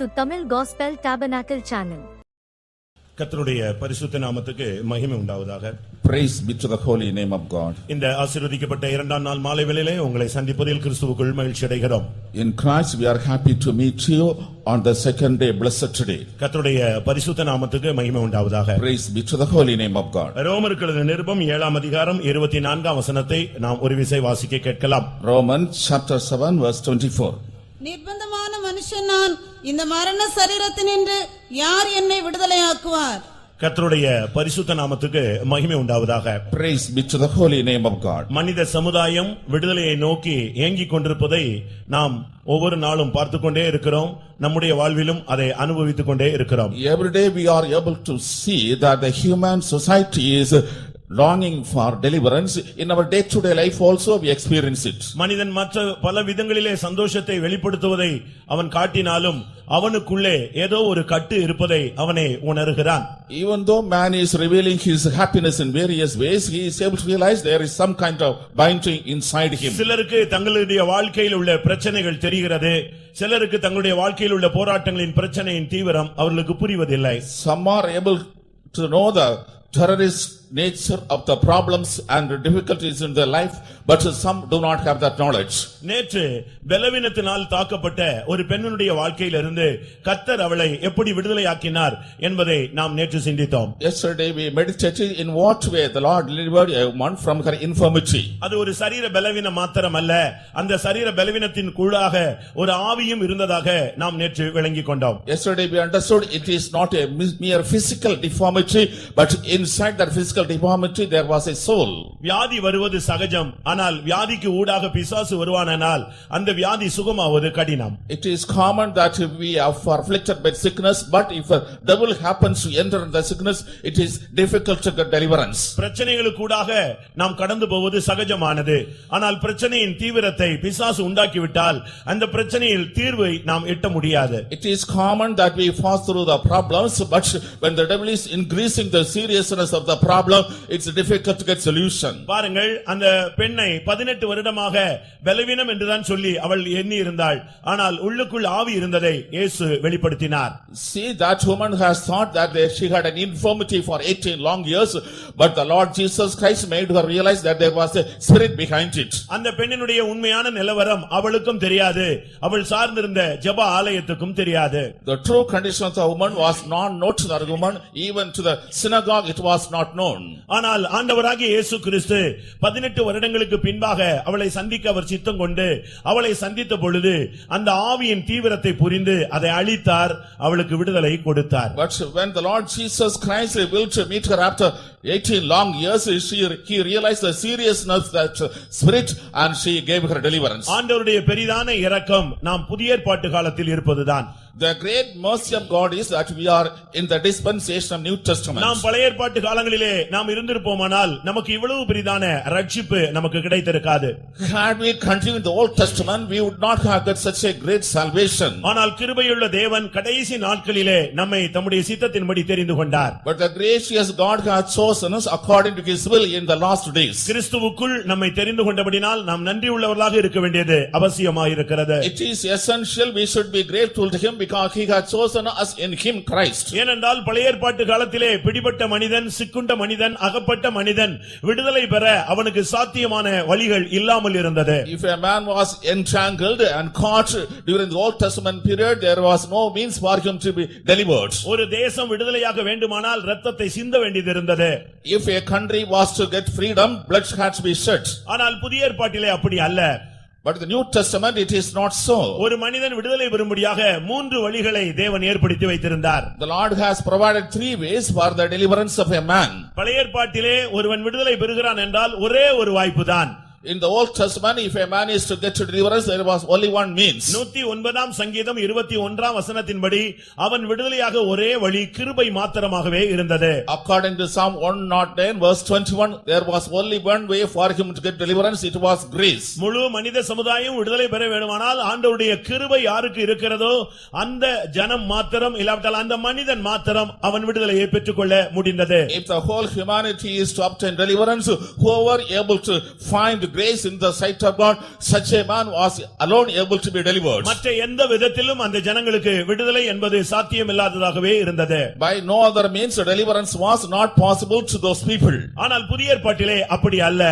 to Tamil Gospel Tabernacle channel. கர்த்தருடைய பரிசுத்த நாமத்துக்கு மகிமை உண்டாவதாக. Praise be to the holy name of God. இந்த ஆசீர்வதிக்கப்பட்ட இரண்டாம் நாள் மாலை வேளையிலே உங்களை சந்திப்பதில் கிறிஸ்துவுக்குள் மகிழ்ச்சி அடைகிறோம். In Christ we are happy to meet you on the second day, blessed today. கர்த்தருடைய பரிசுத்த நாமத்துக்கு மகிமை உண்டாவதாக. Praise be to the holy name of God. ரோமருக்கு எழுதின நிருபம் 7ஆம் அதிகாரம் 24ஆம் வசனத்தை நாம் ஒரு விசை வாசிக்க கேட்கலாம். Romans chapter 7 verse 24. நிர்பந்தமான மனுஷன் நான், இந்த மரண சரீரத்தினின்று யார் என்னை விடுதலையாக்குவார்? கர்த்தருடைய பரிசுத்த நாமத்துக்கு மகிமை உண்டாவதாக. Praise be to the holy name of God. மனித சமுதாயம் விடுதலையை நோக்கி ஏங்கிக் கொண்டிருப்பதை நாம் ஒவ்வொரு நாளும் பார்த்துக் கொண்டே இருக்கிறோம். நம்முடைய வாழ்விலும் அதை அனுபவித்துக் கொண்டே இருக்கிறோம். Every day we are able to see that the human society is longing for deliverance. In our day-to-day life also we experience it. மனிதன் மற்ற பல விதங்களிலே சந்தோஷத்தை வெளிப்படுத்துவதை அவன் காட்டினாலும் அவனுக்குள்ளே ஏதோ ஒரு கட்டு இருப்பதை அவனே உணர்கிறான். Even though man is revealing his happiness in various ways, he is able to realize there is some kind of binding inside him. சிலருக்கு தங்களுடைய வாழ்க்கையில் உள்ள பிரச்சனைகள் தெரிகிறது. சிலருக்கு தங்களுடைய வாழ்க்கையில் உள்ள போராட்டங்களின் பிரச்சனையின் தீவிரம் அவர்களுக்கு புரிவதில்லை. Some are able to know the terrorist nature of the problems and the difficulties in their life, but some do not have that knowledge. நேற்று பலவீனத்தினால் தாக்கப்பட்ட ஒரு பெண்ணுடைய வாழ்க்கையிலிருந்து கர்த்தர் அவளை எப்படி விடுதலையாக்கினார் என்பதை நாம் நேற்று சிந்தித்தோம். Yesterday we meditated in what way the Lord delivered a woman from her infirmity. அது ஒரு சரீர பலவீனம் மாத்திரமல்ல, அந்த சரீர பலவீனத்தின்குள்ளாக ஒரு ஆவியும் இருந்ததாக நாம் நேற்று விளங்கிக் கொண்டோம். Yesterday we understood it is not a mere physical deformity, but inside that physical deformity there was a soul. வியாதி வருவது சகஜம், ஆனால் வியாதிக்கு ஊடாக பிசாசு வருவானால் அந்த வியாதி சுகமாவது கடினம். It is common that we are afflicted by sickness, but if a devil happens to enter the sickness, it is difficult to get deliverance. பிரச்சனைகளுக்கு ஊடாக நாம் கடந்து போவது சகஜமானது, ஆனால் பிரச்சனையின் தீவிரத்தை பிசாசு உண்டாக்கிவிட்டால் அந்த பிரச்சனையில் தீர்வை நாம் எட்ட முடியாது. It is common that we pass through the problems, but when the devil is increasing the seriousness of the problem, it's difficult to get solution. பாருங்கள், அந்த பெண்ணை 18 வருடமாக பலவீனம் என்றுதான் சொல்லி அவள் எண்ணி இருந்தாள். ஆனால் உள்ளுக்குள் ஆவி இருந்ததை இயேசு வெளிப்படுத்தினார். See, that woman has thought that she had an infirmity for 18 long years, but the Lord Jesus Christ made her realize that there was a spirit behind it. அந்த பெண்ணினுடைய உண்மையான நிலவரம் அவளுக்கும் தெரியாது, அவள் சார்ந்திருந்த ஜெப ஆலயத்துக்கும் தெரியாது. The true condition of the woman was not known to the woman, even to the synagogue it was not known. ஆனால் ஆண்டவராகிய இயேசு கிறிஸ்து 18 வருடங்களுக்கு பின்பாக அவளை சந்திக்க அவர் சித்தம் கொண்டு அவளை சந்தித்த பொழுது அந்த ஆவியின் தீவிரத்தை புரிந்து அதை அழித்தார், அவளுக்கு விடுதலை கொடுத்தார். But when the Lord Jesus Christ willed to meet her after 18 long years, he realized the seriousness of that spirit and she gave her deliverance. ஆண்டவருடைய பெரிதான இரக்கம் நாம் புதிய ஏற்பாட்டு காலத்தில் இருப்பதுதான். The great mercy of God is that we are in the dispensation of New Testament. நாம் பழைய ஏற்பாட்டு காலங்களிலே நாம் இருந்திருப்போமானால் நமக்கு இவ்வளவு பெரிதான ரட்சிப்பு நமக்கு கிடைத்திருக்காது. Had we continued in the Old Testament, we would not have got such a great salvation. ஆனால் கிருபையுள்ள தேவன் கடைசி நாட்களிலே நம்மை தம்முடைய சித்தத்தின்படி தெரிந்து கொண்டார். But the gracious God has chosen us according to his will in the last days. கிறிஸ்துவுக்குள் நம்மை தெரிந்து கொண்டபடினால் நாம் நன்றி உள்ளவர்களாக இருக்க வேண்டியது அவசியமாக இருக்கிறது. It is essential we should be grateful to him because he has chosen us in him Christ. ஏனென்றால் பழைய ஏற்பாட்டு காலத்திலே பிடிபட்ட மனிதன், சிக்குண்ட மனிதன், அகப்பட்ட மனிதன் விடுதலை பெற அவனுக்கு சாத்தியமான வழிகள் இல்லாமல் இருந்தது. If a man was entangled and caught during the Old Testament period, there was no means for him to be delivered. ஒரு தேசம் விடுதலையாக வேண்டுமானால் இரத்தத்தை சிந்த வேண்டியது இருந்தது. If a country was to get freedom, blood had to be shed. ஆனால் புதிய ஏற்பாட்டிலே அப்படி அல்ல. But in the New Testament it is not so. ஒரு மனிதன் விடுதலை பெறும்படியாக 3 வழிகளை தேவன் ஏற்படுத்தி வைத்திருந்தார். The Lord has provided 3 ways for the deliverance of a man. பழைய ஏற்பாட்டிலே ஒருவன் விடுதலை பெறுகிறான் என்றால் ஒரே ஒரு வாய்ப்புதான். In the Old Testament, if a man is to get to deliverance, there was only one means. 109ஆம் சங்கீதம் 21ஆம் வசனத்தின்படி அவன் விடுதலையாக ஒரே வழி கிருபை மாத்திரமாகவே இருந்தது. According to Psalm 109 verse 21, there was only one way for him to get deliverance, it was grace. முழு மனித சமுதாயம் விடுதலை பெற வேண்டுமானால் ஆண்டவருடைய கிருபை யாருக்கு இருக்கிறதோ அந்த ஜனம் மாத்திரம், இல்லாவிட்டால் அந்த மனிதன் மாத்திரம் அவன் விடுதலையை பெற்றுக்கொள்ள முடிந்தது. If the whole humanity is to obtain deliverance, whoever able to find grace in the sight of God, such a man was alone able to be delivered. மற்ற எந்த விதத்திலும் அந்த ஜனங்களுக்கு விடுதலை என்பது சாத்தியமில்லாததாகவே இருந்தது. By no other means deliverance was not possible to those people. ஆனால் புதிய ஏற்பாட்டிலே அப்படி அல்ல.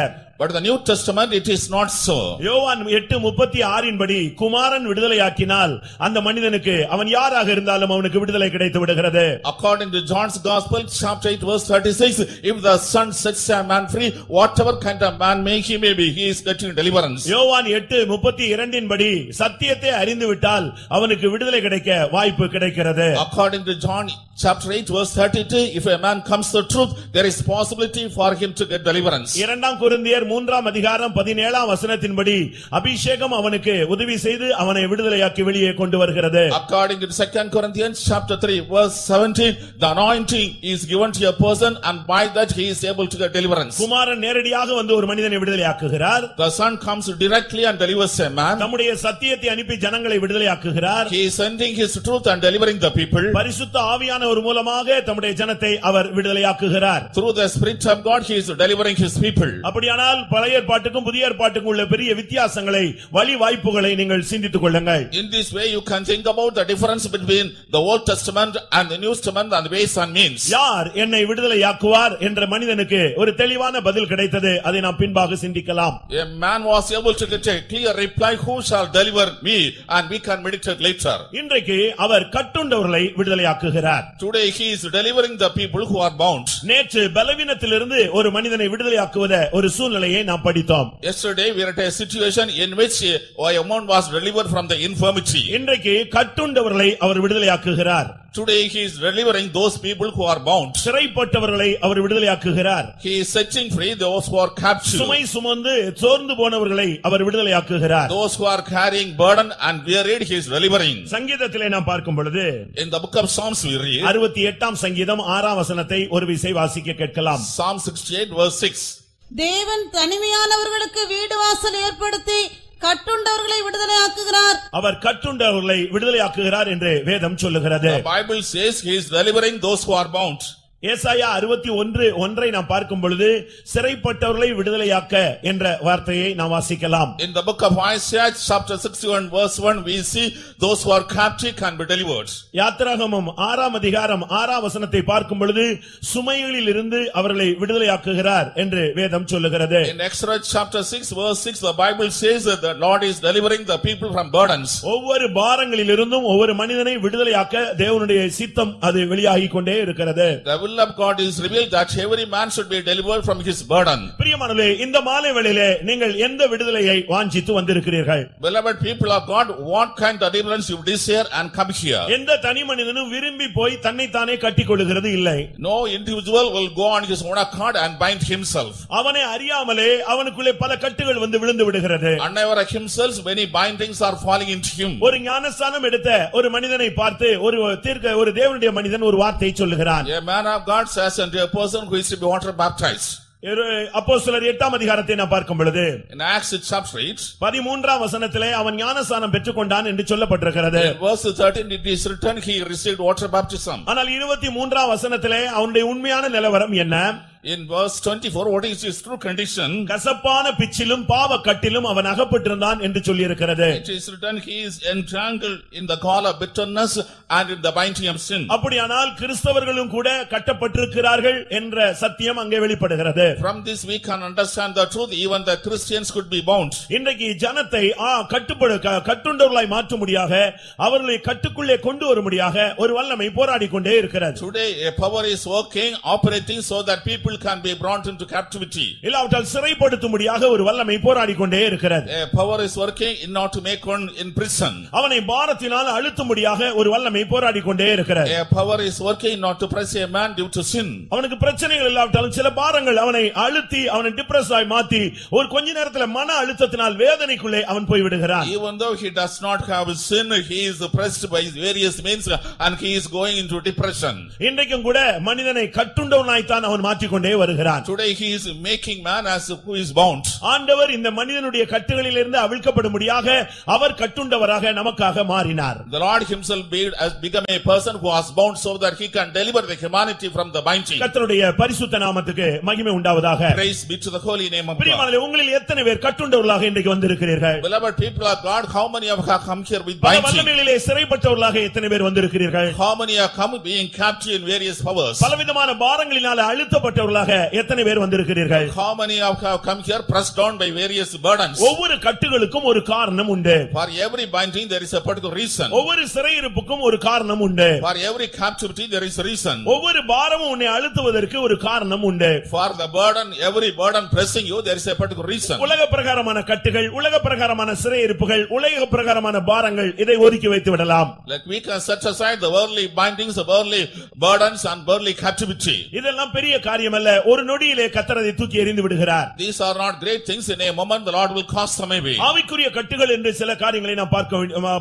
But in the New Testament it is not so. யோவான் 8:36 படி குமாரன் விடுதலையாக்கினால் அந்த மனிதனுக்கு அவன் யாராக இருந்தாலும் அவனுக்கு விடுதலை கிடைத்து விடுகிறது. According to John's Gospel chapter 8 verse 36, if the Son sets a man free, whatever kind of man he may be, he is getting deliverance. யோவான் 8:32 படி சத்தியத்தை அறிந்து விட்டால் அவனுக்கு விடுதலை கிடைக்க வாய்ப்பு கிடைக்கிறது. According to John chapter 8 verse 32, if a man comes to truth, there is possibility for him to get deliverance. 2 கொரிந்தியர் 3:17 அபிஷேகம் அவனுக்கு உதவி செய்து அவனை விடுதலையாக்கி வெளியே கொண்டு வருகிறது. According to 2 Corinthians chapter 3 verse 17, the anointing is given to a person and by that he is able to get deliverance. குமாரன் நேரடியாக வந்து ஒரு மனிதனை விடுதலையாக்குகிறார். The Son comes directly and delivers a man. தம்முடைய சத்தியத்தை அனுப்பி ஜனங்களை விடுதலையாக்குகிறார். He is sending his truth and delivering the people. பரிசுத்த ஆவியானவர் மூலமாக தம்முடைய ஜனத்தை அவர் விடுதலையாக்குகிறார். Through the Spirit of God he is delivering his people. அப்படியானால் பழைய ஏற்பாட்டுக்கும் புதிய ஏற்பாட்டுக்கும் உள்ள பெரிய வித்தியாசங்களை வழி வாய்ப்புகளை நீங்கள் சிந்தித்துக் கொள்ளுங்கள். In this way you can think about the difference between the Old Testament and the New Testament and the ways and means. யார் என்னை விடுதலையாக்குவார் என்ற மனிதனுக்கு ஒரு தெளிவான பதில் கிடைத்தது. அதை நாம் பின்பாக சிந்திக்கலாம். A man was able to get a clear reply, who shall deliver me, and we can meditate later. இன்றைக்கு அவர் கட்டுண்டவர்களை விடுதலையாக்குகிறார். Today he is delivering the people who are bound. நேற்று பலவீனத்திலிருந்து ஒரு மனிதனை விடுதலையாக்குவத ஒரு சூழ்நிலையை நாம் படித்தோம். Yesterday we are at a situation in which a man was delivered from the infirmity. இன்றைக்கு கட்டுண்டவர்களை அவர் விடுதலையாக்குகிறார். Today he is delivering those people who are bound. சிறைப்பட்டவர்களை our விடுதலையாக்குகிறார். He is setting free those who are captured. சுமை சுமந்து சோர்ந்து போனவர்களை அவர் விடுதலையாக்குகிறார். Those who are carrying burden and wearied he is delivering. சங்கீதத்திலே நாம் பார்க்கும் பொழுது In the book of Psalms we read 68ஆம் சங்கீதம் 6ஆம் வசனத்தை ஒரு விசை வாசிக்க கேட்கலாம். Psalm 68 verse 6. தேவன் தனிமையானவர்களுக்கு வீடு வாசல் ஏற்படுத்தி கட்டுண்டவர்களை விடுதலையாக்குகிறார். அவர் கட்டுண்டவர்களை விடுதலையாக்குகிறார் என்று வேதம் சொல்லுகிறது. The Bible says he is delivering those who are bound. ஏசாயா 61:1 நாம் பார்க்கும் பொழுது சிறைப்பட்டவர்களை விடுதலையாக்க என்ற வார்த்தையை நாம் வாசிக்கலாம். In the book of Isaiah chapter 61 verse 1 we see those who are captive can be delivered. யாத்திராகமம் 6ஆம் அதிகாரம் 6ஆம் வசனத்தை பார்க்கும் பொழுது சுமைகளில் இருந்து அவர்களை விடுதலையாக்குகிறார் என்று வேதம் சொல்லுகிறது. In Exodus chapter 6 verse 6 the Bible says that the Lord is delivering the people from burdens. ஒவ்வொரு பாரங்களிலிருந்தும் ஒவ்வொரு மனிதனை விடுதலையாக்க தேவனுடைய சித்தம் அது வெளியாகிக் கொண்டே இருக்கிறது. The will of God is revealed that every man should be delivered from his burden. பிரியமானவர்களே, இந்த மாலை வேளையிலே நீங்கள் எந்த விடுதலையை வாஞ்சித்து வந்திருக்கிறீர்கள்? Beloved people of God, what kind of deliverance you desire and come here? எந்த தனி மனிதனும் விரும்பி போய் தன்னை தானே கட்டிக்கொள்ளுகிறது இல்லை. No individual will go on his own accord and bind himself. அவனை அறியாமலே அவனுக்குள்ளே பல கட்டுகள் வந்து விழுந்து விடுகிறது. Unaware of himself many bindings are falling into him. ஒரு ஞானஸ்நானம் எடுத்த ஒரு மனிதனை பார்த்து ஒரு தேவனுடைய மனிதன் ஒரு வார்த்தை சொல்லுகிறான். A man of God says unto a person who is to be water baptized. அப்போஸ்தலர் 8ஆம் அதிகாரத்தை நாம் பார்க்கும் பொழுது In Acts chapter 8 13ஆம் வசனத்திலே அவன் ஞானஸ்நானம் பெற்றுக்கொண்டான் என்று சொல்லப்பட்டிருக்கிறது. in verse 13 it is written he received water baptism. ஆனால் 23ஆம் வசனத்திலே அவனுடைய உண்மையான நிலவரம் என்ன? In verse 24 what is his true condition? கசப்பான பிச்சிலும் பாவக்கட்டிலும் அவன் அகப்பட்டிருந்தான் என்று சொல்லி இருக்கிறது. It is written he is entangled in the gall of bitterness and in the binding of sin. அப்படியானால் கிறிஸ்தவர்களும் கூட கட்டப்பட்டிருக்கிறார்கள் என்ற சத்தியம் அங்கே வெளிப்படுகிறது. From this we can understand the truth, even the Christians could be bound. இன்றைக்கு ஜனத்தை கட்டுண்டவர்களாய் மாற்றும்படியாக அவர்களை கட்டுக்குள்ளே கொண்டு வரும்படியாக ஒரு வல்லமை போராடிக் கொண்டே இருக்கிறது. Today a power is working, operating so that people can be brought into captivity. இல்லாவிட்டால் சிறைப்படுத்தும்படியாக ஒரு வல்லமை போராடிக் கொண்டே இருக்கிறது. A power is working in order to make one in prison. அவனை பாரத்தினால் அழுத்தும்படியாக ஒரு வல்லமை போராடிக் கொண்டே இருக்கிறது. A power is working not to press a man due to sin. அவனுக்கு பிரச்சனைகள் இல்லாவிட்டாலும் சில பாரங்கள் அவனை அழுத்தி அவனை டிப்ரஸ் ஆய் மாத்தி ஒரு கொஞ்ச நேரத்துல மன அழுத்தத்தினால் வேதனைக்குள்ளே அவன் போய் விடுகிறான். Even though he does not have sin, he is oppressed by various means and he is going into depression. இன்றைக்கும் கூட மனிதனை கட்டுண்டவனாய் தான் அவன் மாற்றிக் கொண்டே வருகிறான். Today he is making man as who is bound. ஆண்டவர் இந்த மனிதனுடைய கட்டுகளிலிருந்து அவிழ்க்கப்படும்படியாக அவர் கட்டுண்டவராக நமக்காக மாறினார். The Lord himself become a person who was bound so that he can deliver the humanity from the binding. கர்த்தருடைய பரிசுத்த நாமத்துக்கு மகிமை உண்டாவதாக. Praise be to the holy name of God. பிரியமானவர்களே, உங்களில் எத்தனை பேர் கட்டுண்டவர்களாக இன்றைக்கு வந்திருக்கிறீர்கள்? Beloved people of God, how many have come here with பல binding? வல்லமைகளிலே சிறைப்பட்டவர்களாக எத்தனை பேர் வந்திருக்கிறீர்கள்? How many have come being captured in various powers? பலவிதமான பாரங்களினால அழுத்தப்பட்டவர்களாக எத்தனை பேர் வந்திருக்கிறீர்கள்? How many have come here pressed down by various burdens? ஒவ்வொரு கட்டுகளுக்கும் ஒரு காரணம் உண்டு. For every binding there is a particular reason. ஒவ்வொரு சிறையிருப்புக்கும் ஒரு காரணம் உண்டு. For every captivity there is a reason. ஒவ்வொரு பாரமும் உன்னை அழுத்துவதற்கு ஒரு காரணம் உண்டு. For the burden, every burden pressing you, there is a particular reason. உலக பிரகாரமான கட்டுகள், உலக பிரகாரமான சிறையிருப்புகள், உலக பிரகாரமான பாரங்கள், இதை ஒதுக்கி வைத்து விடலாம். Like we can set aside the worldly bindings, the worldly burdens and worldly captivity. இதெல்லாம் பெரிய காரியம் அல்ல. ஒரு நொடியிலே கர்த்தர் அதை தூக்கி எறிந்து விடுகிறார். These are not great things. In a moment the Lord will cast them away. ஆவிக்குரிய கட்டுகள் என்று சில காரியங்களை நாம்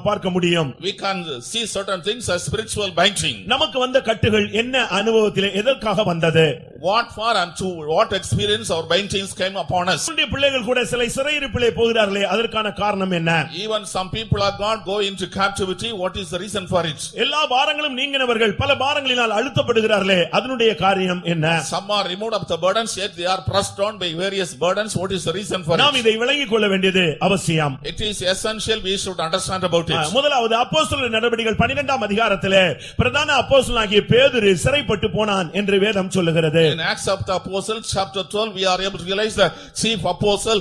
பார்க்க முடியும். We can see certain things as spiritual binding. நமக்கு வந்த கட்டுகள் என்ன அனுபவத்திலே எதற்காக வந்தது? What for and to what experience our bindings came upon us. உன்னுடைய பிள்ளைகள் கூட சில சிறையிருப்பிலே போகிறார்களே, அதற்கான காரணம் என்ன? Even some people of God go into captivity. What is the reason for it? எல்லா பாரங்களும் நீங்கினவர்கள் பல பாரங்களினால் அழுத்தப்படுகிறார்களே, அதனுடைய காரியம் என்ன? Some are removed of the burdens, yet they are pressed down by various burdens. What is the reason for நாம் it? இதை விளங்கிக் கொள்ள வேண்டியது அவசியம். It is essential we should understand about it. முதலாவது அப்போஸ்தலர் நடவடிக்கைகள் 12ஆம் அதிகாரத்திலே பிரதான அப்போஸ்தலனாகிய பேதுரு சிறைப்பட்டு போனான் என்று வேதம் சொல்லுகிறது. In Acts of the Apostles chapter 12 we are able to realize the chief apostle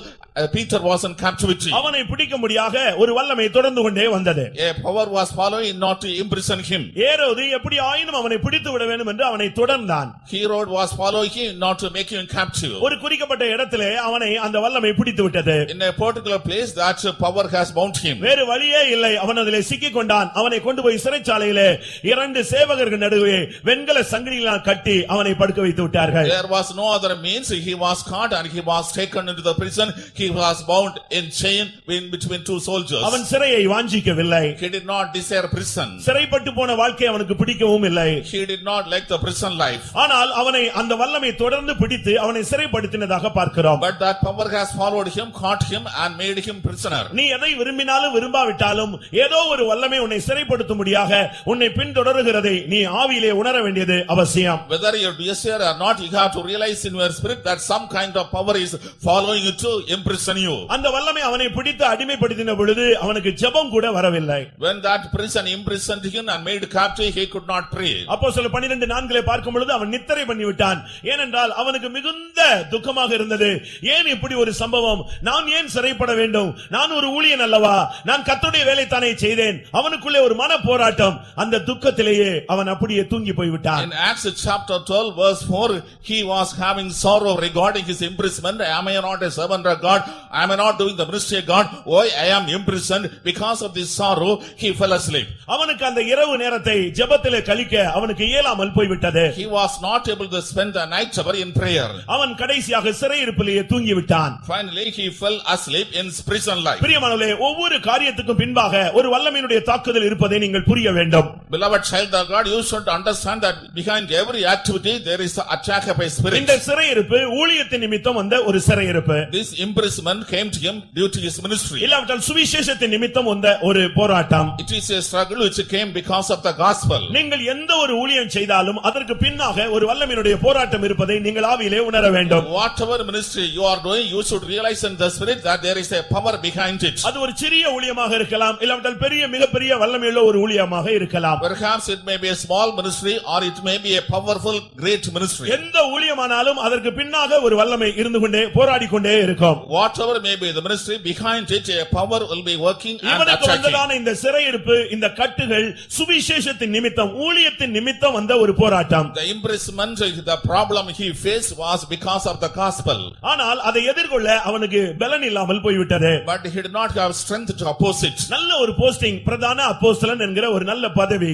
Peter was in captivity. அவனை பிடிக்கும்படியாக ஒரு வல்லமை தொடர்ந்து கொண்டே வந்தது. A power was following not to imprison him. ஏரோது எப்படி ஆயினும் அவனை பிடித்து விட வேண்டும் என்று அவனை தொடர்ந்தான். Herod was following him not to make him captive. ஒரு குறிக்கப்பட்ட இடத்திலே அவனை அந்த வல்லமை பிடித்து விட்டது. In a particular place that power has bound him. வேறு வழியே இல்லை. அவன் அதிலே சிக்கிக் கொண்டான். அவனை கொண்டு போய் சிறைச்சாலையிலே 2 சேவகர்கள் நடுவே வெண்கல சங்கிலிகளால் கட்டி அவனை படுக்க வைத்து விட்டார்கள். There was no other means. He was caught and he was taken into the prison. He was bound in chain in between 2 soldiers. அவன் சிறையை வாஞ்சிக்கவில்லை. He did not desire prison. சிறைப்பட்டு போன வாழ்க்கை அவனுக்கு பிடிக்கவும் இல்லை. He did not like the prison life. ஆனால் அவனை அந்த வல்லமை தொடர்ந்து பிடித்து அவனை சிறைப்படுத்தினதாக பார்க்கிறோம். But that power has followed him, caught him and made him prisoner. நீ எதை விரும்பினாலும் விரும்பாவிட்டாலும் ஏதோ ஒரு வல்லமை உன்னை சிறைப்படுத்தும்படியாக உன்னை பின்தொடருகிறதை நீ ஆவியிலே உணர வேண்டியது அவசியம். Whether you desire or not, you have to realize in your spirit that some kind of power is following you to imprison you. அந்த வல்லமை அவனை பிடித்து அடிமைப்படுத்தின பொழுது அவனுக்கு ஜெபம் கூட வரவில்லை. When that prison imprisoned him and made captive, he could not pray. அப்போஸ்தலர் 12:4 பார்க்கும் பொழுது அவன் நித்திரை பண்ணிவிட்டான். ஏனென்றால் அவனுக்கு மிகுந்த துக்கமாக இருந்தது. ஏன் இப்படி ஒரு சம்பவம்? நான் ஏன் சிறைப்பட வேண்டும்? நான் ஒரு ஊழியன் அல்லவா? நான் கர்த்தருடைய வேலைத்தானே செய்தேன். அவனுக்குள்ளே ஒரு மன போராட்டம். அந்த துக்கத்திலேயே அவன் அப்படியே தூங்கி போய்விட்டான். In Acts chapter 12 verse 4, he was having sorrow regarding his imprisonment. Am I not a servant of God? Am I not doing the ministry of God? Why I am imprisoned? Because of this sorrow, he fell asleep. அவனுக்கு அந்த இரவு நேரத்தை ஜெபத்திலே கழிக்க அவனுக்கு இயலாமல் போய்விட்டது. He was not able to spend the night hour in prayer. அவன் கடைசியாக சிறையிருப்பிலேயே தூங்கி விட்டான். Finally, he fell asleep in prison life. பிரியமானவர்களே, ஒவ்வொரு காரியத்துக்கும் பின்பாக ஒரு வல்லமையினுடைய தாக்குதல் இருப்பதை நீங்கள் புரிய வேண்டும். Beloved child of God, you should understand that behind every activity there is an attack of a spirit. இந்த சிறையிருப்பு ஊழியத்தின் நிமித்தம் வந்த ஒரு சிறையிருப்பு. This imprisonment came to him due to his ministry. இல்லாவிட்டால் சுவிசேஷத்தின் நிமித்தம் வந்த ஒரு போராட்டம். It is a struggle which came because of the gospel. நீங்கள் எந்த ஒரு ஊழியம் செய்தாலும் அதற்கு பின்னாக ஒரு வல்லமையினுடைய போராட்டம் இருப்பதை நீங்கள் ஆவியிலே உணர வேண்டும். Whatever ministry you are doing, you should realize in the spirit that there is a power behind it. அது ஒரு சிறிய ஊழியமாக இருக்கலாம், இல்லாவிட்டால் பெரிய மிகப்பெரிய வல்லமையுள்ள ஒரு ஊழியமாக இருக்கலாம். Perhaps it may be a small ministry or it may be a powerful great ministry. எந்த ஊழியமானாலும் அதற்கு பின்னாக ஒரு வல்லமை இருந்து கொண்டே போராடி கொண்டே இருக்கும். Whatever may be the ministry, behind it a power will be working and இவனுக்கு attacking. வந்ததான இந்த சிறையிருப்பு, இந்த கட்டுகள் சுவிசேஷத்தின் நிமித்தம் ஊழியத்தின் நிமித்தம் வந்த ஒரு போராட்டம். The imprisonment, the problem he faced was because of the gospel. ஆனால் அதை எதிர்கொள்ள அவனுக்கு பலன் இல்லாமல் போய்விட்டது. But he did not have strength to oppose it. நல்ல ஒரு போஸ்டிங், பிரதான அப்போஸ்தலன் என்கிற ஒரு நல்ல பதவி.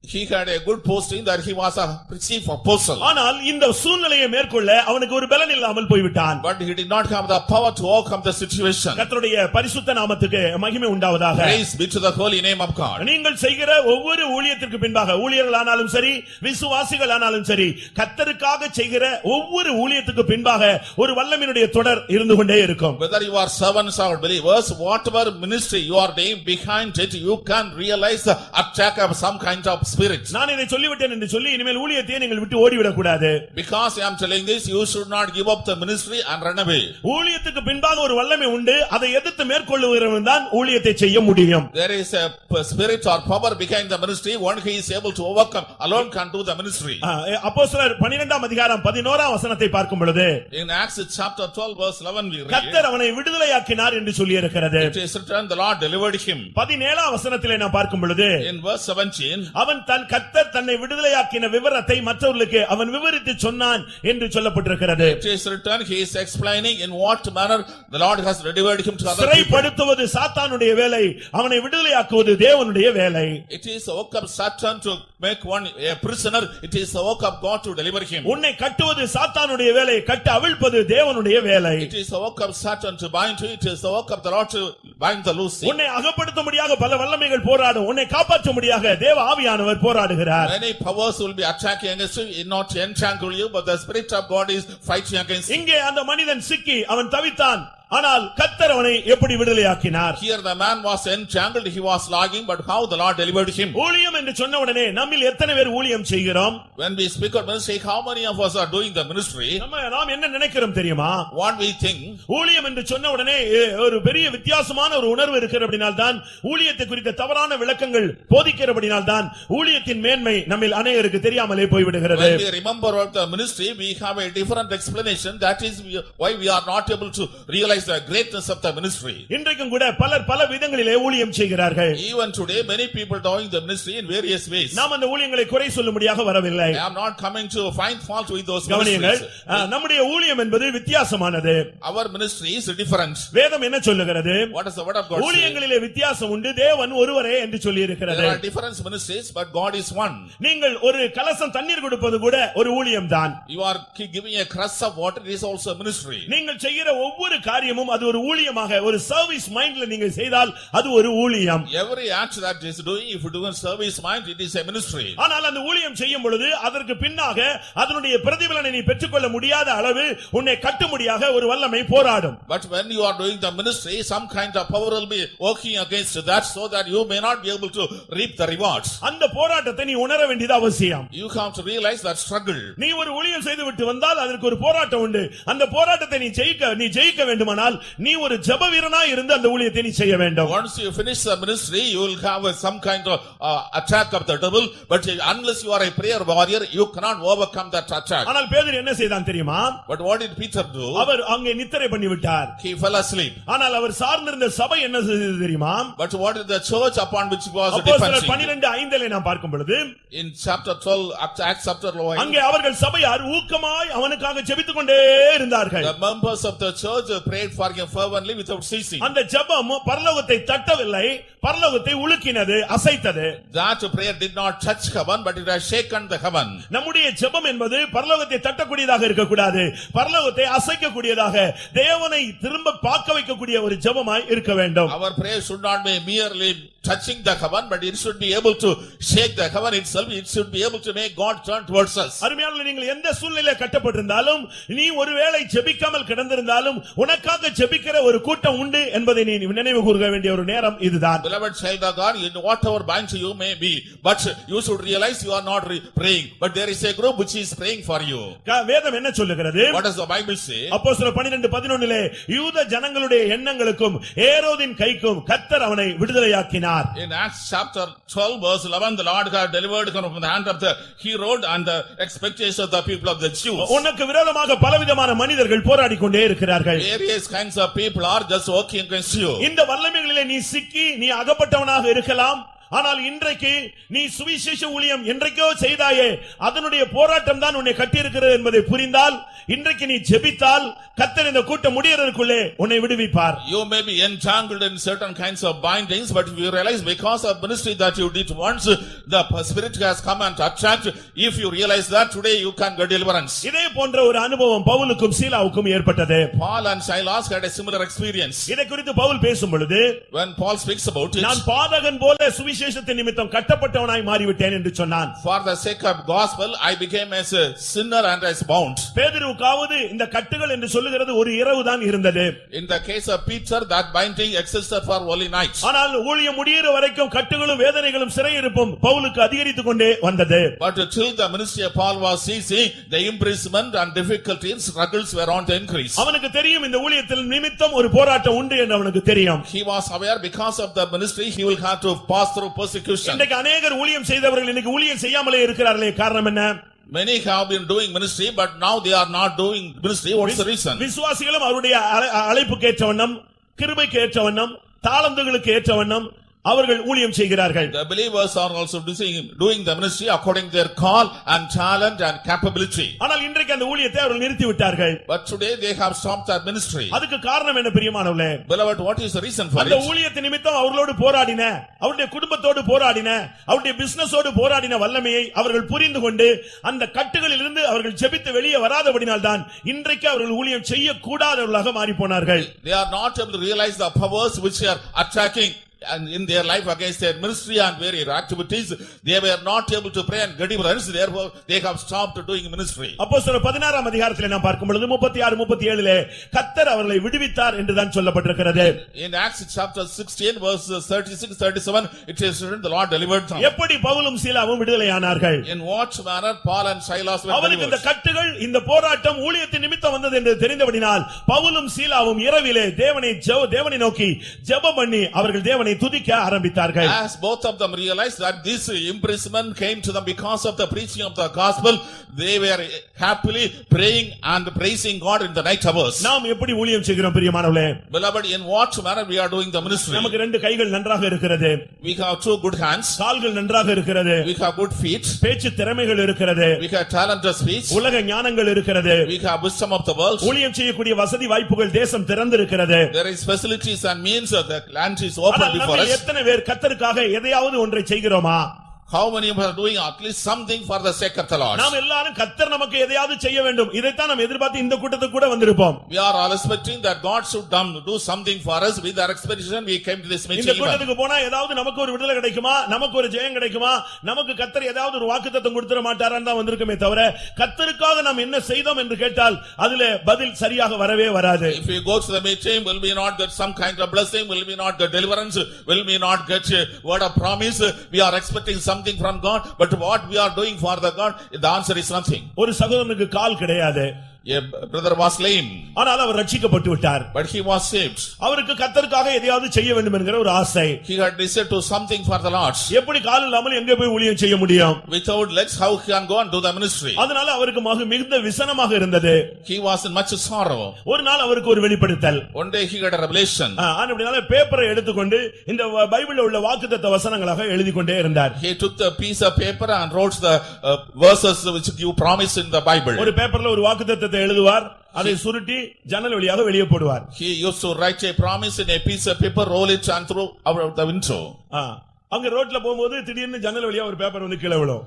He had a good posting that he was a chief apostle. ஆனால் இந்த சூழ்நிலையை மேற்கொள்ள அவனுக்கு ஒரு பலன் இல்லாமல் போய்விட்டான். But he did not have the power to overcome the situation. கர்த்தருடைய பரிசுத்த நாமத்துக்கு மகிமை உண்டாவதாக. Praise be to the holy name of God. நீங்கள் செய்கிற ஒவ்வொரு ஊழியத்திற்கு பின்பாக ஊழியர்களானாலும் சரி விசுவாசிகளானாலும் சரி கர்த்தருக்காக செய்கிற ஒவ்வொரு ஊழியத்துக்கு பின்பாக ஒரு வல்லமையினுடைய தொடர் இருந்து கொண்டே இருக்கும். Whether you are servants or believers, whatever ministry you are doing behind it, you can realize the attack of some kind of spirit. நான் இதை சொல்லிவிட்டேன் என்று சொல்லி இனிமேல் ஊழியத்தை நீங்கள் விட்டு ஓடிவிடக் கூடாது. Because I am telling this, you should not give up the ministry and run away. ஊழியத்துக்கு பின்பாக ஒரு வல்லமை உண்டு, அதை எதிர்த்து மேற்கொள்ளுகிறவன் தான் ஊழியத்தை செய்ய முடியும். There is a spirit or power behind the ministry, one who is able to overcome alone can do the ministry. அப்போஸ்தலர் 12ஆம் அதிகாரம் 11ஆம் வசனத்தை பார்க்கும் பொழுது In Acts chapter 12 verse 11 we read, கர்த்தர் அவனை விடுதலையாக்கினார் என்று சொல்லி இருக்கிறது. it is written the Lord delivered him. 17ஆம் வசனத்திலே நாம் பார்க்கும் பொழுது In verse 17, அவன் தன் கர்த்தர் தன்னை விடுதலையாக்கின விவரத்தை மற்றவர்களுக்கு அவன் விவரித்து சொன்னான் என்று சொல்லப்பட்டிருக்கிறது. it is written he is explaining in what manner the Lord has delivered him to other people. சிறைப்படுத்துவது சாத்தானுடைய வேலை, அவனை விடுதலையாக்குவது தேவனுடைய வேலை. It is the work of Satan to make one a prisoner, it is the work of God to deliver him. உன்னை கட்டுவது சாத்தானுடைய வேலை, கட்ட அவிழ்ப்பது தேவனுடைய வேலை. It is the work of Satan to bind you, it is the work of the Lord to bind the loose. உன்னை அகப்படுத்தும்படியாக பல வல்லமைகள் போராடும், உன்னை காப்பாற்றும்படியாக தேவ ஆவியானவர் போராடுகிறார். Many powers will be attacking against you, not entangle you, but the Spirit of God is fighting against you. இங்கே அந்த மனிதன் சிக்கி அவன் தவித்தான், ஆனால் கர்த்தர் அவனை எப்படி விடுதலையாக்கினார்? Here the man was entangled, he was lagging, but how the Lord delivered him. ஊழியம் என்று சொன்ன உடனே நம்மில் எத்தனை பேர் ஊழியம் செய்கிறோம்? When we speak of ministry, how many of us are doing the ministry? நாம் என்ன நினைக்கிறோம் தெரியுமா? What we think, ஊழியம் என்று சொன்ன உடனே ஒரு பெரிய வித்தியாசமான ஒரு உணர்வு இருக்கிறபடினால் தான், ஊழியத்தை குறித்த தவறான விளக்கங்கள் போதிக்கிறபடினால் தான் ஊழியத்தின் மேன்மை நம்மில் அநேகருக்கு தெரியாமலே போய்விடுகிறது. when we remember about the ministry, we have a different explanation. That is why we are not able to realize the greatness of the ministry. இன்றைக்கும் கூட பலர் பல விதங்களிலே ஊழியம் செய்கிறார்கள். Even today many people doing the ministry in various ways. நாம் அந்த ஊழியங்களை குறை சொல்லும்படியாக வரவில்லை. I am not coming to find fault with those கவனியுங்கள், ministries. நம்முடைய ஊழியம் என்பது வித்தியாசமானது. Our ministry is different. வேதம் என்ன சொல்லுகிறது? What does the word of God say? ஊழியங்களிலே வித்தியாசம் உண்டு, தேவன் ஒருவரே என்று சொல்லி இருக்கிறது. There are different ministries, but God is one. நீங்கள் ஒரு கலசம் தண்ணீர் கொடுப்பது கூட ஒரு ஊழியம் தான். You are giving a crust of water, it is also a ministry. நீங்கள் செய்கிற ஒவ்வொரு காரியமும் அது ஒரு ஊழியமாக, ஒரு சர்வீஸ் மைண்ட்ல நீங்கள் செய்தால் அது ஒரு ஊழியம். Every act that is doing, if you do in service mind, it is a ministry. ஆனால் அந்த ஊழியம் செய்யும் பொழுது அதற்கு பின்னாக அதனுடைய பிரதிபலனை நீ பெற்றுக்கொள்ள முடியாத அளவு உன்னை கட்டும்படியாக ஒரு வல்லமை போராடும். But when you are doing the ministry, some kind of power will be working against that, so that you may not be able to reap the rewards. அந்த போராட்டத்தை நீ உணர வேண்டியது அவசியம். You have to realize that struggle. நீ ஒரு ஊழியம் செய்து விட்டு வந்தால் அதற்கு ஒரு போராட்டம் உண்டு. அந்த போராட்டத்தை நீ ஜெயிக்க வேண்டுமானால் நீ ஒரு ஜெப வீரனாய் இருந்து அந்த ஊழியத்தை நீ செய்ய வேண்டும். Once you finish the ministry, you will have some kind of attack of the devil, but unless you are a prayer warrior, you cannot overcome that attack. ஆனால் பேதுரு என்ன செய்தான் தெரியுமா? But what did Peter do? அவர் அங்கே நித்திரை பண்ணி விட்டார். He fell asleep. ஆனால் அவர் சார்ந்திருந்த சபை என்ன செய்தது தெரியுமா? But what did the church upon which he was அப்போஸ்தலர் defending? 12:5 நாம் பார்க்கும் பொழுது In chapter 12, Acts chapter 12, அங்கே அவர்கள் சபையார் ஊக்கமாய் அவனுக்காக ஜெபித்துக் கொண்டே இருந்தார்கள். the members of the church prayed for him fervently without ceasing. அந்த ஜெபம் பரலோகத்தை தட்டவில்லை, பரலோகத்தை உலுக்கினது, அசைத்தது. That prayer did not touch heaven, but it has shaken the heaven. நம்முடைய ஜெபம் என்பது பரலோகத்தை தட்டக்கூடியதாக இருக்கக்கூடாது, பரலோகத்தை அசைக்கக்கூடியதாக, தேவனை திரும்ப பார்க்க வைக்கக்கூடிய ஒரு ஜெபமாய் இருக்க வேண்டும். Our prayer should not be merely touching the heaven, but it should be able to shake the heaven itself. It should be able to make God turn towards us. அருமையான நீங்கள் எந்த சூழ்நிலையில கட்டப்பட்டிருந்தாலும், நீ ஒருவேளை ஜெபிக்காமல் கிடந்திருந்தாலும் உனக்காக ஜெபிக்கிற ஒரு கூட்டம் உண்டு என்பதை நீ நினைவு கூர்க்க வேண்டிய ஒரு நேரம் இதுதான். Beloved child of God, in whatever binds you may be, but you should realize you are not praying, but there is a group which is praying for you. வேதம் என்ன சொல்லுகிறது? What does the Bible say? அப்போஸ்தலர் 12:11 யூத ஜனங்களுடைய எண்ணங்களுக்கும் ஏரோதின் கைக்கும் கர்த்தர் அவனை விடுதலையாக்கினார். In Acts chapter 12 verse 11, the Lord had delivered him from the hand of the Herod and the expectations of the people of the Jews. உனக்கு விரோதமாக பலவிதமான மனிதர்கள் போராடிக் கொண்டே இருக்கிறார்கள். Various kinds of people are just working against you. இந்த வல்லமைகளிலே நீ சிக்கி நீ அகப்பட்டவனாக இருக்கலாம், ஆனால் இன்றைக்கு நீ சுவிசேஷ ஊழியம் என்றைக்கோ செய்தாயே அதனுடைய போராட்டம் தான் உன்னை கட்டியிருக்கிறது என்பதை புரிந்தால் இன்றைக்கு நீ ஜெபித்தால் கர்த்தர் இந்த கூட்டம் முடியறதுக்குள்ளே உன்னை விடுவிப்பார். You may be entangled in certain kinds of bindings, but if you realize because of ministry that you did once, the Spirit has come and attract. If you realize that today you can get deliverance. இதே போன்ற ஒரு அனுபவம் பவுலுக்கும் சீலாவுக்கும் ஏற்பட்டது. Paul and Silas had a similar experience. இதை குறித்து பவுல் பேசும் பொழுது When Paul speaks about it, நான் பாதகன் போல சுவிசேஷத்தின் நிமித்தம் கட்டப்பட்டவனாய் மாறிவிட்டேன் என்று சொன்னான். for the sake of gospel I became as a sinner and as bound. பேதுருவுக்காவது இந்த கட்டுகள் என்று சொல்லுகிறது ஒரு இரவு தான் இருந்தது. In the case of Peter, that binding existed for only nights. ஆனால் ஊழியம் முடிகிற வரைக்கும் கட்டுகளும் வேதனைகளும் சிறையிருப்பும் பவுலுக்கு அதிகரித்துக் கொண்டே வந்தது. But till the ministry of Paul was ceasing, the imprisonment and difficulties, struggles were on the increase. அவனுக்கு தெரியும் இந்த ஊழியத்தில் நிமித்தம் ஒரு போராட்டம் உண்டு என்று அவனுக்கு தெரியும். He was aware because of the ministry he will have to pass through persecution. இன்றைக்கு அநேகர் ஊழியம் செய்தவர்கள் இன்னைக்கு ஊழியம் செய்யாமலே இருக்கிறார்களே, காரணம் என்ன? Many have been doing ministry, but now they are not doing ministry. What's the reason? விசுவாசிகளும் அவருடைய அழைப்புக்கு ஏற்ற வண்ணம், கிருபைக்கு ஏற்ற வண்ணம், தாளந்துகளுக்கு ஏற்ற வண்ணம் அவர்கள் ஊழியம் செய்கிறார்கள். The believers are also doing the ministry according to their call and talent and capability. ஆனால் இன்றைக்கு அந்த ஊழியத்தை அவர்கள் நிறுத்தி விட்டார்கள். But today they have stopped their ministry. அதுக்கு காரணம் என்ன பிரியமானவர்களே? Beloved, what is the reason for it? அந்த ஊழியத்தின் நிமித்தம் அவர்களோடு போராடின, அவருடைய குடும்பத்தோடு போராடின, அவருடைய பிசினஸோடு போராடின வல்லமையை அவர்கள் புரிந்து கொண்டு அந்த கட்டுகளில் இருந்து அவர்கள் ஜெபித்து வெளியே வராதபடினால்தான் இன்றைக்கு அவர்கள் ஊழியம் செய்யக்கூடாதவர்களாக மாறி போனார்கள். They are not able to realize the powers which are attacking and in their life against their ministry and various activities. They were not able to pray and get deliverance, therefore they have stopped doing ministry. அப்போஸ்தலர் 16ஆம் அதிகாரத்திலே நாம் பார்க்கும் பொழுது 36 37லே கர்த்தர் அவர்களை விடுவித்தார் என்று தான் சொல்லப்பட்டிருக்கிறது. In Acts chapter 16 verses 36 37 it is written the Lord delivered them. எப்படி பவுலும் சீலாவும் விடுதலையானார்கள்? In what manner Paul and Silas were அவருக்கு இந்த delivered? கட்டுகள் இந்த போராட்டம் ஊழியத்தின் நிமித்தம் வந்தது என்று தெரிந்தபடினால் பவுலும் சீலாவும் இரவிலே தேவனை நோக்கி ஜெபம் பண்ணி அவர்கள் தேவனை துதிக்க ஆரம்பித்தார்கள். As both of them realized that this imprisonment came to them because of the preaching of the gospel, they were happily praying and praising God in the night hours. நாம் எப்படி ஊழியம் செய்கிறோம் பிரியமானவர்களே? Beloved, in what manner we are doing the ministry? நமக்கு ரெண்டு கைகள் நன்றாக இருக்கிறது, We have two good hands, கால்கள் நன்றாக இருக்கிறது, we have good feet, பேச்சு திறமைகள் இருக்கிறது, we have talent of speech, உலக ஞானங்கள் இருக்கிறது, we have wisdom of the world, ஊழியம் செய்யக்கூடிய வசதி வாய்ப்புகள் தேசம் திறந்திருக்கிறது. there is facilities and means, the land is open ஆனால் before நம்மில் us. எத்தனை பேர் கர்த்தருக்காக எதையாவது ஒன்றை செய்கிறோமா? How many of us are doing at least something for the sake of the Lord? நாம் எல்லாரும் கர்த்தர் நமக்கு எதையாவது செய்ய வேண்டும், இதைத்தான் நாம் எதிர்பார்த்து இந்த கூட்டத்துக்கு கூட வந்திருப்போம். We are all expecting that God should do something for us. With our expectation we came to this இந்த meeting. கூட்டத்துக்கு போனா ஏதாவது நமக்கு ஒரு விடுதலை கிடைக்குமா, நமக்கு ஒரு ஜெயம் கிடைக்குமா, நமக்கு கர்த்தர் ஏதாவது ஒரு வாக்குத்தத்தம் கொடுத்துற மாட்டாரான்னு தான் வந்திருக்கமே தவிர கர்த்தருக்காக நாம் என்ன செய்தோம் என்று கேட்டால் அதிலே பதில் சரியாக வரவே வராது. If we go to the meeting, will we not get some kind of blessing? Will we not get deliverance? Will we not get a word of promise? We are expecting something from God, but what we are doing for the God, the answer is nothing. ஒரு சகோதரனுக்கு கால் கிடையாது, A brother was lame, ஆனால் அவர் ரட்சிக்கப்பட்டு விட்டார். but he was saved. அவருக்கு கர்த்தருக்காக எதையாவது செய்ய வேண்டும் என்கிற ஒரு ஆசை. He had decided to something for the Lord. எப்படி கால் இல்லாமல் எங்கே போய் ஊழியம் செய்ய முடியும்? Without legs, how he can go and do the ministry? அதனால அவருக்கு மிகுந்த விசனமாக இருந்தது. He was in much sorrow. ஒரு நாள் அவருக்கு ஒரு வெளிப்படுத்தல். One day he got a revelation. அப்படினால பேப்பரை எடுத்துக்கொண்டு இந்த பைபிள்ல உள்ள வாக்குத்தத்த வசனங்களாக எழுதி கொண்டே இருந்தார். He took the piece of paper and wrote the verses which give promise in the Bible. ஒரு பேப்பர்ல ஒரு வாக்குத்தத்தத்தை எழுதுவார், அதை சுருட்டி ஜன்னல் வழியாக வெளியே போடுவார். He used to write a promise in a piece of paper, roll it and throw out the window. அங்க ரோட்ல போகும்போது திடீர்னு ஜன்னல் வழியா ஒரு பேப்பர் வந்து கீழே விழும்.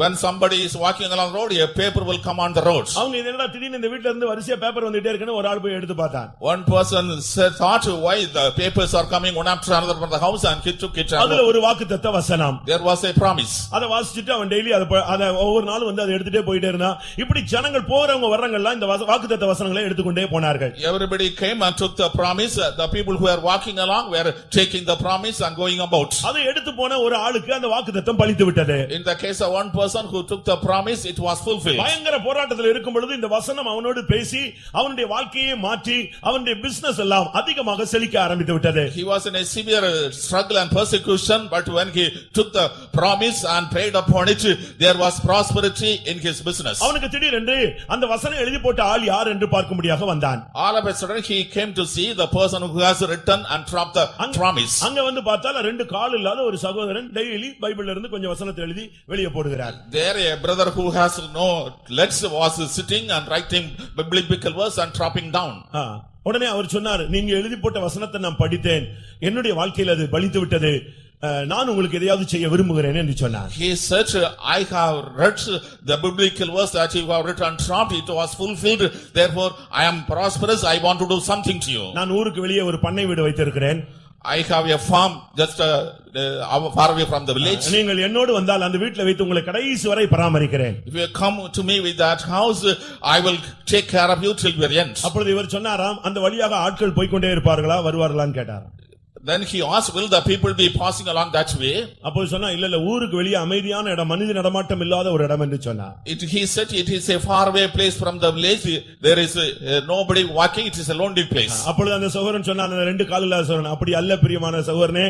When somebody is walking along the road, a paper will come on the roads. அவங்க என்னடா திடீர்னு இந்த வீட்ல இருந்து வரிசையா பேப்பர் வந்துட்டே இருக்குன்னு ஒரு ஆள் போய் எடுத்து பார்த்தான். One person thought why the papers are coming one after another from the house, and he took it. அதுல ஒரு வாக்குத்தத்த வசனம். There was a promise. அத வாசிச்சிட்டு அவன் டெய்லி அத ஒவ்வொரு நாளும் வந்து அதை எடுத்துட்டே போயிட்டே இருந்தான். இப்படி ஜனங்கள் போறவங்க வர்றவங்க எல்லாம் இந்த வாக்குத்தத்த வசனங்களை எடுத்துக்கொண்டே போனார்கள். Everybody came and took the promise. The people who were walking along were taking the promise and going about. அதை எடுத்து போன ஒரு ஆளுக்கு அந்த வாக்குத்தத்தம் பலித்து விட்டது. In the case of one person who took the promise, it was fulfilled. பயங்கர போராட்டத்தில் இருக்கும் பொழுது இந்த வசனம் அவனோடு பேசி அவனுடைய வாழ்க்கையை மாற்றி அவனுடைய பிசினஸ் எல்லாம் அதிகமாக செழிக்க ஆரம்பித்து விட்டது. He was in a severe struggle and persecution, but when he took the promise and prayed upon it, there was prosperity in his business. அவனுக்கு திடீரென்று அந்த வசனம் எழுதி போட்ட ஆள் யார் என்று பார்க்கும்படியாக வந்தான். All of a sudden he came to see the person who has written and dropped the promise. அங்க வந்து பார்த்தால் ரெண்டு கால் இல்லாத ஒரு சகோதரன் டெய்லி பைபிள்ல இருந்து கொஞ்சம் வசனத்தை எழுதி வெளியே போடுகிறார். There a brother who has no legs was sitting and writing biblical verse and dropping down. உடனே அவர் சொன்னார், நீங்க எழுதி போட்ட வசனத்தை நான் படித்தேன், என்னுடைய வாழ்க்கையில் அது பலித்து விட்டது, நான் உங்களுக்கு எதையாவது செய்ய விரும்புகிறேன் என்று சொன்னார். He said, I have read the biblical verse that you have written, dropped, it was fulfilled, therefore I am prosperous, I want to do something to you. நான் ஊருக்கு வெளியே ஒரு பண்ணை வீடு வைத்திருக்கிறேன். I have a farm just far away from the village. நீங்கள் என்னோடு வந்தால் அந்த வீட்டில் வைத்து உங்களை கடைசி வரை பராமரிக்கிறேன். If you come to me with that house, I will take care of you till the end. அப்பொழுது இவர் சொன்னாராம், அந்த வழியாக ஆட்கள் போய்க்கொண்டே இருப்பார்களா வருவார்களான்னு கேட்டார். Then he asked, will the people be passing along that way? அப்போ சொன்னா இல்ல ஊருக்கு வெளியே அமைதியான இடம், மனித நடமாட்டம் இல்லாத ஒரு இடம் என்று சொன்னார். He said it is a far away place from the village, there is nobody walking, it is a lonely place. அப்பொழுது அந்த சகோதரன் சொன்னார், அந்த ரெண்டு கால் இல்லாத சகோதரன், அப்படி அல்ல பிரியமான சகோதரனே,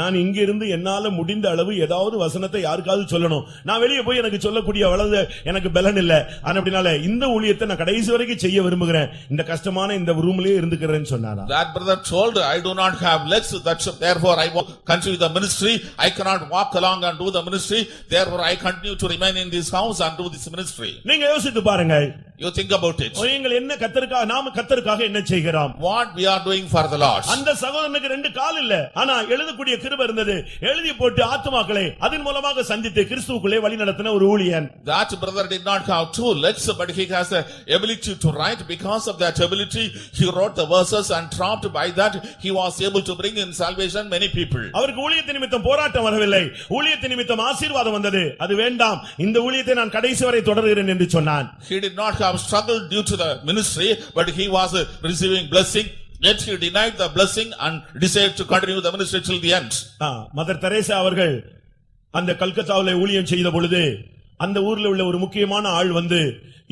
நான் இங்க இருந்து என்னால முடிந்த அளவு ஏதாவது வசனத்தை யாருக்காவது சொல்லணும், நான் வெளியே போய் எனக்கு சொல்லக்கூடிய வளது எனக்கு பலன் இல்ல, அப்படினால இந்த ஊழியத்தை நான் கடைசி வரைக்கும் செய்ய விரும்புகிறேன், இந்த கஷ்டமான இந்த ரூம்லயே இருந்துக்கிறேன்னு சொன்னாரா. That brother told, I do not have legs, therefore I continue the ministry, I cannot walk along and do the ministry, therefore I continue to remain in this house and do this ministry. நீங்க யோசித்து பாருங்க. You think about it. நீங்கள் என்ன கர்த்தருக்காக, நாம கர்த்தருக்காக என்ன செய்கிறோம்? What we are doing for the Lord. அந்த சகோதரனுக்கு ரெண்டு கால் இல்ல, ஆனா எழுதக்கூடிய கிருபை இருந்தது. எழுதி போட்டு ஆத்துமாக்களை அதன் மூலமாக சந்தித்து கிறிஸ்துவுக்குள்ளே வழி நடத்தின ஒரு ஊழியன். That brother did not have two legs, but he has the ability to write. Because of that ability, he wrote the verses and dropped. By that, he was able to bring in salvation many people. அவருக்கு ஊழியத்தின் நிமித்தம் போராட்டம் வரவில்லை, ஊழியத்தின் நிமித்தம் ஆசீர்வாதம் வந்தது. அது வேண்டாம், இந்த ஊழியத்தை நான் கடைசி வரை தொடர்கிறேன் என்று சொன்னான். He did not have struggled due to the ministry, but he was receiving blessing, yet he denied the blessing and decided to continue the ministry till the end. Mother Teresa அவர்கள் அந்த கல்கத்தாவிலே ஊழியம் செய்த பொழுது அந்த ஊர்ல உள்ள ஒரு முக்கியமான ஆள் வந்து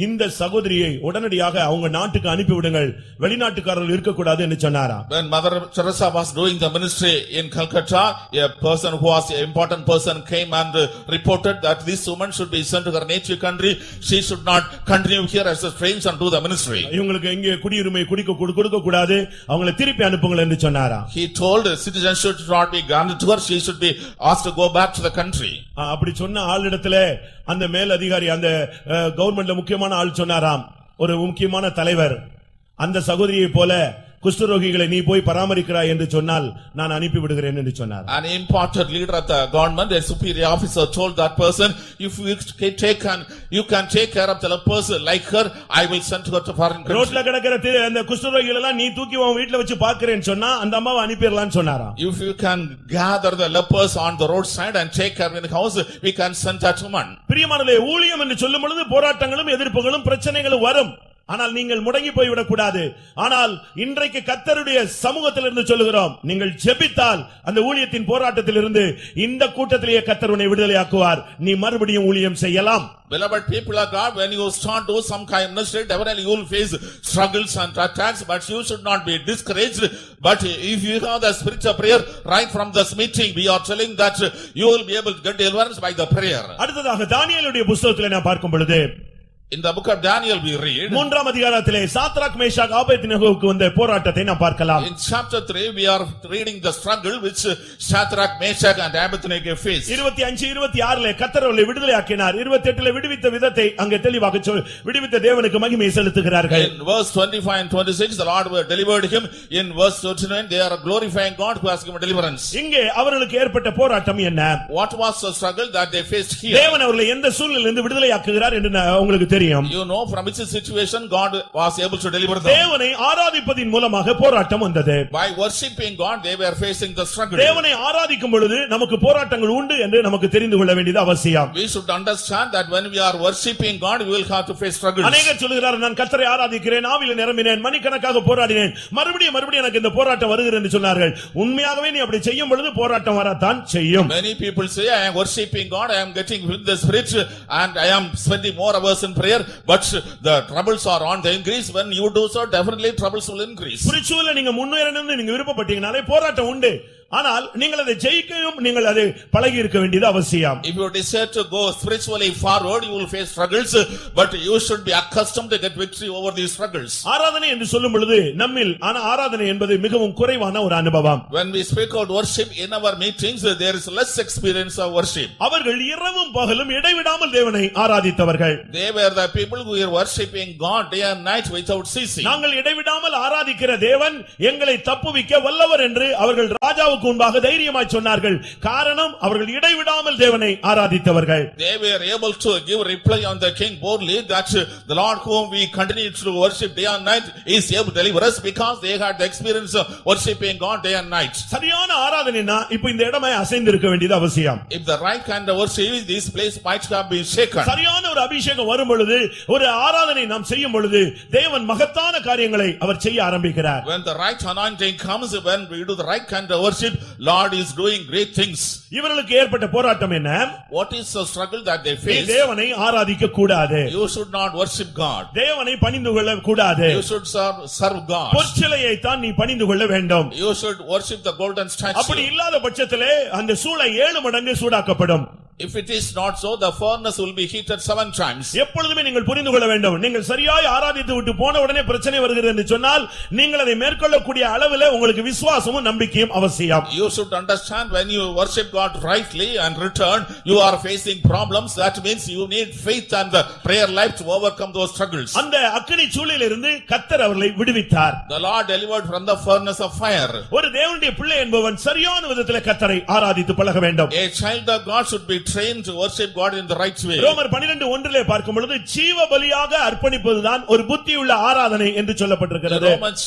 இந்த சகோதரியை உடனடியாக அவங்க நாட்டுக்கு அனுப்பி விடுங்கள், வெளிநாட்டுக்காரர்கள் இருக்க கூடாது என்று சொன்னாரா. When Mother Teresa was doing the ministry in Calcutta, a person who was an important person came and reported that this woman should be sent to her native country, she should not continue here as a stranger and do the ministry. இவங்களுக்கு இங்கே குடியுரிமை கொடுக்க கூடாது, அவங்களை திருப்பி அனுப்புங்கள் என்று சொன்னாரா. He told citizenship should not be granted to her, she should be asked to go back to the country. அப்படி சொன்ன ஆளிடத்துல அந்த மேல் அதிகாரி, அந்த கவர்மெண்ட்ல முக்கியமான ஆள் சொன்னாராம், ஒரு முக்கியமான தலைவர், அந்த சகோதரியை போல குஷ்டரோகிகளை நீ போய் பராமரிக்கிறாய் என்று சொன்னால் நான் அனுப்பி விடுகிறேன் என்று சொன்னார். An important leader of the government, a superior officer, told that person, if you can take care of the lepers like her, I will send her to foreign country. ரோட்ல கிடக்கிற அந்த குஷ்டரோகிகளை எல்லாம் நீ தூக்கி உன் வீட்ல வச்சு பார்க்கறேன்னு சொன்னா அந்த அம்மாவை அனுப்பிடலாம்னு சொன்னாராம். If you can gather the lepers on the roadside and take care in the house, we can send that woman. பிரியமானவர்களே, ஊழியம் என்று சொல்லும் பொழுது போராட்டங்களும் எதிர்ப்புகளும் பிரச்சனைகளும் வரும். ஆனால் நீங்கள் முடங்கி போய்விடக் கூடாது. ஆனால் இன்றைக்கு கர்த்தருடைய சமூகத்திலிருந்து சொல்லுகிறோம், நீங்கள் ஜெபித்தால் அந்த ஊழியத்தின் போராட்டத்திலிருந்து இந்த கூட்டத்திலேயே கர்த்தர் உன்னை விடுதலையாக்குவார், நீ மறுபடியும் ஊழியம் செய்யலாம். Beloved people of God, when you start to some kind of ministry, definitely you will face struggles and attacks, but you should not be discouraged. But if you have the spirit of prayer, right from this meeting, we are telling that you will be able to get deliverance by the prayer. அடுத்ததாக தானியேலுடைய புத்தகத்திலே நான் பார்க்கும் பொழுது, in the book of Daniel we read, மூன்றாம் அதிகாரத்திலே Shadrach Meshach ஆபேத்நேகோவுக்கு வந்த போராட்டத்தை நாம் பார்க்கலாம். in chapter 3 we are reading the struggle which Shadrach, Meshach and Abednego faced. 25 26 கர்த்தர் அவர்களை விடுதலையாக்கினார். 28 விடுவித்த விதத்தை அங்கே தெளிவாக விடுவித்த தேவனுக்கு மகிமை செலுத்துகிறார்கள். In verse 25 and 26 the Lord delivered him. In verse 29 they are glorifying God who has given deliverance. இங்கே அவர்களுக்கு ஏற்பட்ட போராட்டம் என்ன? What was the struggle that they faced here? தேவன் அவர்களை எந்த சூழ்நிலையிலிருந்து விடுதலையாக்குகிறார் என்று உங்களுக்கு தெரியும். You know from which situation God was able to deliver them. தேவனை ஆராதிப்பதின் மூலமாக போராட்டம் வந்தது. By worshiping God they were facing the struggle. தேவனை ஆராதிக்கும் பொழுது நமக்கு போராட்டங்கள் உண்டு என்று நமக்கு தெரிந்து கொள்ள வேண்டியது அவசியம். We should understand that when we are worshiping God we will have to face struggles. அநேகர் சொல்கிறார்கள் நான் கர்த்தரை ஆராதிக்கிறேன், ஆவியிலே நிரம்பினேன், மணிக்கணக்காக போராடினேன், மறுபடியும் எனக்கு இந்த போராட்டம் வருகிறது என்று சொன்னார்கள். உண்மையாகவே நீ அப்படி செய்யும் பொழுது போராட்டம் வரத்தான் செய்யும். Many people say I am worshiping God, I am getting with the spirit and I am spending more hours in prayer, but the troubles are on the increase. When you do so, definitely troubles will increase. ஸ்பிரிச்சுவலா நீங்க முன்னேறணும்னு நீங்க விருப்பப்பட்டீங்கனாலே போராட்டம் உண்டு. ஆனால் நீங்கள் அதை ஜெயிக்கவும் நீங்கள் அதை பழகி இருக்க வேண்டியது அவசியம். If you decide to go spiritually forward you will face struggles, but you should be accustomed to get victory over these struggles. ஆராதனை என்று சொல்லும் பொழுது நம்மில் ஆராதனை என்பது மிகவும் குறைவான ஒரு அனுபவம். When we speak about worship in our meetings there is less experience of worship. அவர்கள் இரவும் பகலும் இடைவிடாமல் தேவனை ஆராதித்தவர்கள். They were the people who were worshiping God day and night without ceasing. நாங்கள் இடைவிடாமல் ஆராதிக்கிற தேவன் எங்களை தப்புவிக்க வல்லவர் என்று அவர்கள் ராஜாவுக்கு முன்பாக தைரியமாய் சொன்னார்கள். காரணம் அவர்கள் இடைவிடாமல் தேவனை ஆராதித்தவர்கள். They were able to give reply on the king boldly that the Lord whom we continue to worship day and night is able to deliver us, because they had the experience of worshiping God day and night. சரியான ஆராதனைனா இப்போ இந்த இடமே அசைந்து இருக்க வேண்டியது அவசியம். If the right kind of worship is, this place might have been shaken. சரியான ஒரு அபிஷேகம் வரும் பொழுது, ஒரு ஆராதனை நாம் செய்யும் பொழுது தேவன் மகத்தான காரியங்களை அவர் செய்ய ஆரம்பிக்கிறார். When the right anointing comes, when we do the right kind of worship, Lord is doing great things. இவர்களுக்கு ஏற்பட்ட போராட்டம் என்ன? What is the struggle that they face? தேவனை ஆராதிக்க கூடாது. You should not worship God. தேவனை பணிந்து கொள்ள கூடாது. You should serve God. பொற்சிலையை தான் நீ பணிந்து கொள்ள வேண்டும். You should worship the golden statue. அப்படி இல்லாத பட்சத்திலே அந்த சூளை 7 மடங்கு சூடாக்கப்படும். If it is not so, the furnace will be heated 7 times. எப்பொழுதுமே நீங்கள் புரிந்து கொள்ள வேண்டும், நீங்கள் சரியாய் ஆராதித்து விட்டு போன உடனே பிரச்சனை வருகிறது என்று சொன்னால் நீங்கள் அதை மேற்கொள்ளக்கூடிய அளவில் உங்களுக்கு விசுவாசமும் நம்பிக்கையும் அவசியம். You should understand when you worship God rightly and return, you are facing problems. That means you need faith and the prayer life to overcome those struggles. அந்த அக்கினி சூளையிலிருந்து கர்த்தர் அவர்களை விடுவித்தார். The Lord delivered from the furnace of fire. ஒரு தேவனுடைய பிள்ளை என்பவன் சரியான விதத்திலே கர்த்தரை ஆராதித்து பழக வேண்டும். A child of God should be trained to worship God in the right way. ரோமர் 12:1 பார்க்கும் பொழுது ஜீவ பலியாக அர்ப்பணிப்பதுதான் ஒரு புத்தியுள்ள ஆராதனை என்று சொல்லப்பட்டிருக்கிறது. Romans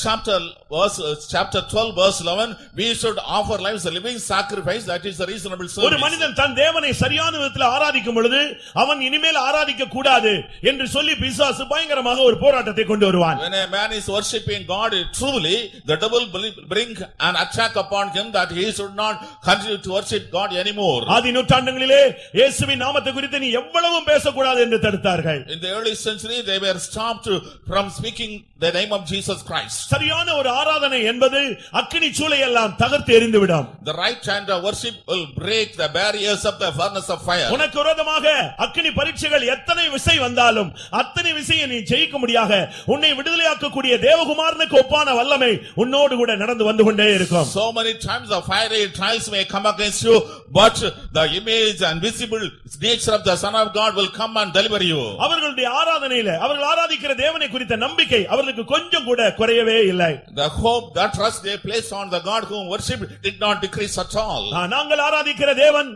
chapter 12 verse 11, we should offer lives a living sacrifice, that is a reasonable service. ஒரு மனிதன் தன் தேவனை சரியான விதத்தில் ஆராதிக்கும் பொழுது அவன் இனிமேல் ஆராதிக்க கூடாது என்று சொல்லி பிசாசு பயங்கரமாக ஒரு போராட்டத்தை கொண்டு வருவான். When a man is worshiping God truly, the devil will bring an attack upon him that he should not continue to worship God anymore. ஆதி நூற்றாண்டுகளிலே இயேசுவின் நாமத்தை குறித்து நீ எவ்வளவும் பேசக்கூடாது என்று தடுத்தார்கள். In the early century they were stopped from speaking the name of Jesus Christ. சரியான ஒரு ஆராதனை என்பது அக்கினி சூளை எல்லாம் தகர்த்து எறிந்துவிடும். The right kind of worship will break the barriers of the furnace of fire. உனக்கு விரோதமாக அக்கினி பரீட்சைகள் எத்தனை விசை வந்தாலும் அத்தனை விசையை நீ ஜெயிக்க முடியாக உன்னை விடுதலையாக்கக்கூடிய தேவகுமாரனுக்கு ஒப்பான வல்லமை உன்னோடு கூட நடந்து வந்து கொண்டே இருக்கும். So many times the fiery trials may come against you, but the image and visible nature of the Son of God will come and deliver you. அவர்களுடைய ஆராதனையிலே அவர்கள் ஆராதிக்கிற தேவனை குறித்த நம்பிக்கை அவர்களுக்கு கொஞ்சம் கூட குறையவே இல்லை. The hope, that trust they placed on the God whom worship did not decrease at all. நாங்கள் ஆராதிக்கிற தேவன்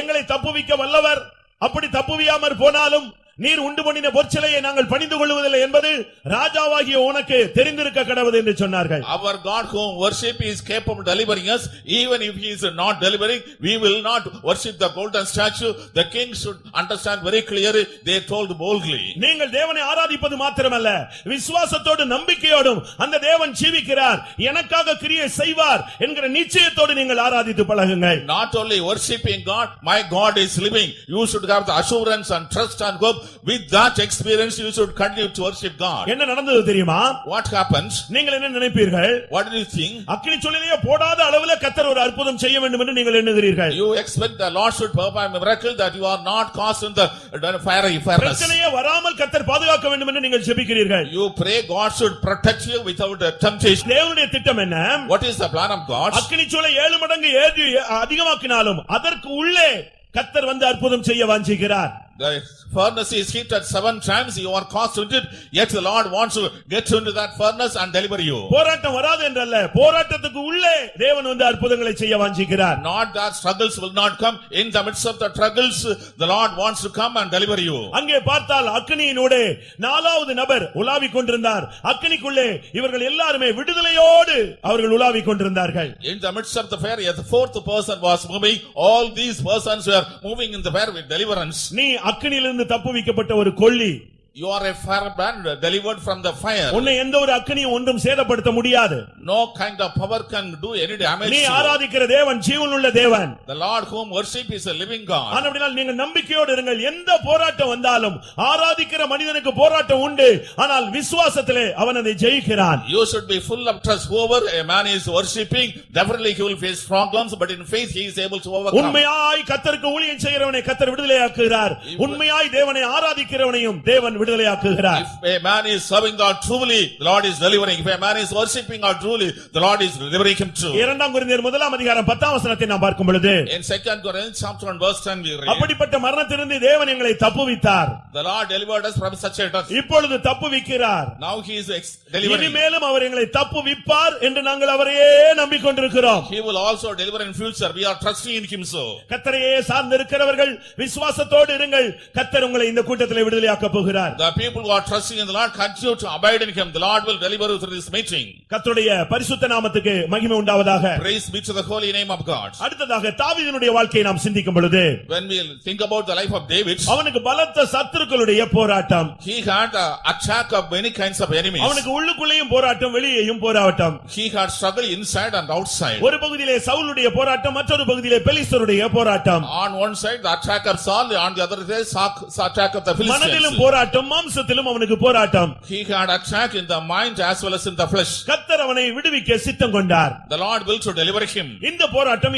எங்களை தப்புவிக்க வல்லவர். அப்படி தப்புவியாமற் போனாலும் நீர் உண்டு பண்ணின பொற்சிலையை நாங்கள் பணிந்து கொள்வதில்லை என்பது ராஜாவாகிய உனக்கு தெரிந்திருக்க கடவுது என்று சொன்னார்கள். Our God whom worship is capable of delivering us. Even if he is not delivering, we will not worship the golden statue. The king should understand very clearly. They told boldly. நீங்கள் தேவனை ஆராதிப்பது மாத்திரமல்ல, விசுவாசத்தோடு நம்பிக்கையோடும் அந்த தேவன் ஜீவிக்கிறார், எனக்காக கிரியை செய்வார் என்கிற நிச்சயத்தோடு நீங்கள் ஆராதித்து பழகுங்கள். Not only worshiping God, my God is living. You should have the assurance and trust and hope. With that experience you should continue to worship God. என்ன நடந்தது தெரியுமா? What happens? நீங்கள் என்ன நினைப்பீர்கள்? What do you think? அக்கினி சூளையிலே போடாத அளவுல கர்த்தர் ஒரு அற்புதம் செய்ய வேண்டும் என்று நீங்கள் எண்ணுகிறீர்கள். You expect the Lord should perform a miracle that you are not cast in the fiery furnace. பிரச்சனையே வராமல் கர்த்தர் பாதுகாக்க வேண்டும் என்று நீங்கள் ஜெபிக்கிறீர்கள். You pray God should protect you without temptation. தேவனுடைய திட்டம் என்ன? What is the plan of God? அக்கினி சூளை 7 மடங்கு ஏற்றி அதிகமாக்கினாலும் அதற்கு உள்ளே கர்த்தர் வந்து அற்புதம் செய்ய வாஞ்சிக்கிறார். The furnace is heated 7 times, you are cast into it, yet the Lord wants to get into that furnace and deliver you. போராட்டம் வராது என்றல்ல, போராட்டத்துக்கு உள்ளே தேவன் வந்து அற்புதங்களை செய்ய வாஞ்சிக்கிறார். Not that struggles will not come, in the midst of the struggles the Lord wants to come and deliver you. அங்கே பார்த்தால் அக்கினியினூடே 4வது நபர் உலாவிக் கொண்டிருந்தார். அக்கினிக்குள்ளே இவர்கள் எல்லாரும் விடுதலையோடு அவர்கள் உலாவிக் கொண்டிருந்தார்கள். In the midst of the fire, the 4th person was moving. All these persons were moving in the fire with deliverance. நீ அக்கினியிலிருந்து தப்புவிக்கப்பட்ட ஒரு கொள்ளி. You are a firebrand delivered from the fire. உன்னை எந்த ஒரு அக்கினியும் ஒன்றும் சேதப்படுத்த முடியாது. No kind of power can do any damage. நீ ஆராதிக்கிற தேவன் ஜீவனுள்ள தேவன். The Lord whom worship is a living God. ஆனபடியால் நீங்கள் நம்பிக்கையோடு இருங்கள். எந்த போராட்டம் வந்தாலும் ஆராதிக்கிற மனிதனுக்கு போராட்டம் உண்டு. ஆனால் விசுவாசத்திலே அவன் அதை ஜெயிக்கிறான். You should be full of trust. Whoever a man is worshiping, definitely he will face problems, but in faith he is able to overcome. உண்மையாய் கர்த்தருக்கு ஊழியம் செய்கிறவனை கர்த்தர் விடுதலையாக்குகிறார். உண்மையாய் தேவனை ஆராதிக்கிறவனையும் தேவன் விடுதலையாக்குகிறார். If a man is serving God truly, the Lord is delivering. If a man is worshiping God truly, the Lord is delivering him too. 2 கொரிந்தியர் 1ஆம் அதிகாரம் 10ஆம் வசனத்தை நாம் பார்க்கும் பொழுது, In 2 Corinthians chapter 1 verse 10 we read, அப்படிப்பட்ட மரணத்திலிருந்து தேவன் எங்களை தப்புவித்தார். The Lord delivered us from such a death. இப்பொழுது தப்புவிக்கிறார். Now he is delivering. இனிமேலும் அவர் எங்களை தப்புவிப்பார் என்று நாங்கள் அவரையே நம்பிக்கொண்டிருக்கிறோம். He will also deliver in future. We are trusting in him so. கர்த்தரையே சார்ந்திருக்கிறவர்கள் விசுவாசத்தோடு இருங்கள். கர்த்தர் உங்களை இந்த கூட்டத்திலே விடுதலையாக்கப் போகிறார். The people who are trusting in the Lord continue to abide in him. The Lord will deliver you through this meeting. கர்த்தருடைய பரிசுத்த நாமத்துக்கு மகிமை உண்டாவதாக. Praise be to the holy name of God. அடுத்ததாக தாவீதினுடைய வாழ்க்கையை நாம் சிந்திக்கும் பொழுது, When we think about the life of David, அவனுக்கு பலத்த சத்துருக்களுடைய போராட்டம். he had an attack of many kinds of enemies. அவனுக்கு உள்ளுக்குள்ளேயும் போராட்டம், வெளியேயும் போராட்டம். He had struggle inside and outside. ஒரு பகுதியிலே சவுலுடைய போராட்டம், மற்றொரு பகுதியிலே பெலிஸ்தருடைய போராட்டம். On one side the attack of Saul, on the other side the attack of the Philistines. மனதிலும் போராட்டம், மாம்சத்திலும் அவனுக்கு போராட்டம். He had attack in the mind as well as in the flesh. கர்த்தர் அவனை விடுவிக்க சித்தம் கொண்டார். The Lord will to deliver him. இந்த போராட்டம்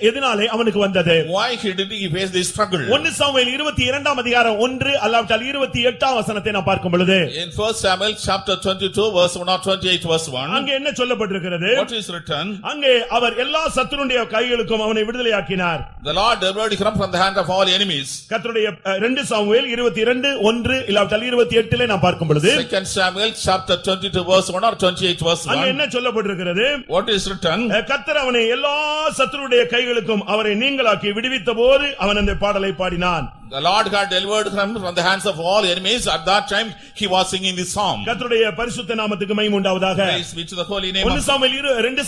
எதனாலே அவனுக்கு வந்தது? Why did he face this struggle? 1 Samuel 22ஆம் அதிகாரம் 1 அல்லாவிட்டால் 28ஆம் வசனத்தை நாம் பார்க்கும் பொழுது, In 1 Samuel chapter 22 verse 1 or 28 verse 1, அங்கே என்ன சொல்லப்பட்டிருக்கிறது? what is written? அங்கே அவர் எல்லா சத்துருடைய கைகளுக்கும் அவனை விடுதலையாக்கினார். The Lord delivered him from the hand of all enemies. கர்த்தருடைய 2 சாமுவேல் 22:1 இல்லாவிட்டால் 28 நாம் பார்க்கும் பொழுது, 2 Samuel chapter 22 verse 1 or 28 verse அங்கே 1, என்ன சொல்லப்பட்டிருக்கிறது? what is written? கர்த்தர் அவனை எல்லா சத்துருடைய கைகளுக்கும் அவரை நீங்களாக்கி விடுவித்த போது அவன் அந்த பாடலை பாடினான். The Lord had delivered him from the hands of all enemies. At that time he was singing this song. கர்த்தருடைய பரிசுத்த நாமத்துக்கு மகிமை உண்டாவதாக. Praise be to the holy name of 2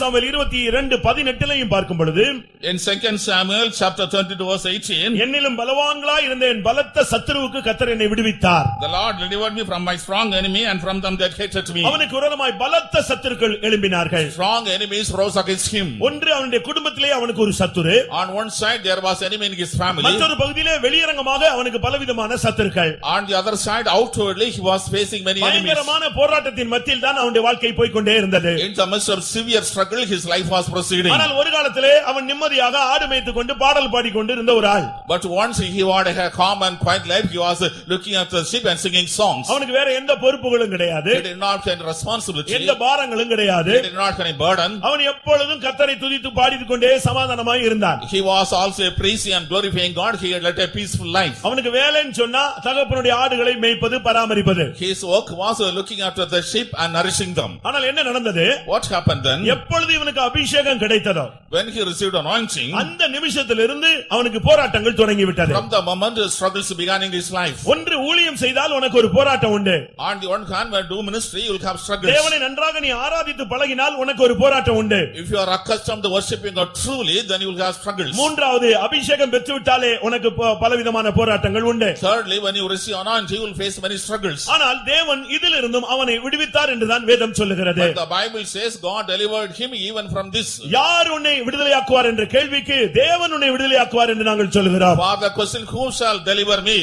Samuel 22:18 பார்க்கும் பொழுது, In 2 Samuel chapter 22 verse 18, என்னிலும் பலவான்களாய் இருந்த என் பலத்த சத்துருவுக்கு கர்த்தர் என்னை விடுவித்தார். The Lord delivered me from my strong enemy and from them that hated me. அவனுக்கு விரோதமாய் பலத்த சத்துருக்கள் எழும்பினார்கள். Strong enemies rose against him. ஒன்று அவனுடைய குடும்பத்திலே அவனுக்கு ஒரு சத்துரு, On one side there was enemy in his family. மற்றொரு பகுதியிலே வெளியரங்கமாக அவனுக்கு பலவிதமான சத்துருக்கள். On the other side outwardly he was facing many enemies. பயங்கரமான போராட்டத்தின் மத்தியில் தான் அவனுடைய வாழ்க்கை போய் கொண்டே இருந்தது. In the midst of severe struggle his life was proceeding. ஆனால் ஒரு காலத்திலே அவன் நிம்மதியாக ஆடு மேய்த்துக் கொண்டு பாடல் பாடிக்கொண்டு இருந்த ஒரு ஆள். But once he had a calm and quiet life, he was looking at the sheep and singing songs. அவனுக்கு வேற எந்த பொறுப்புகளும் கிடையாது, He did not have responsibility. எந்த பாரங்களும் கிடையாது. He did not have any burden. அவன் எப்பொழுதும் கர்த்தரை துதித்து பாடித்துக் கொண்டே சமாதானமாய் இருந்தான். He was also praising and glorifying God. He had led a peaceful life. அவனுக்கு வேலைன்னு சொன்னா தகப்பனுடைய ஆடுகளை மேய்ப்பது, பராமரிப்பது. His work was looking after the sheep and nourishing them. ஆனால் என்ன நடந்தது? What happened then? எப்பொழுது இவனுக்கு அபிஷேகம் கிடைத்ததோ When he received anointing, அந்த நிமிஷத்திலிருந்து அவனுக்கு போராட்டங்கள் தொடங்கிவிட்டது. from the moment the struggles began in his life. ஒன்று ஊழியம் செய்தால் உனக்கு ஒரு போராட்டம் உண்டு. On the one hand, when you do ministry, you will have struggles. தேவனை நன்றாக நீ ஆராதித்து பழகினால் உனக்கு ஒரு போராட்டம் உண்டு. If you are accustomed to worshiping God truly, then you will have struggles. மூன்றாவது, அபிஷேகம் பெற்றுவிட்டாலே உனக்கு பலவிதமான போராட்டங்கள் உண்டு. Thirdly, when you receive anointing, you will face many struggles. ஆனால் தேவன் இதிலிருந்தும் அவனை விடுவித்தார் என்றுதான் வேதம் சொல்லுகிறது. But the Bible says God delivered him even from this. யார் உன்னை விடுதலையாக்குவார் என்ற கேள்விக்கு தேவன் உன்னை விடுதலையாக்குவார் என்று நாங்கள் சொல்லுகிறோம். For the question, who shall deliver me?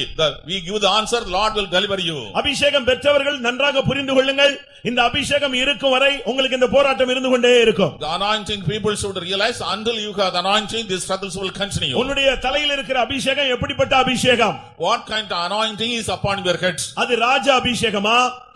We give the answer, Lord will deliver you. அபிஷேகம் பெற்றவர்கள் நன்றாக புரிந்து கொள்ளுங்கள், இந்த அபிஷேகம் இருக்கும் வரை உங்களுக்கு இந்த போராட்டம் இருந்து கொண்டே இருக்கும். The anointing people should realize until you have the anointing, these struggles will continue. உன்னுடைய தலையில் இருக்கிற அபிஷேகம் எப்படிப்பட்ட அபிஷேகம். What kind of anointing is upon your heads? அது ராஜ அபிஷேகமா?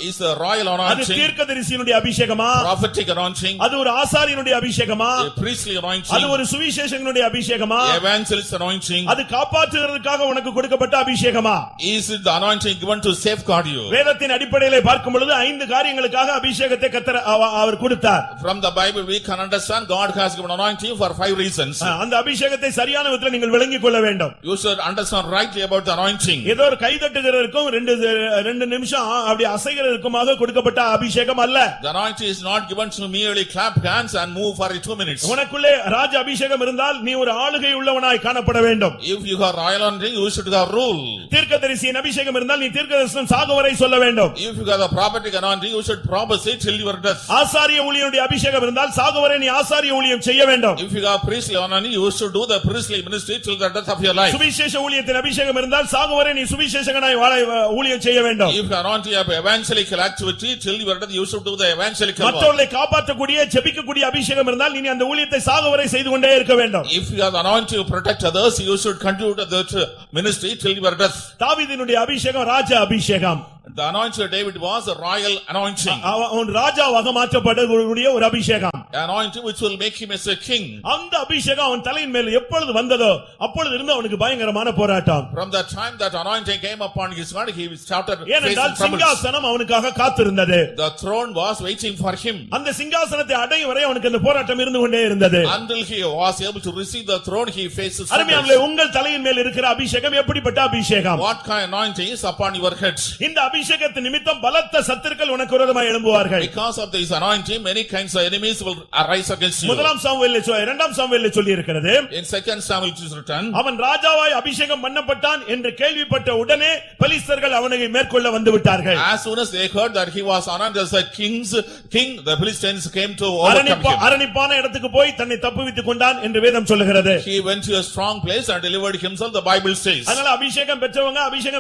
Is a royal அது anointing? தீர்க்கதரிசியினுடைய அபிஷேகமா? Prophetic anointing? அது ஒரு ஆசாரியனுடைய அபிஷேகமா? A priestly அது anointing? ஒரு சுவிசேஷகனுடைய அபிஷேகமா? Evangelist anointing? அது காப்பாற்றுகிறதுக்காக உனக்கு கொடுக்கப்பட்ட அபிஷேகமா? Is it the anointing given to safeguard you? வேதத்தின் அடிப்படையிலே பார்க்கும் பொழுது 5 காரியங்களுக்காக அபிஷேகத்தை கர்த்தர் அவர் கொடுத்தார். From the Bible we can understand God has given anointing for 5 reasons. அந்த அபிஷேகத்தை சரியான விதத்தில் நீங்கள் விளங்கிக் கொள்ள வேண்டும். You should understand rightly about the anointing. ஏதோ ஒரு கை தட்டுகிறதற்கும் 2 நிமிஷம் அப்படி அசைகிறதற்குமாக கொடுக்கப்பட்ட அபிஷேகம் அல்ல. The anointing is not given to merely clap hands and move for 2 minutes. உனக்குள்ளே ராஜ அபிஷேகம் இருந்தால் நீ ஒரு ஆளுகை உள்ளவனாய் காணப்பட வேண்டும். If you have royal anointing, you should have rule. தீர்க்கதரிசியின் அபிஷேகம் இருந்தால் நீ தீர்க்கதரிசனம் சாகுவரை சொல்ல வேண்டும். If you have the prophetic anointing, you should prophesy till your death. ஆசாரிய ஊழியனுடைய அபிஷேகம் இருந்தால் சாகுவரை நீ ஆசாரிய ஊழியம் செய்ய வேண்டும். If you have priestly anointing, you should do the priestly ministry till the death of your life. சுவிசேஷ ஊழியத்தின் அபிஷேகம் இருந்தால் சாகுவரை நீ சுவிசேஷகனாய் வாழ ஊழியம் செய்ய வேண்டும். If you anointing of evangelical activity till your death, you should do the evangelical work. மற்றவர்களை காப்பாற்றக்கூடிய ஜெபிக்கக்கூடிய அபிஷேகம் இருந்தால் நீ அந்த ஊழியத்தை சாகுவரை செய்து கொண்டே இருக்க வேண்டும். If you have anointing to protect others, you should continue that ministry till your death. தாவீதினுடைய அபிஷேகம் ராஜ அபிஷேகம். The anointing of David was a royal anointing. அவன் ராஜாவாக மாற்றப்படக்கூடிய ஒரு அபிஷேகம். Anointing which will make him as a king. அந்த அபிஷேகம் அவன் தலையின் மேல் எப்பொழுது வந்ததோ அப்பொழுது இருந்து அவனுக்கு பயங்கரமான போராட்டம். From the time that anointing came upon his head, he started ஏனென்றால் facing troubles. சிங்காசனம் அவனுக்காக காத்திருந்தது. The throne was waiting for him. அந்த சிங்காசனத்தை அடையும் வரை அவனுக்கு அந்த போராட்டம் இருந்து கொண்டே இருந்தது. Until he was able to receive the throne, he faces அருமையானவர்களே, உங்கள் தலையின் மேல் இருக்கிற அபிஷேகம் எப்படிப்பட்ட அபிஷேகம்? What kind of anointing is upon your heads? இந்த அபிஷேகத்தின் நிமித்தம் பலத்த சத்துருக்கள் உனக்கு விரோதமாய் எழும்புவார்கள். Because of this anointing, many kinds of enemies will arise against you. முதலாம் சாமுவேலில் இரண்டாம் சாமுவேலில் சொல்லி இருக்கிறது. In 2 Samuel it is written, அவன் ராஜாவாய் அபிஷேகம் பண்ணப்பட்டான் என்று கேள்விப்பட்ட உடனே பெலிஸ்தர்கள் அவனை மேற்கொள்ள வந்து விட்டார்கள். as soon as they heard that he was anointed as a king, the Philistines came to overcome him. அரணிப்பான இடத்துக்கு போய் தன்னை தப்புவித்துக் கொண்டான் என்று வேதம் சொல்லுகிறது. He went to a strong place and delivered himself, the Bible says. அதனால அபிஷேகம்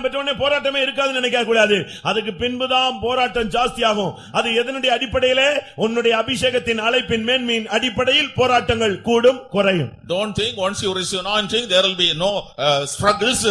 பெற்றவனே போராட்டமே இருக்காதுன்னு நினைக்க கூடாது. அதுக்கு பின்புதான் போராட்டம் ஜாஸ்தியாகும். அது எதனுடைய அடிப்படையிலே? உன்னுடைய அபிஷேகத்தின் அழைப்பின் மேன்மையின் அடிப்படையில் போராட்டங்கள் கூடும் குறையும். Don't think once you receive anointing there will be no struggles,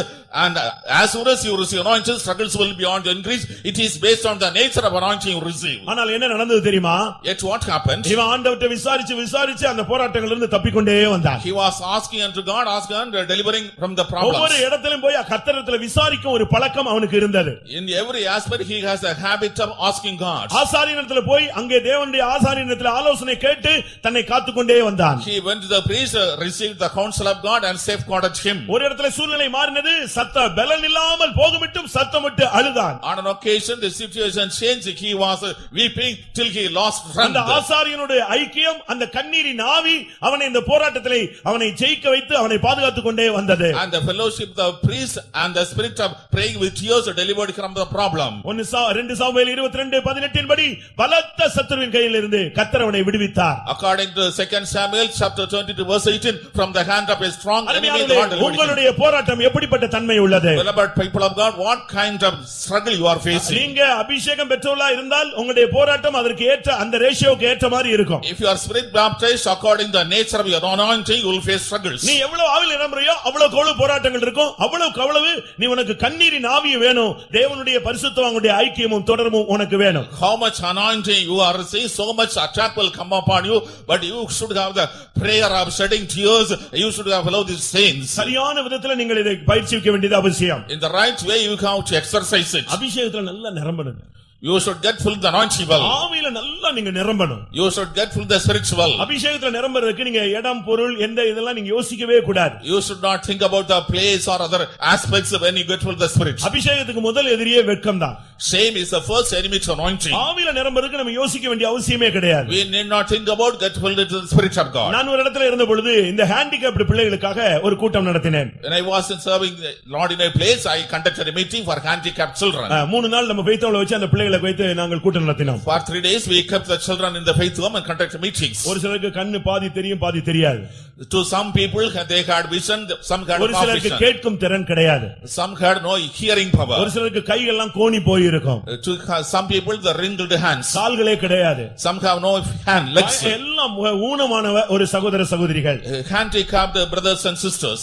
and as soon as you receive anointing, struggles will be on the increase. It is based on the nature of anointing you receive. ஆனால் என்ன நடந்தது தெரியுமா? Yet what happened? இவன் ஆண்டவரை விசாரிச்சு அந்த போராட்டங்களிலிருந்து தப்பிக்கொண்டே வந்தான். He was asking unto God, and delivering from the problems. ஒவ்வொரு இடத்திலும் போய் கர்த்தரிடத்தில் விசாரிக்கும் ஒரு பழக்கம் அவனுக்கு இருந்தது. In every aspect he has a habit of asking God. ஆசாரியனிடத்தில் போய் அங்கே தேவனுடைய ஆசாரியனிடத்தில் ஆலோசனை கேட்டு தன்னை காத்துக்கொண்டே வந்தான். He went to the priest, received the counsel of God and safeguarded him. ஒரு இடத்துல சூழ்நிலை மாறினது. சத்த பலன் இல்லாமல் போகுமிட்டும் சத்தமிட்டு அழுதான். On an occasion the situation changed. He was weeping till he lost strength. அந்த ஆசாரியனுடைய ஐக்கியம், அந்த கண்ணீரின் ஆவி அவனை இந்த போராட்டத்திலே அவனை ஜெயிக்க வைத்து அவனை பாதுகாத்துக் கொண்டே வந்தது. And the fellowship of the priest and the spirit of praying with tears delivered him from the problem. 2 Samuel 22:18 படி பலத்த சத்துருவின் கையில் இருந்து கர்த்தர் அவனை விடுவித்தார். According to 2 Samuel chapter 22 verse 18, from the hand of a strong enemy the Lord delivered him. உங்களுடைய போராட்டம் எப்படிப்பட்ட தன்மை உள்ளது? Beloved people of God, what kind of struggle you are facing? நீங்க அபிஷேகம் பெற்றவர்களா இருந்தால் உங்களுடைய போராட்டம் அதற்கு ஏற்ற அந்த ரேஷியோக்கு ஏற்ற மாதிரி இருக்கும். If you are spirit baptized according to the nature of your anointing, you will face struggles. நீ எவ்வளவு ஆவியில் நிரம்புறியோ அவ்வளவு போராட்டங்கள் இருக்கும். அவ்வளவு நீ உனக்கு கண்ணீரின் ஆவி வேணும். தேவனுடைய பரிசுத்தவான்களுடைய ஐக்கியமும் தொடர்பும் உனக்கு வேணும். How much anointing you are receiving, so much attack will come upon you, but you should have the prayer of shedding tears. You should have allowed these saints. சரியான விதத்துல நீங்கள் இதை பயிற்சிக்க வேண்டியது அவசியம். In the right way you have to exercise it. அபிஷேகத்துல நல்லா நிரம்பணும். You should get full the anointing well. ஆவியில நல்லா நீங்க நிரம்பணும். You should get full the spiritual. அபிஷேகத்துல நிரம்பறதுக்கு நீங்க இடம் பொருள் எந்த இதெல்லாம் நீங்க யோசிக்கவே கூடாது. You should not think about the place or other aspects when you get full the spirit. அபிஷேகத்துக்கு முதல் எதிரியே வெட்கம் தான். Shame is the first enemy to anointing. ஆவியில நிரம்பறதுக்கு நம்ம யோசிக்க வேண்டிய அவசியமே கிடையாது. We need not think about get full into the spirit of God. நான் ஒரு இடத்துல இருந்த பொழுது இந்த ஹேண்டிகேப்ட் பிள்ளைகளுக்காக ஒரு கூட்டம் நடத்தினேன். When I was serving the Lord in a place, I conducted a meeting for handicapped children. 3 நாள் நம்ம பெய்தோல வச்சு அந்த பிள்ளைகளை குழந்தைகளை வைத்து நாங்கள் கூட்டம் நடத்தினோம். For 3 days we kept the children in the faith home and conducted meetings. ஒரு சிலருக்கு கண்ணு பாதி தெரியும் பாதி தெரியாது. To some people they had vision, some had ஒரு சிலருக்கு vision. கேட்கும் திறன் கிடையாது. Some had no hearing power. ஒரு சிலருக்கு கையெல்லாம் கோணி போய் இருக்கும். To some people the wrinkled hands. கால்களே கிடையாது. Some have no hand, legs. எல்லாம் ஊனமான ஒரு சகோதர சகோதரிகள். Handicapped brothers and sisters.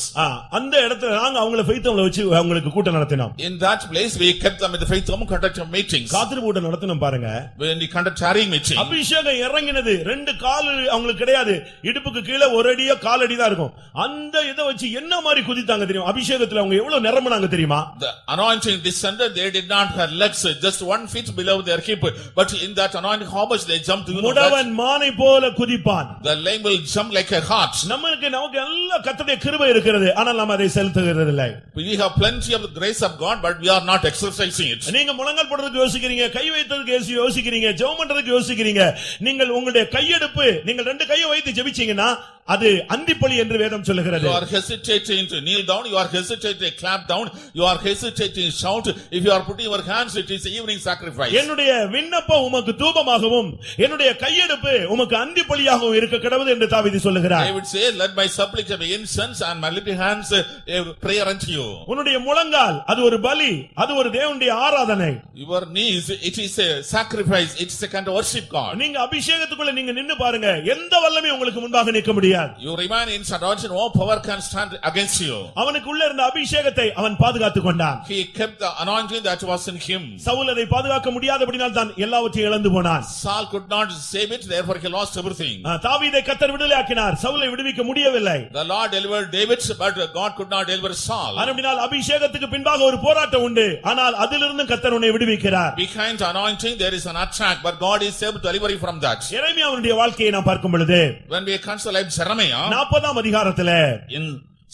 அந்த இடத்துல நாங்க அவங்கள faith home வச்சு அவங்களுக்கு கூட்டம் நடத்தினோம். In that place we kept them in the faith home, conducted meetings. காத்திரு கூட்டம் நடத்தினோம் பாருங்க. When we conducted tarrying meeting. அபிஷேகம் இறங்கினது ரெண்டு கால் அவங்களுக்கு கிடையாது. இடுப்புக்கு கீழே ஒரு அடியோ கால் அடி தான் இருக்கும். அந்த இத வச்சு என்ன மாதிரி குதித்தாங்க தெரியுமா? அபிஷேகத்துல அவங்க எவ்வளவு நிரம்பினாங்க தெரியுமா? The anointing descended, they did not have legs, just 1 foot below their hip, but in that anointing how much they jumped, you know. முடவன் மானை போல குதிப்பான். The lame will jump like a hart. நமக்கு எல்லாம் கர்த்தருடைய கிருபை இருக்கிறது, ஆனால் நாம் அதை செலுத்துகிறது இல்லை. We have plenty of the grace of God, but we are not exercising it. நீங்க முழங்கால் போடுறதுக்கு யோசிக்கிறீங்க, கை வைக்கிறதுக்கு யோசிக்கிறீங்க, ஜெபம் பண்றதுக்கு யோசிக்கிறீங்க. நீங்கள் உங்களுடைய கையெடுப்பு, நீங்கள் ரெண்டு கையை வைத்து ஜெபிச்சீங்கன்னா அது அந்திப்பலி என்று வேதம் சொல்லுகிறது. You are hesitating to kneel down, you are hesitating to clap down, you are hesitating to shout. If you are putting your hands, it is evening sacrifice. என்னுடைய விண்ணப்பம் உமக்கு தூபமாகவும் என்னுடைய கையெடுப்பு உமக்கு அந்திப்பலியாகவும் இருக்க கடவுது என்று தாவீது சொல்லுகிறார். I would say, let my supplication be incense and my little hands a prayer unto you. உன்னுடைய முழங்கால் அது ஒரு பலி, அது ஒரு தேவனுடைய ஆராதனை. Your knees, it is a sacrifice, it is a kind of worship God. நீங்க அபிஷேகத்துக்குள்ள நீங்க நின்னு பாருங்க, எந்த வல்லமை உங்களுக்கு முன்பாக நிற்க முடியாது. You remain in anointing, no power can stand against you. அவனுக்குள்ள இருந்த அபிஷேகத்தை அவன் பாதுகாத்துக் கொண்டான். He kept the anointing that was in him. Saul அதை பாதுகாக்க முடியாதபடியால் தான் எல்லாவற்றையும் இழந்து போனான். Saul could not save it, therefore he lost everything. தாவீதை கர்த்தர் விடுதலையாக்கினார், சவுலை விடுவிக்க முடியவில்லை. The Lord delivered David, but God could not deliver Saul. அதனால் அபிஷேகத்துக்கு பின்பாக ஒரு போராட்டம் உண்டு, ஆனால் அதிலிருந்து கர்த்தர் உன்னை விடுவிக்கிறார். Behind anointing there is an attack, but God is able to deliver you from that. எரேமியாவுடைய வாழ்க்கையை நாம் பார்க்கும் பொழுது, when we consider Jeremiah 40ஆம் அதிகாரத்திலே in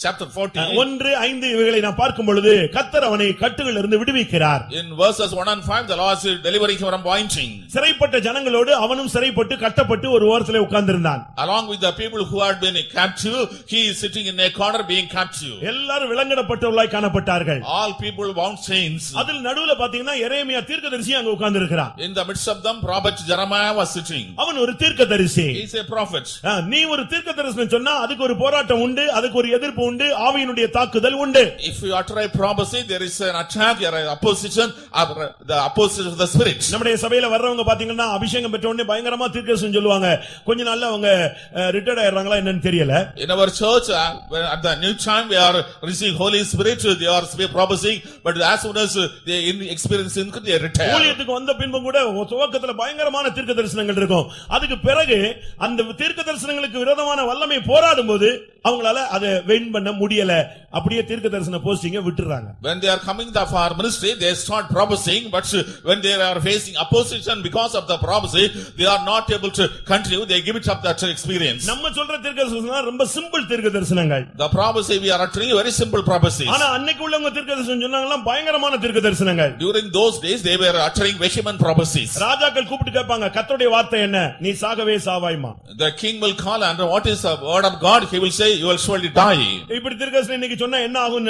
chapter 14, 1-5 இவைகளை நாம் பார்க்கும் பொழுது கர்த்தர் அவனை கட்டுகளில் இருந்து விடுவிக்கிறார். in verses 1 and 5 the Lord is delivering him from binding. சிறைப்பட்ட ஜனங்களோடு அவனும் சிறைப்பட்டு கட்டப்பட்டு ஒரு ஓரத்திலே உட்கார்ந்திருந்தான். Along with the people who had been captive, he is sitting in a corner being captive. எல்லாரும் விலங்கிடப்பட்டவர்களாய் காணப்பட்டார்கள். All people bound chains. அதில் நடுவுல பாத்தீங்கன்னா எரேமியா தீர்க்கதரிசி அங்க உட்கார்ந்திருக்கிறான். In the midst of them prophet Jeremiah was sitting. அவன் ஒரு தீர்க்கதரிசி. He is a prophet. நீ ஒரு தீர்க்கதரிசனம் சொன்னா அதுக்கு ஒரு போராட்டம் உண்டு, அதுக்கு ஒரு எதிர்ப்பு உண்டு, ஆவியினுடைய தாக்குதல் உண்டு. If you utter a prophecy, there is an attack, there is opposition, the opposition of the spirit. நம்முடைய சபையில வர்றவங்க பாத்தீங்கன்னா அபிஷேகம் பெற்ற உடனே பயங்கரமா தீர்க்கதரிசனம் சொல்லுவாங்க. கொஞ்ச நாள்ல அவங்க ரிட்டையர்ட் ஆயிடுறாங்களா என்னன்னு தெரியல. In our church, at the new time we are receiving Holy Spirit, they are prophesying, but as soon as they experience increase, they retire. ஊழியத்துக்கு வந்த பின்பு கூட துவக்கத்துல பயங்கரமான தீர்க்கதரிசனங்கள் இருக்கும். அதுக்கு பிறகு அந்த தீர்க்கதரிசனங்களுக்கு விரோதமான வல்லமை போராடும் போது அவங்களால அதை வெயின் பண்ண முடியல. அப்படியே தீர்க்கதரிசன போஸ்டிங்க விட்டுறாங்க. When they are coming to our ministry, they start prophesying, but when they are facing opposition because of the prophecy, they are not able to continue, they give it up that experience. நம்ம சொல்ற தீர்க்கதரிசனம் ரொம்ப simple தீர்க்கதரிசனங்கள். The prophecy we are uttering very simple prophecies. ஆனா அன்னைக்கு உள்ளவங்க தீர்க்கதரிசனம் சொன்னாங்கலாம் பயங்கரமான தீர்க்கதரிசனங்கள். During those days they were uttering vehement prophecies. ராஜாக்கள் கூப்பிட்டு கேட்பாங்க, கர்த்தருடைய வார்த்தை என்ன? நீ சாகவே சாவாய்மா. The king will call and what is the word of God? He will say you will surely die. இப்படி தீர்க்கதரிசனம் இன்னைக்கு சொன்னா என்ன ஆகும்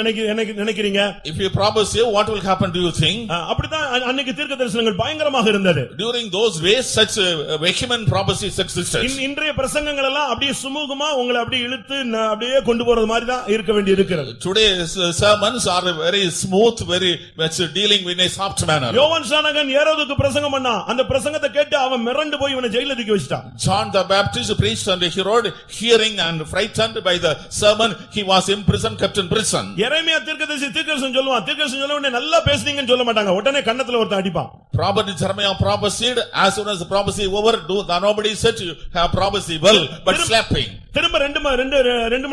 நினைக்கிறீங்க? If you prophesy, what will happen, do you think? அப்படிதான் அன்னைக்கு தீர்க்கதரிசனங்கள் பயங்கரமாக இருந்தது. During those days such vehement prophecies existed. இன்றைய பிரசங்கங்கள் எல்லாம் அப்படியே சுமூகமா உங்களை அப்படியே இழுத்து அப்படியே கொண்டு போறது மாதிரி தான் இருக்க வேண்டி இருக்கிறது. Today's sermons are very smooth, very much dealing in a soft manner. யோவான் ஸ்நானகன் ஏரோதுக்கு பிரசங்கம் பண்ணா, அந்த பிரசங்கத்தை கேட்டு அவன் மிரண்டு போய் இவனை ஜெயிலுக்கு தூக்கி வச்சிட்டான். John the Baptist preached and Herod, hearing and frightened by the sermon, he was imprisoned, kept in prison. எரேமியா தீர்க்கதரிசனம் சொல்லுவான். தீர்க்கதரிசனம் சொல்ல உடனே நல்லா பேசுனீங்கன்னு சொல்ல மாட்டாங்க, உடனே கன்னத்துல ஒருத்தன் அடிப்பான். Prophet Jeremiah prophesied, as soon as the prophecy over, nobody said you have prophecy well, but slapping. திரும்ப 2 மணி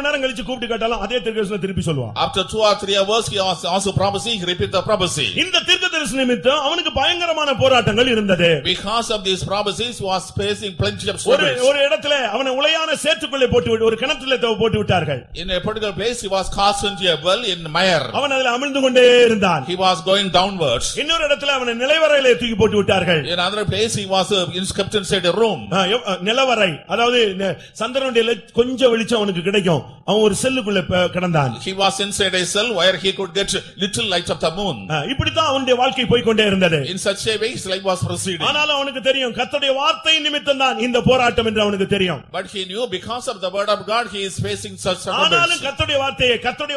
நேரம் கழிச்சு கூப்பிட்டு கேட்டாலும் அதே தீர்க்கதரிசனம் திருப்பி சொல்லுவான். After 2 or 3 hours he was also prophesying, he repeat the prophecy. இந்த தீர்க்கதரிசன நிமித்தம் அவனுக்கு பயங்கரமான போராட்டங்கள் இருந்தது. Because of these prophecies he was facing plenty of struggles. ஒரு இடத்துல அவனை உளையான சேற்றுக்குள்ளே போட்டு ஒரு கிணற்றிலே போட்டு விட்டார்கள். In a particular place he was cast into a well in mire. அவன் அதில் அமிழ்ந்து கொண்டே இருந்தான். He was going downwards. இன்னொரு இடத்துல அவனை நிலவறையிலே தூக்கி போட்டு விட்டார்கள். In another place he was kept inside a room. நிலவறை, அதாவது சந்திரனுடைய கொஞ்சம் வெளிச்சம் அவனுக்கு கிடைக்கும். அவன் ஒரு செல்லுக்குள்ள கிடந்தான். He was inside a cell where he could get little light of the moon. இப்படித்தான் அவனுடைய வாழ்க்கை போய் கொண்டே இருந்தது. In such a way his life was proceeding. ஆனாலும் அவனுக்கு தெரியும் கர்த்தருடைய வார்த்தை நிமித்தம் தான் இந்த போராட்டம் என்று அவனுக்கு தெரியும். But he knew because of the word of God he is facing such struggles. ஆனாலும் கர்த்தருடைய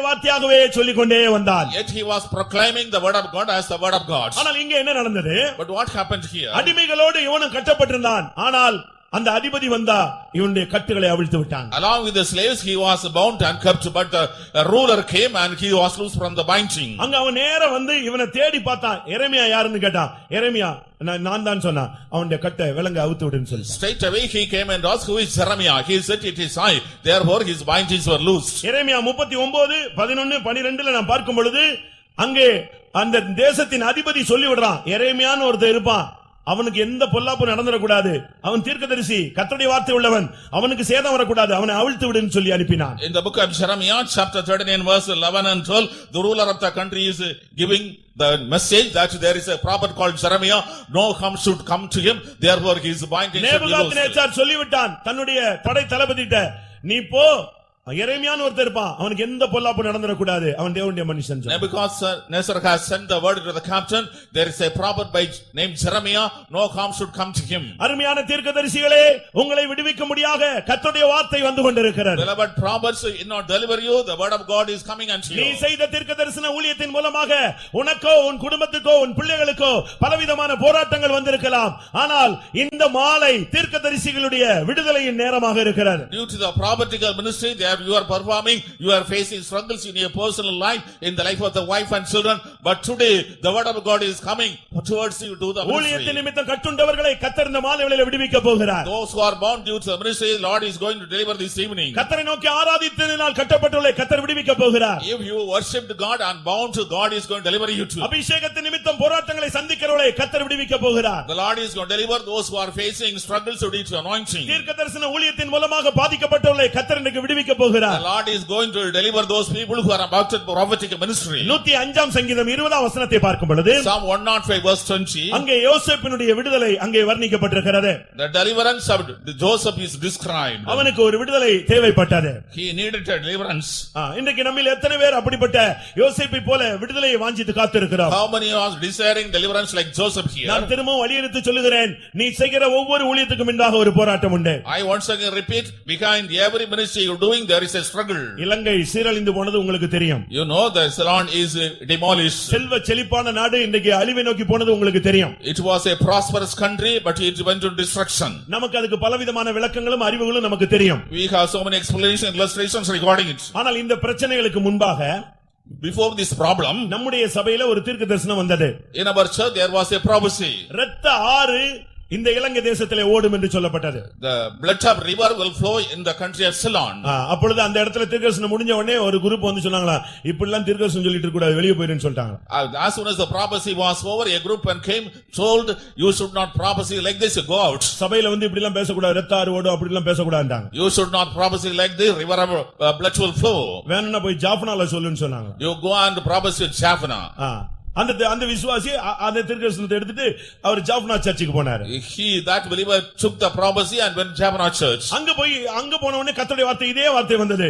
வார்த்தையாகவே சொல்லிக் கொண்டே வந்தான். Yet he was proclaiming the word of God as the word of God. ஆனால் இங்க என்ன நடந்தது? But what happened here? அடிமைகளோடு இவனும் கட்டப்பட்டிருந்தான். ஆனால் அந்த அதிபதி வந்தா இவனுடைய கட்டுகளை அவிழ்த்து விட்டான். Along with the slaves he was bound and kept, but the ruler came and he was loose from the binding. அங்க அவன் நேரா வந்து இவனை தேடி பார்த்தான். எரேமியா யாருன்னு கேட்டான். எரேமியா நான் தான் சொன்னான். அவனுடைய கட்டை விலங்க அவுத்து விடுன்னு சொல்லி. Straight away he came and asked, who is Jeremiah? He said, it is I. Therefore his bindings were loosed. எரேமியா 39 11 12ல நான் பார்க்கும் பொழுது அங்கே அந்த தேசத்தின் அதிபதி சொல்லி விடுறான். எரேமியான்னு ஒருத்தன் இருப்பான். அவனுக்கு எந்த பொல்லாப்பு நடந்துடக்கூடாது. அவன் தீர்க்கதரிசி, கர்த்தருடைய வார்த்தை உள்ளவன். அவனுக்கு சேதம் வரக்கூடாது. அவனை அவிழ்த்து விடுன்னு சொல்லி அனுப்பினான். In the book of Jeremiah chapter 39 verse 11 and 12, the ruler of the country is giving the message that there is a prophet called Jeremiah. No harm should come to him. Therefore his binding should be loosed. Nebuchadnezzar சொல்லிவிட்டான் தன்னுடைய படை தளபதிட்ட, நீ போ, எரேமியான்னு ஒருத்தர் இருப்பான், அவனுக்கு எந்த பொல்லாப்பு நடந்துடக்கூடாது, அவன் தேவனுடைய மனுஷன். Nebuchadnezzar has sent the word to the captain, there is a prophet by name Jeremiah, no harm should come to him. அருமையான தீர்க்கதரிசிகளே, உங்களை விடுவிக்க முடியாக கர்த்தருடைய வார்த்தை வந்து கொண்டிருக்கிறது. Beloved prophets, it not deliver you, the word of God is coming unto you. நீ செய்த தீர்க்கதரிசன ஊழியத்தின் மூலமாக உனக்கோ உன் குடும்பத்துக்கோ உன் பிள்ளைகளுக்கோ பலவிதமான போராட்டங்கள் வந்திருக்கலாம். ஆனால் இந்த மாலை தீர்க்கதரிசிகளுடைய விடுதலையின் நேரமாக இருக்கிறது. Due to the prophetical ministry that you are performing, you are facing struggles in your personal life, in the life of the wife and children, but today the word of God is coming towards you to the ஊழியத்தின் ministry. நிமித்தம் கட்டுண்டவர்களை கர்த்தர் இந்த மாலை வேளையிலே விடுவிக்க போகிறார். Those who are bound due to the ministry, Lord is going to deliver this evening. கர்த்தரை நோக்கி ஆராதித்ததினால் கட்டப்பட்டுள்ள கர்த்தர் விடுவிக்க போகிறார். If you worshipped God and bound to God is going to deliver you too. அபிஷேகத்தின் நிமித்தம் போராட்டங்களை சந்திக்கிறவர்களை கர்த்தர் விடுவிக்க போகிறார். The Lord is going to deliver those who are facing struggles due to anointing. தீர்க்கதரிசன ஊழியத்தின் மூலமாக பாதிக்கப்பட்டவர்களை கர்த்தர் இன்றைக்கு விடுவிக்க போகிறார். The Lord is going to deliver those people who are about to prophetic ministry. 105 சங்கீதம் 20 வசனத்தை பார்க்கும் பொழுது Psalm 105 verse 20, அங்கே யோசேப்பினுடைய விடுதலை அங்கே வர்ணிக்கப்பட்டிருக்கிறது. the deliverance of Joseph is described. அவனுக்கு ஒரு விடுதலை தேவைப்பட்டது. He needed a deliverance. இன்றைக்கு நம்மில் எத்தனை பேர் அப்படிப்பட்ட யோசேப்பை போல விடுதலையை வாஞ்சித்து காத்திருக்கிறோம்? How many are desiring deliverance like Joseph here? நான் திரும்பவும் வலியுறுத்தி சொல்லுகிறேன், நீ செய்கிற ஒவ்வொரு ஊழியத்துக்கும் முன்பாக ஒரு போராட்டம் உண்டு. I once again repeat, behind every ministry you are doing there is a struggle. இலங்கை சீரழிந்து போனது உங்களுக்கு தெரியும். You know the Ceylon is demolished. செல்வ செழிப்பான நாடு இன்றைக்கு அழிவை நோக்கி போனது உங்களுக்கு தெரியும். It was a prosperous country but it went to destruction. நமக்கு அதுக்கு பலவிதமான விளக்கங்களும் அறிவுகளும் நமக்கு தெரியும். We have so many explanations and illustrations regarding it. ஆனால் இந்த பிரச்சனைகளுக்கு முன்பாக Before this problem, நம்முடைய சபையில ஒரு தீர்க்கதரிசனம் வந்தது. in our church there was a prophecy. இரத்த ஆறு இந்த இலங்கை தேசத்திலே ஓடும் என்று சொல்லப்பட்டது. The blood of river will flow in the country of Ceylon. அப்பொழுது அந்த இடத்துல தீர்க்கதரிசனம் முடிஞ்ச உடனே ஒரு குரூப் வந்து சொன்னாங்களா, இப்படிலாம் தீர்க்கதரிசனம் சொல்லிட்டு இருக்க கூடாது, வெளியே போயிடுன்னு சொல்லிட்டாங்க. As soon as the prophecy was over, a group and came told, you should not prophesy like this, go out. சபையில வந்து இப்படிலாம் பேசக்கூடாது, இரத்த ஆறு ஓடும் அப்படிலாம் பேசக்கூடாதுன்றாங்க. You should not prophesy like this, river of blood will flow. வேணும்னா போய் ஜாஃபனால சொல்லுன்னு சொன்னாங்க. You go and prophesy with Japhannah. அந்த விசுவாசி அந்த தீர்க்கதரிசனத்தை எடுத்துட்டு அவர் ஜாஃபனா சர்ச்சுக்கு போனாரு. He, that believer, took the prophecy and went to Japhannah church. அங்க போன உடனே கர்த்தருடைய வார்த்தை இதே வார்த்தை வந்தது,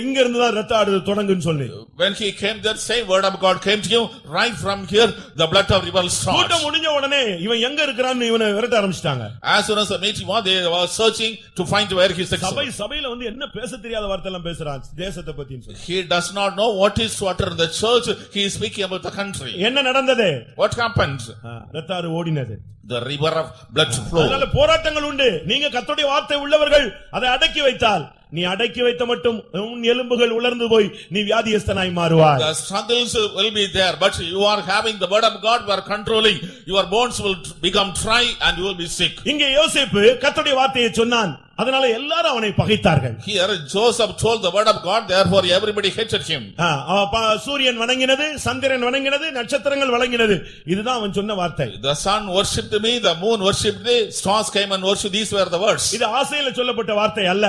இங்க இருந்து தான் இரத்த ஆறு தொடங்குன்னு சொல்லி. When he came, that same word of God came to him, right from here the blood of river starts. கூட்டம் முடிஞ்ச உடனே இவன் எங்க இருக்கிறான்னு இவனை விரட்ட ஆரம்பிச்சிட்டாங்க. As soon as the meeting was, they were searching to find where he is. சபையில வந்து என்ன பேச தெரியாத வார்த்தை எல்லாம் பேசுறான் தேசத்தை பத்தி. He does not know what is to utter in the church. He is speaking about the country. என்ன நடந்தது? What happened? இரத்த ஆறு ஓடினது. The river of blood flow. அதனால போராட்டங்கள் உண்டு. நீங்க கர்த்தருடைய வார்த்தை உள்ளவர்கள் அதை அடக்கி வைத்தால், நீ அடக்கி வைத்த மட்டும் உன் எலும்புகள் உலர்ந்து போய் நீ வியாதியஸ்தனாய் மாறுவாய். The struggles will be there, but you are having the word of God, you are controlling, your bones will become dry and you will be sick. இங்கே யோசேப்பு கர்த்தருடைய வார்த்தையை சொன்னான், அதனால எல்லாரும் அவனை பகைத்தார்கள். Here Joseph told the word of God, therefore everybody hated him. சூரியன் வணங்கினது, சந்திரன் வணங்கினது, நட்சத்திரங்கள் வணங்கினது. இதுதான் அவன் சொன்ன வார்த்தை. The sun worshipped me, the moon worshipped me, stars came and worshipped. These were the words. இது ஆசையில சொல்லப்பட்ட வார்த்தை அல்ல.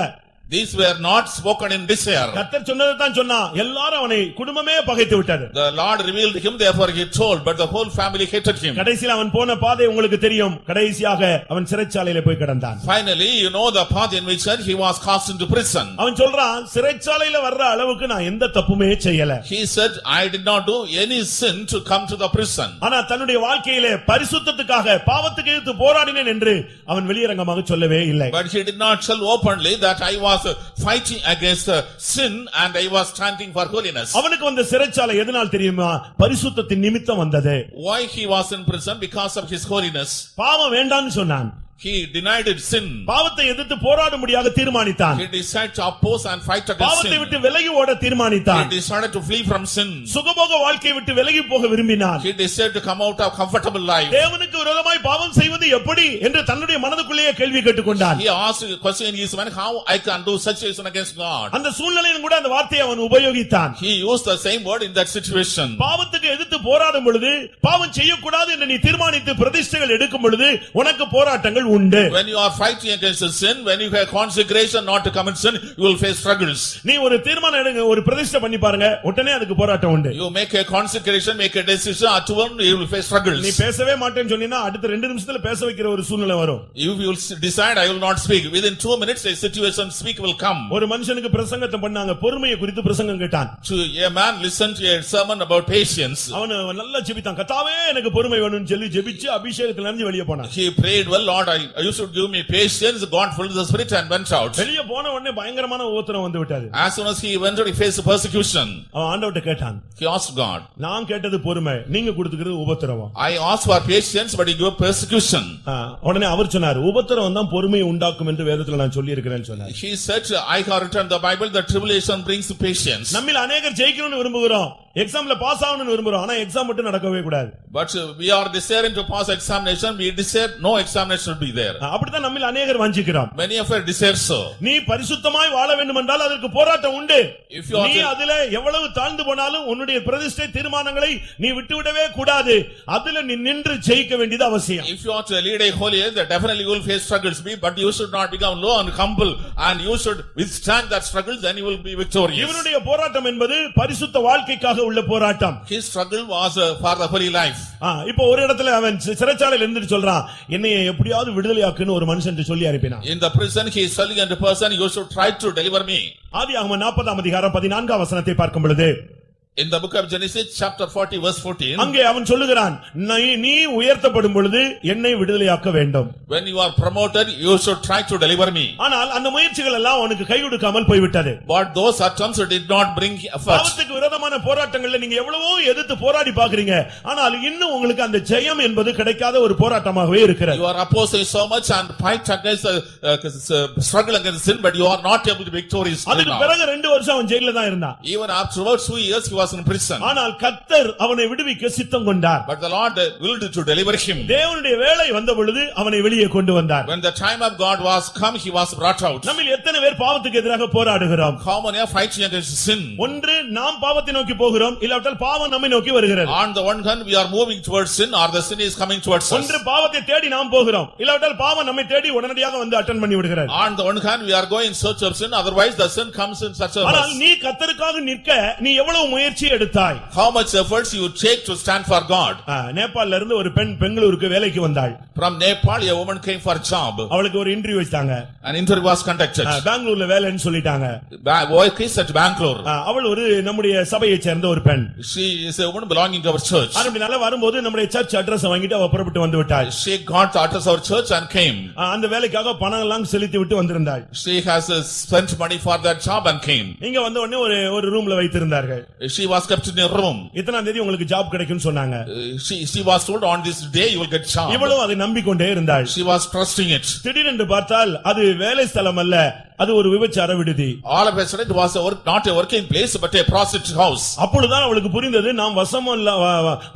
These were not spoken in desire. கர்த்தர் சொன்னதை தான் சொன்னான். எல்லாரும் அவனை குடும்பமே பகைத்து விட்டது. The Lord revealed him, therefore he told, but the whole family hated him. கடைசியில் அவன் போன பாதை உங்களுக்கு தெரியும். கடைசியாக அவன் சிறைச்சாலையில போய் கிடந்தான். Finally, you know the path in which he was cast into prison. அவன் சொல்றான், சிறைச்சாலையில வர்ற அளவுக்கு நான் எந்த தப்புமே செய்யல. He said, I did not do any sin to come to the prison. ஆனா தன்னுடைய வாழ்க்கையிலே பரிசுத்தத்துக்காக பாவத்துக்கு எதிர்த்து போராடினேன் என்று அவன் வெளியரங்கமாக சொல்லவே இல்லை. But he did not tell openly that I was fighting against sin and I was standing for holiness. அவனுக்கு வந்த சிறைச்சாலை எதனால் தெரியுமா? பரிசுத்தத்தின் நிமித்தம் வந்தது. Why he was in prison? Because of his holiness. பாவம் வேண்டாம்னு சொன்னான். He denied it sin. பாவத்தை எதிர்த்து போராடும்படியாக தீர்மானித்தான். He decided to oppose and fight against பாவத்தை sin. விட்டு விலகி ஓட தீர்மானித்தான். He decided to flee from sin. சுகபோக வாழ்க்கையை விட்டு விலகி போக விரும்பினான். He decided to come out of comfortable life. தேவனுக்கு விரோதமாய் பாவம் செய்வது எப்படி என்று தன்னுடைய மனதுக்குள்ளேயே கேள்வி கேட்டுக்கொண்டான். He asked a question in his mind, how I can do such a sin against God. அந்த சூழ்நிலையிலும் கூட அந்த வார்த்தையை அவன் உபயோகித்தான். He used the same word in that situation. பாவத்துக்கு எதிர்த்து போராடும் பொழுது, பாவம் செய்யக்கூடாது என்று நீ தீர்மானித்து பிரதிஷ்டைகள் எடுக்கும் பொழுது உனக்கு போராட்டங்கள் உண்டு. When you are fighting against the sin, when you have consecration not to commit sin, you will face struggles. நீ ஒரு தீர்மானம் எடுங்க, ஒரு பிரதிஷ்டை பண்ணி பாருங்க, உடனே அதுக்கு போராட்டம் உண்டு. You make a consecration, make a decision, at one you will face struggles. நீ பேசவே மாட்டேன்னு சொன்னீனா அடுத்த 2 நிமிஷத்துல பேச வைக்கிற ஒரு சூழ்நிலை வரும். If you decide I will not speak, within 2 minutes a situation speak will come. ஒரு மனுஷனுக்கு பிரசங்கத்தை பண்ணாங்க, பொறுமையை குறித்து பிரசங்கம் கேட்டான். To a man listened to a sermon about patience. அவன் நல்லா ஜெபித்தான். கர்த்தாவே எனக்கு பொறுமை வேணும்னு சொல்லி ஜெபிச்சு அபிஷேகத்துல இருந்து வெளிய போனான். He prayed, well Lord, you should give me patience. God filled the spirit and went out. வெளிய போன உடனே பயங்கரமான உபத்திரம் வந்து விட்டது. As soon as he went out, he faced persecution. அவன் ஆண்டவர்ட்ட கேட்டான். He asked God, நான் கேட்டது பொறுமை, நீங்க கொடுத்துக்கிறது உபத்திரம். I asked for patience, but he gave persecution. உடனே அவர் சொன்னார், உபத்திரம் தான் பொறுமையை உண்டாக்கும் என்று வேதத்துல நான் சொல்லி இருக்கிறேன்னு சொன்னார். He said, I have written in the Bible that tribulation brings patience. நம்மில் अनेகர் ஜெயிக்கணும்னு விரும்புகிறோம், எக்ஸாம்ல பாஸ் ஆகணும்னு விரும்புறோம், ஆனா எக்ஸாம் மட்டும் நடக்கவே கூடாது. But we are desiring to pass examination, we desire no examination should be there. அப்படிதான் நம்மில் அநேகர் வஞ்சிக்கிறோம். Many of us desire so. நீ பரிசுத்தமாய் வாழ வேண்டும் என்றால் அதற்கு போராட்டம் உண்டு. நீ அதிலே எவ்வளவு தாழ்ந்து போனாலும் உன்னுடைய பிரதிஷ்டை தீர்மானங்களை நீ விட்டுவிடவே கூடாது. அதிலே நீ நின்று ஜெயிக்க வேண்டியது அவசியம். If you are to lead a holy life, definitely you will face struggles, but you should not become low and humble, and you should withstand that struggle, then you will be victorious. இவனுடைய போராட்டம் என்பது பரிசுத்த வாழ்க்கைக்காக உள்ள போராட்டம். His struggle was for the holy life. இப்போ ஒரு இடத்துல அவன் சிறைச்சாலையில இருந்து சொல்றான், என்னைய எப்படியாவது விடுதலையாக்குன்னு ஒரு மனுஷன் சொல்லி அனுப்பினான். In the prison he is telling a person, you should try to deliver me. ஆதியாகமம் 40ஆம் அதிகாரம் 14ஆம் வசனத்தை பார்க்கும் பொழுது, In the book of Genesis chapter 40 verse 14, அங்கே அவன் சொல்லுகிறான், நீ உயர்த்தப்படும் பொழுது என்னை விடுதலையாக்க வேண்டும். when you are promoted, you should try to deliver me. ஆனால் அந்த முயற்சிகள் எல்லாம் அவனுக்கு கை கொடுக்காமல் போய்விட்டது. But those attempts did not bring effort. பாவத்துக்கு விரோதமான போராட்டங்கள்ல நீங்க எவ்வளவோ எதிர்த்து போராடி பாக்குறீங்க, ஆனால் இன்னும் உங்களுக்கு அந்த ஜெயம் என்பது கிடைக்காத ஒரு போராட்டமாகவே இருக்கிறது. You are opposing so much and fight against struggle against sin, but you are not able to be victorious. அதுக்கு பிறகு 2 வருஷம் அவன் ஜெயில்ல தான் இருந்தான். Even afterwards 2 years he was in prison. ஆனால் கர்த்தர் அவனை விடுவிக்க சித்தம் கொண்டார். But the Lord willed to deliver him. தேவனுடைய வேளை வந்த பொழுது அவனை வெளியே கொண்டு வந்தார். When the time of God was come, he was brought out. நம்மில் எத்தனை பேர் பாவத்துக்கு எதிராக போராடுகிறோம்? How many are fighting against sin? ஒன்று நாம் பாவத்தை நோக்கி போகிறோம், இல்லாவிட்டால் பாவம் நம்மை நோக்கி வருகிறது. On the one hand we are moving towards sin, or the sin is coming towards us. ஒன்று பாவத்தை தேடி நாம் போகிறோம், இல்லாவிட்டால் பாவம் நம்மை தேடி உடனடியாக வந்து அட்டெண்ட் பண்ணி விடுகிறது. On the one hand we are going in search of sin, otherwise the sin comes in search of us. ஆனால் நீ கர்த்தருக்காக நிற்க நீ எவ்வளவு முயற்சி எடுத்தாய்? How much efforts you take to stand for God? நேபாளல இருந்து ஒரு பெண் பெங்களூருக்கு வேலைக்கு வந்தாள். From Nepal a woman came for a job. அவளுக்கு ஒரு இன்டர்வியூ வச்சாங்க. An interview was conducted. பெங்களூர்ல வேலைன்னு சொல்லிட்டாங்க. Work is at Bangalore. அவள் ஒரு நம்முடைய சபையை சேர்ந்த ஒரு பெண். She is a woman belonging to our church. அப்படினால வரும்போது நம்முடைய சர்ச் அட்ரஸ் வாங்கிட்டு அவ புறப்பட்டு வந்து விட்டாள். She got the address of our church and came. அந்த வேலைக்காக பணம் எல்லாம் செலுத்தி விட்டு வந்திருந்தாள். She has spent money for that job and came. இங்க வந்த உடனே ஒரு ரூம்ல வைத்திருந்தார்கள். She was kept in a room. இத்தனாம் தேதி உங்களுக்கு ஜாப் கிடைக்கும்னு சொன்னாங்க. She was told on this day you will get job. இவளும் அதை நம்பிக்கொண்டே இருந்தாள். She was trusting it. திடீரென்று பார்த்தால் அது வேலை ஸ்தலம் அல்ல, அது ஒரு விபச்சார விடுதி. All of a sudden it was not a working place but a prostitute house. அப்பொழுதுதான் அவளுக்கு புரிந்தது, நாம்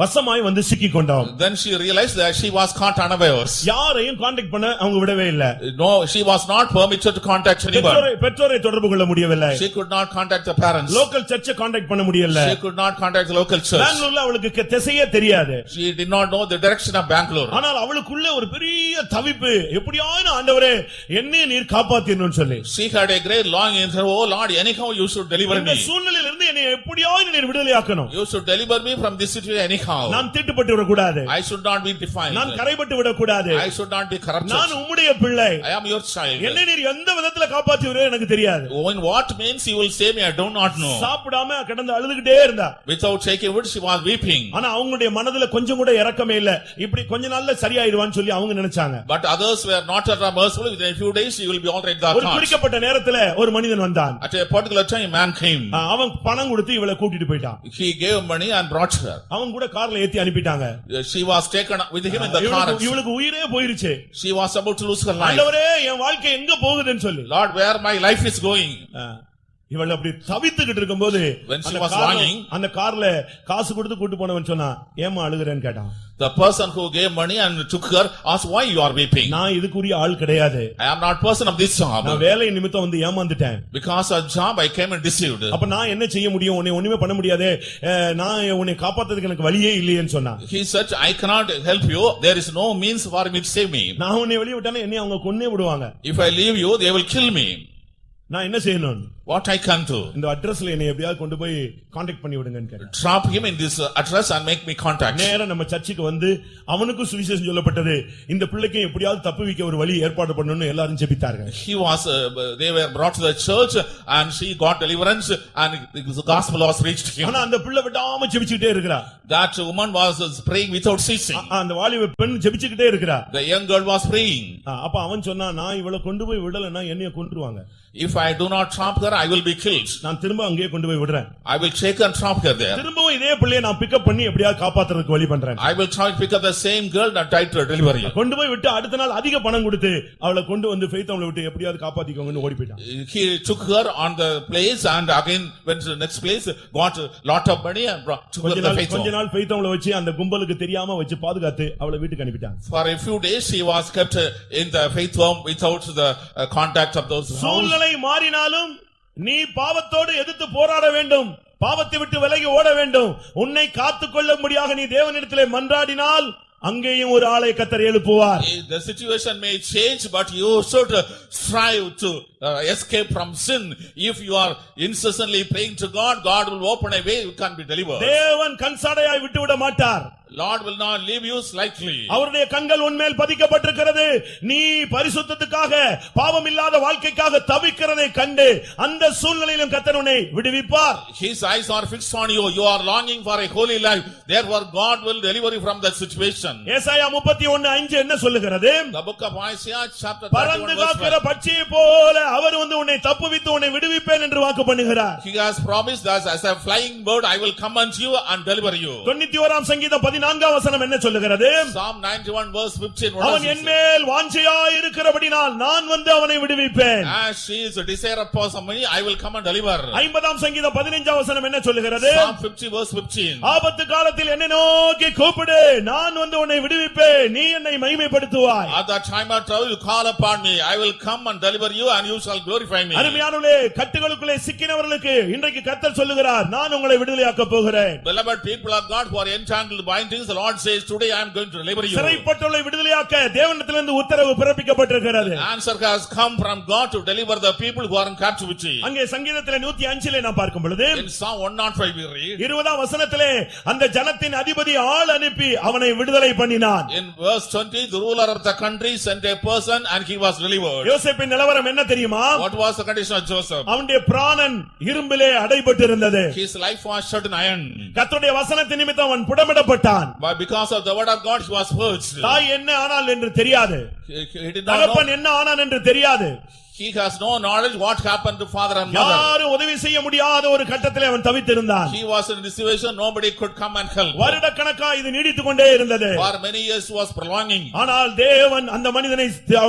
வசமாய் வந்து சிக்கிக் கொண்டோம். Then she realized that she was caught unawares. யாரையும் கான்டாக்ட் பண்ண அவங்க விடவே இல்ல. No, she was not permitted to contact anyone. பெற்றோரை தொடர்பு கொள்ள முடியவில்லை. She could not contact the parents. Local சர்ச்சை கான்டாக்ட் பண்ண முடியல. She could not contact the local church. பெங்களூர்ல அவளுக்கு திசையே தெரியாது. She did not know the direction of Bangalore. ஆனால் அவளுக்குள்ள ஒரு பெரிய தவிப்பு, எப்படியாவது ஆண்டவரே என்னை நீர் காப்பாத்திரணும்னு சொல்லி. She had a great longing in her, oh Lord, anyhow you should deliver இந்த me. சூழ்நிலையிலிருந்து என்னை எப்படியாவது நீர் விடுதலையாக்கணும். You should deliver me from this situation anyhow. நான் தீட்டுப்பட்டு விடக்கூடாது. I should not be defiled. நான் கரைபட்டு விடக்கூடாது. I should not be corrupted. நான் உம்முடைய பிள்ளை. I am your child. என்னை நீர் எந்த விதத்துல காப்பாற்றுவீரோ எனக்கு தெரியாது. In what means you will save me, I do not know. சாப்பிடாம கிடந்து அழுதுகிட்டே இருந்தா. Without taking food, she was weeping. ஆனா அவங்களுடைய மனதுல கொஞ்சம் கூட இரக்கமே இல்ல. இப்படி கொஞ்ச நாள்ல சரியாயிடுவான்னு சொல்லி அவங்க நினைச்சாங்க. But others were not merciful. Within a few days she will be all right. ஒரு குறிக்கப்பட்ட நேரத்துல ஒரு மனிதன் வந்தான். At a particular time a man came. அவன் பணம் கொடுத்து இவளை கூட்டிட்டு போயிட்டான். He gave money and brought her. அவன் கூட கார்ல ஏத்தி அனுப்பிட்டாங்க. She was taken with him in the car. இவளுக்கு உயிரே போயிருச்சு. She was about to lose her life. ஆண்டவரே என் வாழ்க்கை எங்க போகுதுன்னு சொல்லி. Lord, where my life is going. இவள் அப்படி தவித்துக்கிட்டு இருக்கும்போது அந்த கார்ல காசு கொடுத்து கூட்டு போனவன் சொன்னா ஏமா அழுகுறேன்னு கேட்டான். The person who gave money and took her asked why you are weeping. நான் இதுக்குரிய ஆள் கிடையாது. I am not person of this job. நான் வேலை நிமித்தம் வந்து ஏமாந்துட்டேன். Because of job I came and deceived. அப்ப நான் என்ன செய்ய முடியும்? உன்னை ஒண்ணுமே பண்ண முடியாது. நான் உன்னை காப்பாத்துறதுக்கு எனக்கு வழியே இல்லையேன்னு சொன்னா. He said I cannot help you. There is no means for me to save me. நான் உன்னை வெளிய விட்டானே என்னை அவங்க கொன்னே விடுவாங்க. If I leave you they will kill me. நான் என்ன செய்யணும்? What I can do? இந்த அட்ரஸ்ல என்னை எப்படியாவது கொண்டு போய் கான்டாக்ட் பண்ணி விடுங்கன்னு கேட்டேன். Drop him in this address and make me contact. நேரா நம்ம சர்ச்சுக்கு வந்து அவனுக்கு சுவிசேஷம் சொல்லப்பட்டது. இந்த பிள்ளைக்கு எப்படியாவது தப்புவிக்க ஒரு வழி ஏற்பாடு பண்ணனும்னு எல்லாரும் ஜெபித்தார்கள். He was they were brought to the church and she got deliverance and the gospel was reached him. ஆனா அந்த பிள்ளை விடாம ஜெபிச்சிட்டே இருக்கறா. That woman was praying without ceasing. அந்த வாலிப பெண் ஜெபிச்சிட்டே இருக்கறா. The young girl was praying. அப்ப அவன் சொன்னா நான் இவளை கொண்டு போய் விடலனா என்னைய கொன்றுவாங்க. If I do not trap her I will be killed. நான் திரும்ப அங்கேயே கொண்டு போய் விடுறேன். I will take and trap her there. திரும்பவும் இதே பிள்ளையை நான் பிக் அப் பண்ணி எப்படியாவது காப்பாத்துறதுக்கு வழி பண்றேன். I will try to pick up the same girl and try to deliver her. கொண்டு போய் விட்டு அடுத்த நாள் அதிக பணம் கொடுத்து அவளை கொண்டு வந்து ஃபெய்த் அவளை விட்டு எப்படியாவது காப்பாத்திக்கோங்கன்னு ஓடி போய்ட்டான். He took her on the place and again went to the next place, got a lot of money and took her to the faith. கொஞ்ச நாள் ஃபெய்த் அவளை வச்சு அந்த கும்பலுக்கு தெரியாம வச்சு பாதுகாத்து அவளை வீட்டுக்கு அனுப்பிட்டான். For a few days she was kept in the faith home without the contact of those. சூழ்நிலை மாறினாலும் நீ பாவத்தோடு எதிர்த்து போராட வேண்டும். பாவத்தை விட்டு விலகி ஓட வேண்டும். உன்னை காத்துக்கொள்ளும்படியாக நீ தேவனிடத்திலே மன்றாடினால் அங்கேயும் ஒரு ஆளை கர்த்தர் எழுப்புவார். The situation may change but you should strive to escape from sin. If you are incessantly praying to God, God will open a way you can be delivered. தேவன் கண்சாடையாய் விட்டு விட மாட்டார். Lord will not leave you slightly. அவருடைய கண்கள் உன்மேல் பதிக்கப்பட்டிருக்கிறது. நீ பரிசுத்தத்துக்காக பாவம் இல்லாத வாழ்க்கைக்காக தவிக்கிறதை கண்டு அந்த சூழ்நிலையிலும் கர்த்தர் உன்னை விடுவிப்பார். His eyes are fixed on you. You are longing for a holy life. Therefore God will deliver you from that situation. ஏசாயா 31:5 என்ன சொல்லுகிறது? The book of Isaiah chapter 31 பறந்து காக்கிற பட்சியை போல அவர் வந்து உன்னை தப்புவித்து உன்னை விடுவிப்பேன் என்று வாக்கு பண்ணுகிறார். He has promised that as a flying bird I will come unto you and deliver you. 91ஆம் சங்கீதம் 14ஆம் வசனம் என்ன சொல்லுகிறது? Psalm 91 verse 15. அவன் என்மேல் வாஞ்சையாய் இருக்கிறபடியால் நான் வந்து அவனை விடுவிப்பேன். As she is a desire upon me I will come and deliver. 50ஆம் சங்கீதம் 15ஆம் வசனம் என்ன சொல்லுகிறது? Psalm 50 verse 15. ஆபத்து காலத்தில் என்னை நோக்கி கூப்பிடு, நான் வந்து உன்னை விடுவிப்பேன், நீ என்னை மகிமைப்படுத்துவாய். At the time of trouble you call upon me, I will come and deliver you and you shall glorify me. அருமையானவர்களே, கட்டுகளுக்குள்ளே சிக்கினவர்களுக்கு இன்றைக்கு கர்த்தர் சொல்லுகிறார், நான் உங்களை விடுதலையாக்க போகிறேன். Beloved people of God who are entangled by things, the Lord says today I am going to deliver you. சிறைப்பட்டவர்களை விடுதலையாக்க தேவனிடத்திலிருந்து உத்தரவு பிறப்பிக்கப்பட்டிருக்கிறது. Answer has come from God to deliver the people who are in captivity. அங்கே சங்கீதத்திலே 105லே நாம் பார்க்கும் பொழுது In Psalm 105 we read 20ஆம் வசனத்திலே அந்த ஜனத்தின் அதிபதி ஆள் அனுப்பி அவனை விடுதலை பண்ணினான். in verse 20 the ruler of the country sent a person and he was delivered. யோசேப்பின் நிலவரம் என்ன தெரியுமா? What was the condition of Joseph? அவனுடைய பிராணன் இரும்பிலே அடைபட்டிருந்தது. His life was shut in iron. கர்த்தருடைய வசனத்தின் நிமித்தம் அவன் புடமிடப்பட்டான். But because of the word of God he was purged. தாய் என்ன ஆனாள் என்று தெரியாது. He did not know. தகப்பன் என்ன ஆனான் என்று தெரியாது. He has no knowledge what happened to father and mother. யாரும் உதவி செய்ய முடியாத ஒரு கட்டத்திலே அவன் தவித்திருந்தான். He was in this situation, nobody could come and help. வருடக்கணக்காக இது நீடித்துக் கொண்டே இருந்தது. For many years was prolonging. ஆனால் தேவன் அந்த மனிதனை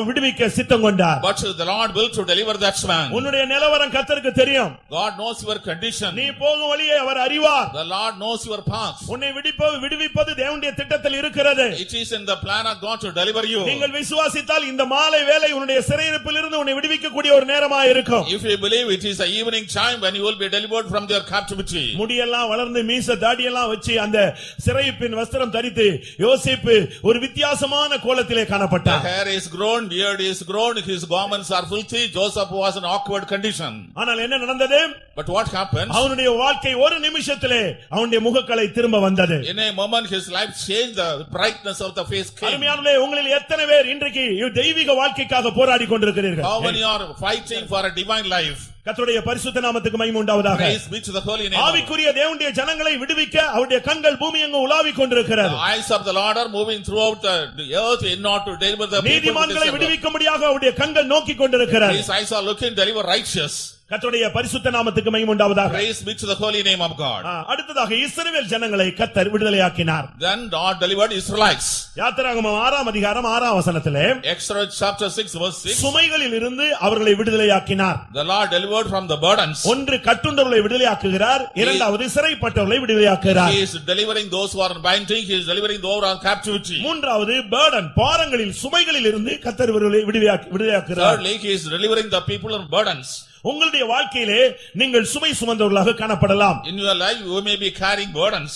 விடுவிக்க சித்தம் கொண்டார். But the Lord will to deliver that man. உன்னுடைய நிலவரம் கர்த்தருக்கு தெரியும். God knows your condition. நீ போகும் வழியை அவர் அறிவார். The Lord knows your path. உன்னை விடுவிப்பது தேவனுடைய திட்டத்தில் இருக்கிறது. It is in the plan of God to deliver you. நீங்கள் விசுவாசித்தால் இந்த மாலை வேளை உன்னுடைய சிறையிருப்பிலிருந்து உன்னை விடுவிக்க விடுவிக்கக்கூடிய ஒரு நேரமா இருக்கும். If you believe it is the evening time when you will be delivered from their captivity. முடியெல்லாம் வளர்ந்து மீச தாடியெல்லாம் வச்சு அந்த சிறைப்பின் வஸ்திரம் தரித்து யோசேப்பு ஒரு வித்தியாசமான கோலத்திலே The காணப்பட்டார். hair is grown, beard is grown, his garments are filthy. Joseph was in awkward condition. ஆனால் என்ன நடந்தது? But what happened? அவனுடைய வாழ்க்கை ஒரு நிமிஷத்திலே அவனுடைய முகக்கலை திரும்ப வந்தது. In a moment his life changed, the brightness of the face came. அருமையானவர்களே, உங்களில் எத்தனை பேர் இன்றைக்கு தெய்வீக வாழ்க்கைக்காக போராடி கொண்டிருக்கிறீர்கள்? How many are fighting for a divine life? கர்த்தருடைய பரிசுத்த நாமத்துக்கு மகிமை உண்டாவதாக. Praise be to the holy name. ஆவிக்குரிய தேவனுடைய ஜனங்களை விடுவிக்க அவருடைய கண்கள் பூமி எங்கும் உலாவிக் கொண்டிருக்கிறது. The eyes of the Lord are moving throughout the earth in order to deliver the people. நீதிமான்களை விடுவிக்கும்படியாக அவருடைய கண்கள் நோக்கிக் கொண்டிருக்கிறது. His eyes are looking to deliver righteous. கர்த்தருடைய பரிசுத்த நாமத்துக்கு மகிமை உண்டாவதாக. Praise be to the holy name of God. அடுத்ததாக இஸ்ரவேல் ஜனங்களை கர்த்தர் விடுதலையாக்கினார். Then God delivered Israelites. யாத்திராகமம் 6ஆம் அதிகாரம் 6ஆம் வசனத்திலே Exodus chapter 6 verse 6. சுமைகளில் இருந்து அவர்களை விடுதலையாக்கினார். The Lord delivered from the burdens. ஒன்று கட்டுண்டவர்களை விடுதலையாக்குகிறார், இரண்டாவது சிறைப்பட்டவர்களை விடுதலையாக்குகிறார். He is delivering those who are in binding, he is delivering those who are in captivity. மூன்றாவது burden பாரங்களில் சுமைகளில் இருந்து கர்த்தர் இவர்களை விடுதலையாக்குகிறார். Thirdly, he is delivering the people of burdens. உங்களுடைய வாழ்க்கையிலே நீங்கள் சுமை சுமந்தவர்களாக காணப்படலாம். In your life you may be carrying burdens.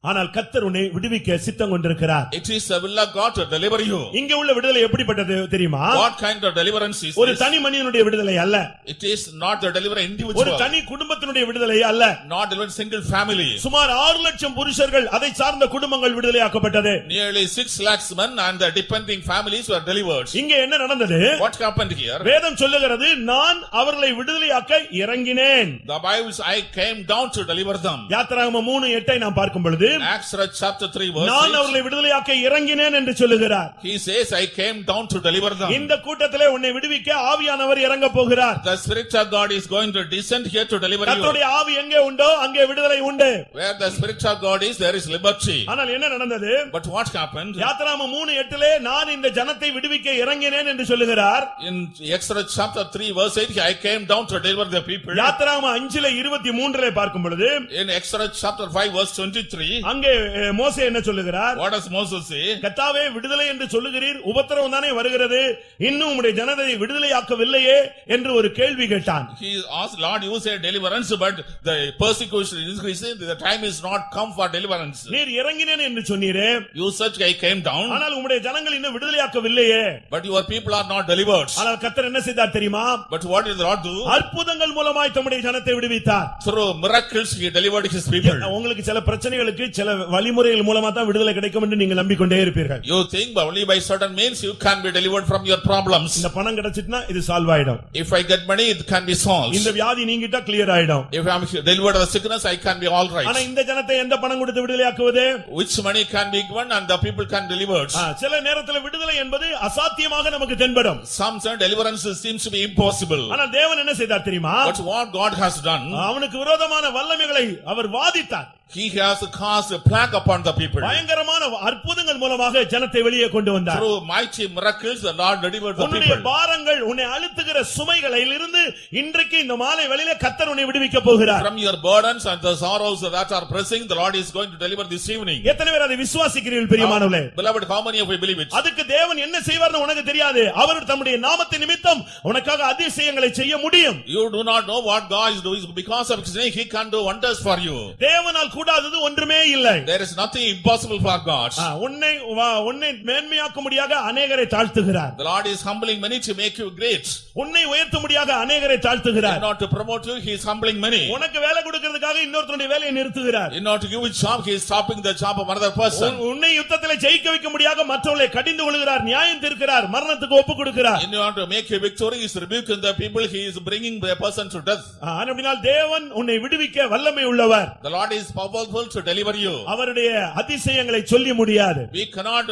ஆனால் கர்த்தர் உன்னை விடுவிக்க சித்தம் கொண்டிருக்கிறார். It is the will of God to deliver you. இங்கே உள்ள விடுதலை எப்படிப்பட்டது தெரியுமா? What kind of deliverance is ஒரு this? தனி மனிதனுடைய விடுதலை அல்ல. It is not the deliver ஒரு individual. தனி குடும்பத்தினுடைய விடுதலை அல்ல. Not deliver single family. சுமார் 6 லட்சம் புருஷர்கள் அதை சார்ந்த குடும்பங்கள் விடுதலையாக்கப்பட்டது. Nearly 6 lakhs men and the depending families were delivered. இங்கே என்ன நடந்தது? What happened here? வேதம் சொல்லுகிறது, நான் அவர்களை விடுதலையாக்க இறங்கினேன். The Bible says, I came down to deliver them. யாத்திராகமம் 3:8 நாம் பார்க்கும் பொழுது Acts chapter 3 verse நான் 6. அவர்களை விடுதலையாக்க இறங்கினேன் என்று சொல்லுகிறார். He says, I came down to deliver them. இந்த கூட்டத்திலே உன்னை விடுவிக்க ஆவியானவர் இறங்க போகிறார். The Spirit of God is going to descend here to deliver you. கர்த்தருடைய ஆவி எங்கே உண்டோ அங்கே விடுதலை உண்டு. Where the Spirit of God is, there is liberty. ஆனால் என்ன நடந்தது? But what happened? யாத்திராகமம் 3:8 நான் இந்த ஜனத்தை விடுவிக்க இறங்கினேன் என்று சொல்லுகிறார். In Exodus chapter 3 verse 8, I came down to deliver the people. யாத்திராகமம் 5:23 பார்க்கும் பொழுது In Exodus chapter 5 verse 23, அங்கே மோசே என்ன சொல்லுகிறார்? what does Moses say? கர்த்தாவே, விடுதலை என்று சொல்லுகிறீர், உபத்திரவம் தானே வருகிறது, இன்னும் உம்முடைய ஜனத்தை விடுதலையாக்கவில்லையே என்று ஒரு கேள்வி கேட்டான். He asked, Lord, you say deliverance, but the persecution is increasing, the time is not come for deliverance. நீர் இறங்கினேன் என்று சொன்னீரே, You said I came down, ஆனால் உம்முடைய ஜனங்கள் இன்னும் விடுதலையாக்கவில்லையே. but your people are not delivered. ஆனால் கர்த்தர் என்ன செய்தார் தெரியுமா? But what did the Lord do? அற்புதங்கள் மூலமாய் தம்முடைய ஜனத்தை விடுவித்தார். Through miracles he delivered his people. உங்களுக்கு சில பிரச்சனைகளுக்கு சில வழிமுறைகள் மூலமா தான் விடுதலை கிடைக்கும் என்று நீங்கள் நம்பிக்கொண்டே இருப்பீர்கள். You think but only by certain means you can be delivered from your problems. இந்த பணம் கிடைச்சிட்டா இது சால்வ் ஆயிடும். If I get money, it can be solved. இந்த வியாதி நீங்கிட்டா கிளியர் ஆயிடும். If I am delivered of the sickness, I can be all right. ஆனா இந்த ஜனத்தை எந்த பணம் கொடுத்து விடுதலையாக்குவது? Which money can be given and the people can deliver? சில நேரத்துல விடுதலை என்பது அசாத்தியமாக நமக்கு தென்படும். Some deliverance seems to be impossible. ஆனா தேவன் என்ன செய்தார் தெரியுமா? But what God has done, அவனுக்கு விரோதமான வல்லமைகளை அவர் வாதித்தார். He has caused a plague upon the people. பயங்கரமான அற்புதங்கள் மூலமாக ஜனத்தை வெளியே கொண்டு வந்தார். Through mighty miracles, the Lord delivered the உன்னுடைய people. பாரங்கள், உன்னை அழுத்துகிற சுமைகளில் இருந்து இன்றைக்கு இந்த மாலை வேளையிலே கர்த்தர் உன்னை விடுவிக்க போகிறார். From your burdens and the sorrows that are pressing, the Lord is going to deliver this evening. எத்தனை பேர் அதை விசுவாசிக்கிறீர்கள் பிரியமானவர்களே? Beloved, how many of you believe it? அதுக்கு தேவன் என்ன செய்வார்னு உனக்கு தெரியாது. அவர் தம்முடைய நாமத்தின் நிமித்தம் உனக்காக அதிசயங்களை செய்ய முடியும். You do not know what God is doing. Because of his name, he can do wonders for you. தேவனால் கூடாதது ஒன்றுமே இல்லை. There is nothing impossible for God. உன்னை மேன்மையாக்கும்படியாக அநேகரை தாழ்த்துகிறார். The Lord is humbling many to make you great. உன்னை உயர்த்தும்படியாக அநேகரை தாழ்த்துகிறார். In order to promote you, he is humbling many. உனக்கு வேலை கொடுக்கிறதுக்காக இன்னொருத்தருடைய வேலையை நிறுத்துகிறார். In order to give you a job, he is stopping the job of another person. உன்னை யுத்தத்திலே ஜெயிக்க வைக்கும்படியாக மற்றவர்களை கடிந்து கொள்கிறார், நியாயம் தீர்க்கிறார், மரணத்துக்கு ஒப்பு கொடுக்கிறார். In order to make you victory, he is rebuking the people, he is bringing the person to death. அப்படினால் தேவன் உன்னை விடுவிக்க வல்லமை உள்ளவர். The Lord is powerful to deliver you. அவருடைய அதிசயங்களை சொல்லி முடியாது. We cannot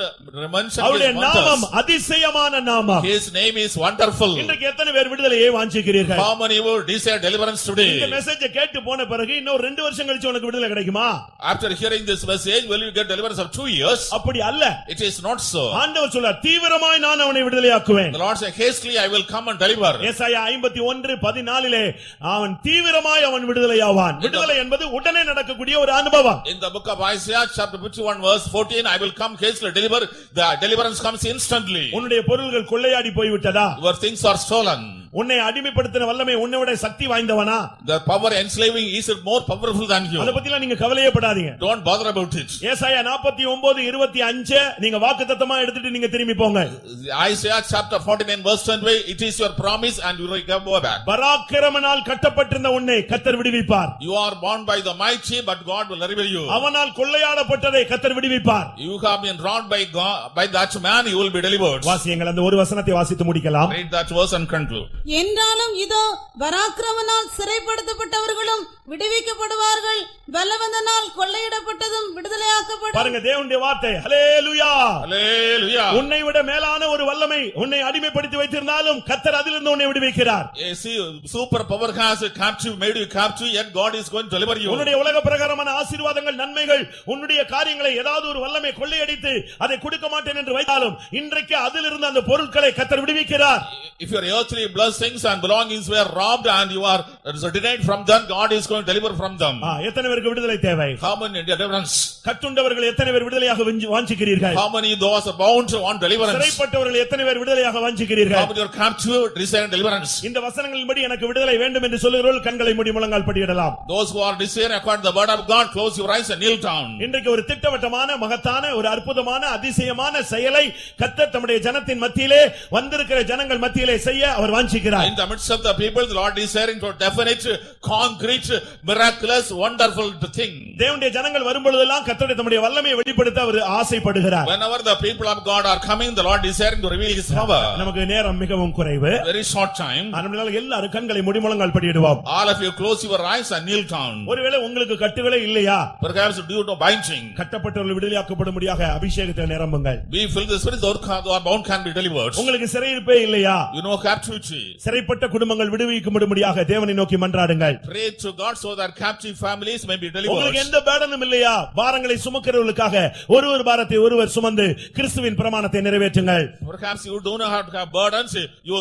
mention அவருடைய his நாமம் wonders. அதிசயமான நாமம். His name is wonderful. இன்றைக்கு எத்தனை பேர் விடுதலையை வாஞ்சிக்கிறீர்கள்? How many would desire deliverance today? இந்த மெசேஜை கேட்டு போன பிறகு இன்னும் 2 வருஷம் கழிச்சு உனக்கு விடுதலை கிடைக்குமா? After hearing this message, will you get deliverance of 2 years? அப்படி அல்ல. It is not so. ஆண்டவர் சொல்றார், தீவிரமாய் நான் அவனை விடுதலையாக்குவேன். The Lord said, hastily I will come and deliver. ஏசாயா 51:14 அவன் தீவிரமாய் அவன் விடுதலையாவான். விடுதலை என்பது உடனே நடக்கக்கூடிய ஒரு அனுபவம். In the book of Isaiah chapter 51 verse 14, I will come hastily deliver. The deliverance comes instantly. உன்னுடைய பொருள்கள் கொள்ளையாடி போய்விட்டதா? Your things are stolen. உன்னை அடிமைப்படுத்தின வல்லமை உன்னை விட சக்தி வாய்ந்தவனா? The power enslaving, is it more powerful than you? அத பத்திலாம் நீங்க கவலையப்படாதீங்க. Don't bother about it. ஏசாயா 49:25 நீங்க வாக்குத்தத்தமா எடுத்துட்டு நீங்க திரும்பி போங்க. Isaiah chapter 49 verse 20, it is your promise and you will go back. பராக்கிரமனால் கட்டப்பட்டிருந்த உன்னை கர்த்தர் விடுவிப்பார். You are bound by the mighty, but God will deliver you. அவனால் கொள்ளையாடப்பட்டதை கர்த்தர் விடுவிப்பார். You have been robbed by God, by that man you will be delivered. வாசியங்கள் அந்த ஒரு வசனத்தை வாசித்து முடிக்கலாம். Read that verse and conclude. என்றாலும் இதோ பராக்கிரமனால் சிறைப்படுத்தப்பட்டவர்களும் விடுவிக்கப்படுவார்கள், பலவந்தனால் கொள்ளையிடப்பட்டதும் விடுதலையாக்கப்படும். பாருங்க தேவனுடைய வார்த்தை. ஹல்லேலூயா. Hallelujah. உன்னை விட மேலான ஒரு வல்லமை உன்னை அடிமைப்படுத்தி வைத்திருந்தாலும் கர்த்தர் அதிலிருந்து உன்னை விடுவிக்கிறார். See, super power has captive, made you captive, yet God is going to deliver you. உன்னுடைய உலக பிரகாரமான ஆசீர்வாதங்கள் நன்மைகள் உன்னுடைய காரியங்களை ஏதாவது ஒரு வல்லமை கொள்ளையடித்து அதை கொடுக்க மாட்டேன் என்று வைத்தாலும் இன்றைக்கு அதிலிருந்து அந்த பொருட்களை கர்த்தர் விடுவிக்கிறார். If your earthly blessings and belongings were robbed and you are denied from them, God is going to deliver from them. எத்தனை பேருக்கு விடுதலை தேவை? How many deliverance? கட்டுண்டவர்கள் எத்தனை பேர் விடுதலையாக வாஞ்சிக்கிறீர்கள்? How many those are bound to want deliverance? சிறைப்பட்டவர்கள் எத்தனை பேர் விடுதலையாக வாஞ்சிக்கிறீர்கள்? How many are captive desire deliverance? இந்த வசனங்களின்படி எனக்கு விடுதலை வேண்டும் என்று சொல்லுகிறவர்கள் கண்களை மூடி முழங்கால் படியிடலாம். Those who are desire according to the word of God, close your eyes and kneel down. இன்றைக்கு ஒரு திட்டவட்டமான மகத்தான ஒரு அற்புதமான அதிசயமான செயலை கர்த்தர் தம்முடைய ஜனத்தின் மத்தியிலே வந்திருக்கிற ஜனங்கள் மத்தியிலே செய்ய அவர் வாஞ்சிக்கிறார். In the midst of the people, the Lord desiring for definite, concrete, miraculous, wonderful thing. தேவனுடைய ஜனங்கள் வரும்பொழுதெல்லாம் கர்த்தர் தம்முடைய வல்லமையை வெளிப்படுத்த அவர் ஆசைப்படுகிறார். Whenever the people of God are coming, the Lord desiring to reveal His power. நமக்கு நேரம் மிகவும் குறைவு. Very short time. அதனால எல்லாரும் கண்களை மூடி முழங்கால் படியிடுவோம். All of you close your eyes and kneel down. ஒருவேளை உங்களுக்கு கட்டுகளே இல்லையா? Perhaps due to binding. கட்டப்பட்டவர்கள் விடுதலையாக்கப்படும்படியாக அபிஷேகத்தை நிரம்புங்கள். We fill the spirit, those who are bound can be delivered. உங்களுக்கு சிறையிருப்பே இல்லையா? You know captivity. சிறைப்பட்ட குடும்பங்கள் விடுவிக்கப்படும்படியாக தேவனை நோக்கி மன்றாடுங்கள். Pray to God so that captive families may be delivered. உங்களுக்கு எந்த பேடனும் இல்லையா? பாரங்களை சுமக்கிறவர்களுக்காக ஒருவர் பாரத்தை ஒருவர் சுமந்து கிறிஸ்துவின் பிரமாணத்தை நிறைவேற்றுங்கள். Perhaps you do not have to have burdens. You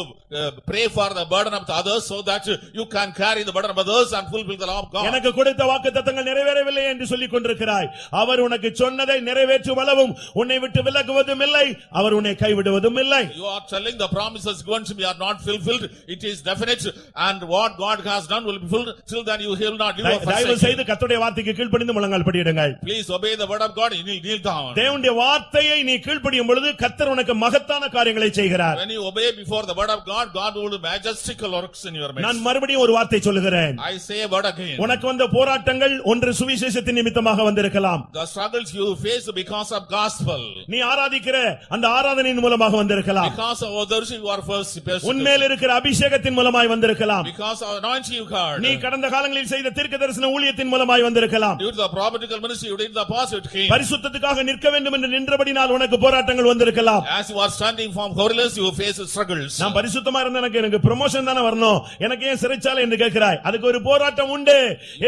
pray for the burden of the others so that you can carry the burden of others and fulfill the law of God. எனக்கு கொடுத்த வாக்குத்தத்தங்கள் நிறைவேறவில்லை என்று சொல்லிக் கொண்டிருக்கிறாய். அவர் உனக்கு சொன்னதை நிறைவேற்றும் அளவும் உன்னை விட்டு விலகுவதும் இல்லை, அவர் உன்னை கைவிடுவதும் இல்லை. You are telling the promises going to be are not fulfilled. It is definite and what God has done will be fulfilled. Till then you will not leave or தயவு forsake. செய்து கர்த்தருடைய வார்த்தைக்கு கீழ்ப்படிந்து முழங்கால் படியிடுங்கள். Please obey the word of God and kneel down. தேவனுடைய வார்த்தையை நீ கீழ்ப்படியும் பொழுது கர்த்தர் உனக்கு மகத்தான காரியங்களை செய்கிறார். When you obey before the word of God, God will do majestical works in your midst. நான் மறுபடியும் ஒரு வார்த்தை சொல்லுகிறேன். I say a word again. உனக்கு வந்த போராட்டங்கள் ஒன்று சுவிசேஷத்தின் நிமித்தமாக வந்திருக்கலாம். The struggles you face because of gospel. நீ ஆராதிக்கிற அந்த ஆராதனையின் மூலமாக வந்திருக்கலாம். Because of others you are first. உன்மேல் இருக்கிற அபிஷேகத்தின் மூலமாய் வந்திருக்கலாம். Because of anointing you heard. நீ கடந்த காலங்களில் செய்த தீர்க்கதரிசன ஊழியத்தின் மூலமாய் வந்திருக்கலாம். Due to the prophetical ministry you did in the past, it came. பரிசுத்தத்துக்காக நிற்க வேண்டும் என்று நின்றபடினால் உனக்கு போராட்டங்கள் வந்திருக்கலாம். As you are standing for holiness, you face struggles. நான் பரிசுத்தமா இருந்த எனக்கு ப்ரமோஷன் தானே வரணும், எனக்கு ஏன் சிறைச்சாலை என்று கேட்கிறாய்? அதுக்கு ஒரு போராட்டம் உண்டு.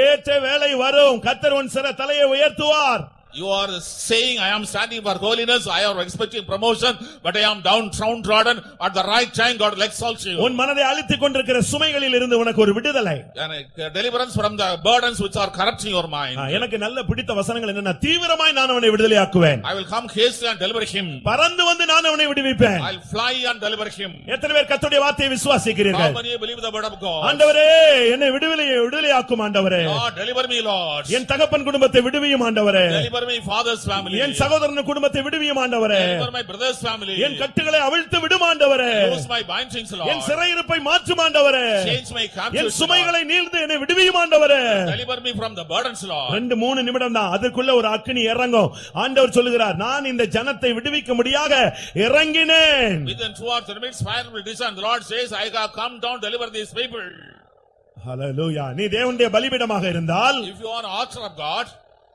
ஏற்ற வேளை வரும், கர்த்தர் உன் தலையை உயர்த்துவார். You are saying, I am standing for holiness, I am expecting promotion, but I am downtrodden. At the right time, God will exalt you. உன் மனதை அழுத்திக் கொண்டிருக்கிற சுமைகளில் இருந்து உனக்கு ஒரு விடுதலை. And deliverance from the burdens which are corrupting your mind. எனக்கு நல்ல பிடித்த வசனங்கள் என்னன்னா, தீவிரமாய் நான் அவனை விடுதலையாக்குவேன். I will come hastily and deliver him. பறந்து வந்து நான் அவனை விடுவிப்பேன். I will fly and deliver him. எத்தனை பேர் கர்த்தருடைய வார்த்தையை How விசுவாசிக்கிறீர்கள்? many believe the word of God? ஆண்டவரே, என்னை விடுதலையாக்கும் ஆண்டவரே. Lord, deliver me, Lord. என் தகப்பன் குடும்பத்தை விடுவியும் ஆண்டவரே. Deliver me, father's family. என் சகோதரன் குடும்பத்தை விடுவியும் ஆண்டவரே. Deliver my brother's family. என் கட்டுகளை அவிழ்த்து விடும் ஆண்டவரே. Loose my bindings, Lord. என் சிறையிருப்பை மாற்றும் ஆண்டவரே. Change my captivity, என் சுமைகளை நீழ்ந்து என்னை விடுவியும் ஆண்டவரே. Deliver me from the burdens, Lord. 2-3 நிமிடம் தான், அதற்குள்ள ஒரு அக்கினி இறங்கும். ஆண்டவர் சொல்லுகிறார், நான் இந்த ஜனத்தை விடுவிக்க முடியாக இறங்கினேன். Within 2 or 3 minutes fire will descend. The Lord says, I have come down to deliver these people. ஹல்லேலூயா. நீ தேவனுடைய பலிபீடமாக இருந்தால், If you are an altar of God,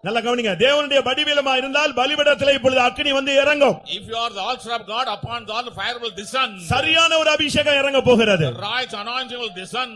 நல்ல கவனிங்க, தேவனுடைய பலிபீடமாக இருந்தால் பலிபீடத்திலே இப்பொழுது அக்கினி வந்து இறங்கும். if you are the altar of God, upon the altar fire will descend. சரியான ஒரு அபிஷேகம் இறங்க போகிறது. The right anointing will descend.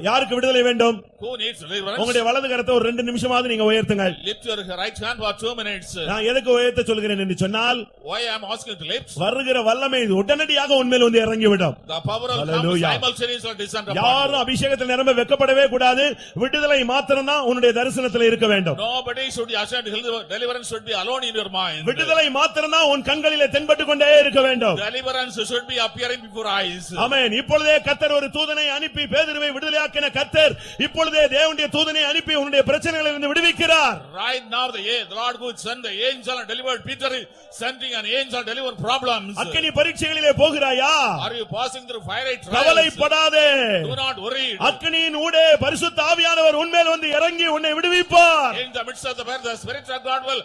யாருக்கு விடுதலை வேண்டும்? Who needs deliverance? உங்களுடைய வலது கரத்தை ஒரு 2 நிமிஷமாவது நீங்க உயர்த்துங்கள். Lift your right hand for 2 minutes. நான் எதுக்கு உயர்த்த சொல்கிறேன் என்று சொன்னால், Why I am asking to lift? வருகிற வல்லமை உடனடியாக உண்மையில் வந்து இறங்கிவிடும். The power will come Hallelujah. simultaneously descend upon யாரும் you. அபிஷேகத்தில் நிரம்ப வெட்கப்படவே கூடாது. விடுதலை மாத்திரம் தான் உன்னுடைய தரிசனத்தில் இருக்க வேண்டும். Nobody should be ashamed, deliverance should be alone in your mind. விடுதலை மாத்திரம் தான் உன் கண்களிலே தென்பட்டு கொண்டே இருக்க வேண்டும். Deliverance should be appearing before eyes. ஆமென். இப்பொழுதே கர்த்தர் ஒரு தூதனை அனுப்பி பேதுருவை விடுதலையாக்கின கர்த்தர் இப்பொழுதே தேவனுடைய தூதனை அனுப்பி உன்னுடைய பிரச்சனைகளிலிருந்து விடுவிக்கிறார். Right now the Lord who sent the angel and delivered Peter is sending an angel to deliver problems. அக்கினி பரீட்சைகளிலே போகிறாயா? Are you passing through fiery trials? கவலைப்படாதே. Do not worry. அக்கினியின் ஊடே பரிசுத்த ஆவியானவர் உன்மேல் வந்து இறங்கி உன்னை விடுவிப்பார். In the midst of the fire, the Spirit of God will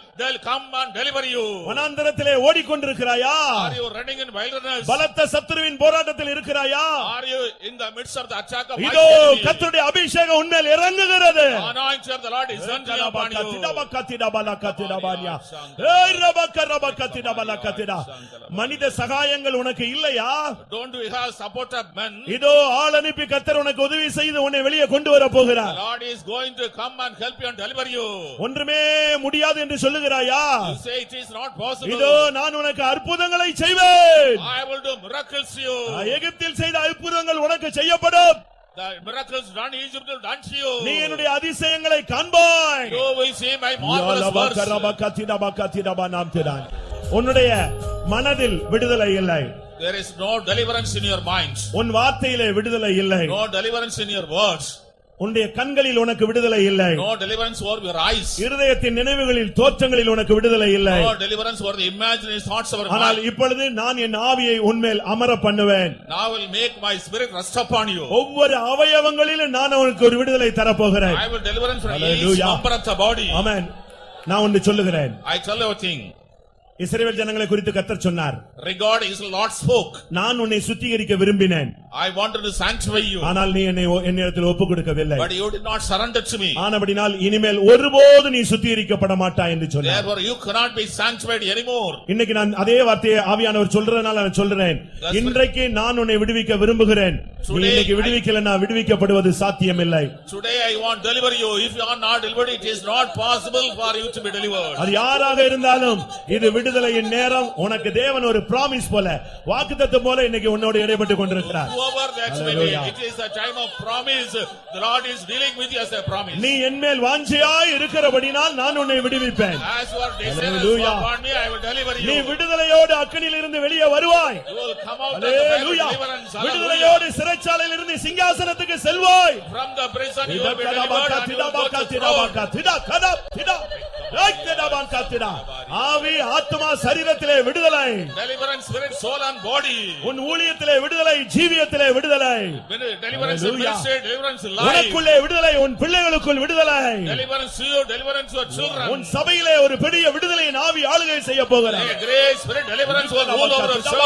come and deliver you. வனாந்தரத்திலே ஓடிக்கொண்டிருக்கிறாயா? Are you running in wilderness? பலத்த சத்துருவின் போராட்டத்தில் இருக்கிறாயா? Are you in the midst of the attack of இதோ கர்த்தருடைய அபிஷேகம் உன்மேல் இறங்குகிறது. Anointing of the Lord is descending upon you. மனித சகாயங்கள் உனக்கு இல்லையா? Don't you have support of men? இதோ ஆள் அனுப்பி கர்த்தர் உனக்கு உதவி செய்து உன்னை வெளியே கொண்டு வர போகிறார். The Lord is going to come and help you and deliver you. ஒன்றுமே முடியாது என்று சொல்லுகிறாயா? You say it is not possible. இதோ நான் உனக்கு அற்புதங்களை செய்வேன். I will do miracles to you. எகிப்தில் செய்த அற்புதங்கள் உனக்கு செய்யப்படும். The miracles done in Egypt will done to you. நீ என்னுடைய அதிசயங்களை காண்பாய். You will see my marvelous works. உன்னுடைய மனதில் விடுதலை இல்லை. There is no deliverance in your mind. உன் வார்த்தையிலே விடுதலை இல்லை. No deliverance in your words. உன்னுடைய கண்களில் உனக்கு விடுதலை இல்லை. No deliverance over your eyes. இருதயத்தின் நினைவுகளில் தோற்றங்களில் உனக்கு விடுதலை இல்லை. No deliverance over the imaginary thoughts of our mind. ஆனால் இப்பொழுது நான் என் ஆவியை உன்மேல் அமர பண்ணுவேன். Now I will make my spirit rest upon you. ஒவ்வொரு அவயவங்களிலும் நான் உனக்கு ஒரு விடுதலை தர போகிறேன். I will deliverance from each member of the body. ஆமென். நான் ஒன்று சொல்லுகிறேன். I tell you a thing. இஸ்ரவேல் ஜனங்களை குறித்து கர்த்தர் சொன்னார். Regarding the Lord spoke. நான் உன்னை சுத்திகரிக்க விரும்பினேன். I wanted to sanctify you. ஆனால் நீ என்னிடத்தில் ஒப்புக் கொடுக்கவில்லை. But you did not surrender to me. ஆனபடியால் இனிமேல் ஒருபோது நீ சுத்திகரிக்கப்பட மாட்டாய் என்று சொன்னார். Therefore you cannot be sanctified anymore. இன்னைக்கு நான் அதே வார்த்தையை ஆவியானவர் சொல்றதனால நான் சொல்றேன். இன்றைக்கு நான் உன்னை விடுவிக்க விரும்புகிறேன். நீ இன்னைக்கு விடுவிக்கலனா விடுவிக்கப்படுவது சாத்தியமில்லை. Today I want to deliver you. If you are not delivered, it is not possible for you to be delivered. அது யாராக இருந்தாலும் இது விடுதலையின் நேரம். உனக்கு தேவன் ஒரு பிராமிஸ் போல வாக்குத்தத்தம் போல இன்னைக்கு உன்னோடு இடைப்பட்டு கொண்டிருக்கிறார். Whoever that may be, it is a time of promise. The Lord is dealing with you as a promise. நீ என்மேல் வாஞ்சையாய் இருக்கிறபடினால் நான் உன்னை விடுவிப்பேன். As you are desirous upon me, I will deliver you. நீ விடுதலையோடு அக்கினியில் இருந்து வெளியே வருவாய். You will come out of the deliverance. விடுதலையோடு சிறைச்சாலையில் இருந்து சிங்காசனத்துக்கு செல்வாய். From the prison you will be delivered and you will go to throne. ஆவி ஆத்மா சரீரத்திலே விடுதலை. Deliverance spirit, soul and body. உன் ஊழியத்திலே விடுதலை, ஜீவியத்திலே விடுதலை. Deliverance ministry, deliverance life. உனக்குள்ளே விடுதலை, உன் பிள்ளைகளுக்குள் விடுதலை. Deliverance you, deliverance your children. உன் சபையிலே ஒரு பெரிய விடுதலையின் ஆவி ஆளுகை செய்ய போகிறார். A great spirit deliverance will rule over the church.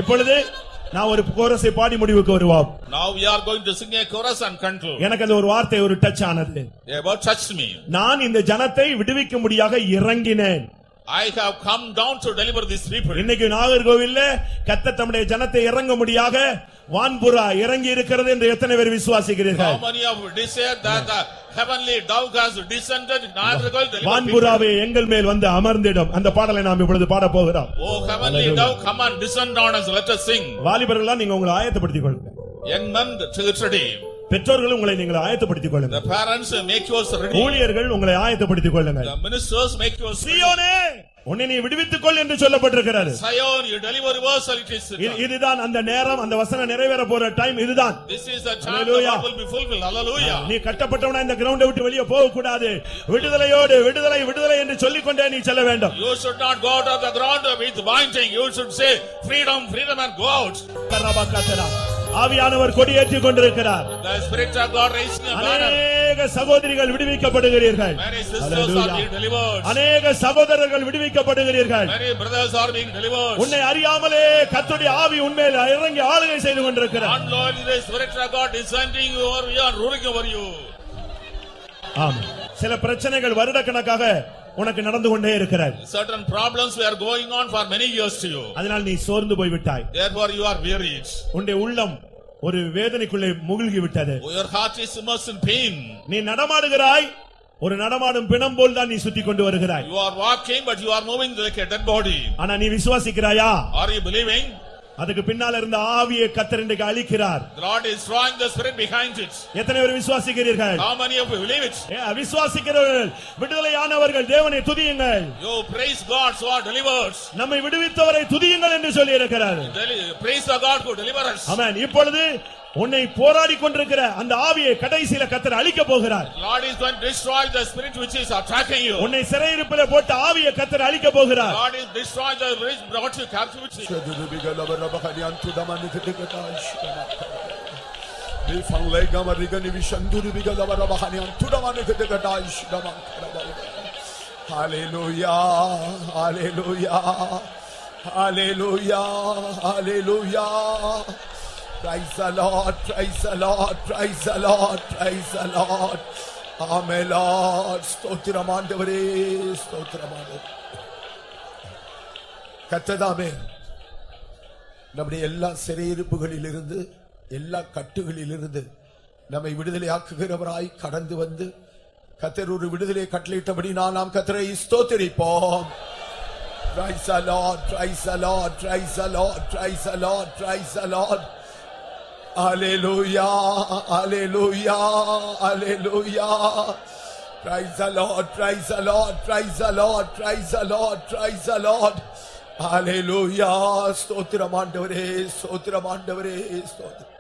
இப்பொழுது நான் ஒரு கோரஸை பாடி முடிவுக்கு வருவோம். Now we are going to sing a chorus and conclude. எனக்கு அந்த ஒரு வார்த்தை ஒரு டச் ஆனது. About touched me. நான் இந்த ஜனத்தை விடுவிக்கும்படியாக இறங்கினேன். I have come down to deliver these people. இன்னைக்கு நாகர்கோவில்ல கர்த்தர் தம்முடைய ஜனத்தை இறங்கும்படியாக வான்புறா இறங்கி இருக்கிறது என்று எத்தனை பேர் விசுவாசிக்கிறீர்கள்? How many of you desire that the heavenly dove has descended in Nagarkol? வான்புறாவே எங்கள் மேல் வந்து அமர்ந்திடும். அந்த பாடலை நாம் இப்பொழுது பாட போகிறோம். Oh heavenly dove, come and descend on us, let us sing. வாலிபர்களா நீங்க உங்களை ஆயத்தப்படுத்திக் கொள்ளுங்க. Young men, get ready. பெற்றோர்கள் உங்களை நீங்கள் ஆயத்தப்படுத்திக் கொள்ளுங்க. The parents make yourself ready. ஊழியர்கள் உங்களை ஆயத்தப்படுத்திக் கொள்ளுங்க. The ministers make yourself ready. சீயோனே உன்னை நீ விடுவித்துக் கொள் என்று சொல்லப்பட்டிருக்கிறது. Zion, you deliver yourself, it is. இதுதான் அந்த நேரம், அந்த வசனம் நிறைவேற போற டைம் இதுதான். This is the time the Lord will be fulfilled. Hallelujah. நீ கட்டப்பட்டவனா இந்த கிரவுண்டை விட்டு வெளியே போக கூடாது. விடுதலையோடு விடுதலை விடுதலை என்று சொல்லிக் கொண்டே நீ செல்ல வேண்டும். You should not go out of the ground with binding. You should say freedom, freedom and go out. ஆவியானவர் கொடியேற்றிக் கொண்டிருக்கிறார். The spirit of God raising a banner. அநேக சகோதரிகள் விடுவிக்கப்படுகிறீர்கள். Many sisters are being delivered. அநேக சகோதரர்கள் விடுவிக்கப்படுகிறீர்கள். Many brothers are being delivered. உன்னை அறியாமலே கர்த்தருடைய ஆவி உன்மேல் இறங்கி ஆளுகை செய்து கொண்டிருக்கிறார். Unknowingly the spirit of God descending over you and ruling over you. ஆமென். சில பிரச்சனைகள் வருடக்கணக்காக உனக்கு நடந்து கொண்டே இருக்கிறது. Certain problems were going on for many years to you. அதனால் நீ சோர்ந்து போய் விட்டாய். Therefore you are wearied. உன்னுடைய உள்ளம் ஒரு வேதனைக்குள்ளே முழுகி விட்டது. Your heart is immersed in pain. நீ நடமாடுகிறாய், ஒரு நடமாடும் பிணம் போல் தான் நீ சுத்தி கொண்டு வருகிறாய். You are walking but you are moving like a dead body. ஆனா நீ விசுவாசிக்கிறாயா? Are you believing? அதுக்கு பின்னால இருந்த ஆவியை கர்த்தர் இன்றைக்கு அழிக்கிறார். The Lord is drawing the spirit behind it. எத்தனை பேர் விசுவாசிக்கிறீர்கள்? How many of you believe it? விசுவாசிக்கிறவர்கள் விடுதலையானவர்கள் தேவனை துதியுங்கள். You praise God who are delivered. நம்மை விடுவித்தவரை துதியுங்கள் என்று சொல்லி இருக்கிறார். Praise the God who delivers us. ஆமென். இப்பொழுது உன்னை போராடி கொண்டிருக்கிற அந்த ஆவியை கடைசியில கர்த்தர் அழிக்க போகிறார். Lord is going to destroy the spirit which is attacking you. உன்னை சிறையிருப்பிலே போட்ட ஆவியை கர்த்தர் அழிக்க போகிறார். Lord is destroy the rich brought you captivity. Hallelujah, hallelujah, hallelujah, hallelujah. Praise the Lord, praise the Lord, praise the Lord, praise the Lord. Amen, Lord. ஸ்தோத்திரம் ஆண்டவரே, ஸ்தோத்திரம் ஆண்டவரே. கர்த்ததாமே நம்முடைய எல்லா சிறையிருப்புகளிலிருந்து எல்லா கட்டுகளிலிருந்து நம்மை விடுதலையாக்குகிறவராய் கடந்து வந்து கர்த்தர் ஒரு விடுதலை கட்டளையிட்டபடி நாம் கர்த்தரை ஸ்தோத்திரிப்போம். Praise the Lord, praise the Lord, praise the Lord, praise the Lord, praise the Lord. Hallelujah, hallelujah, hallelujah. Praise the Lord, praise the Lord, praise the Lord, praise the Lord, praise the Lord. Hallelujah. ஸ்தோத்திரம் ஆண்டவரே, ஸ்தோத்திரம் ஆண்டவரே, ஸ்தோத்திரம்.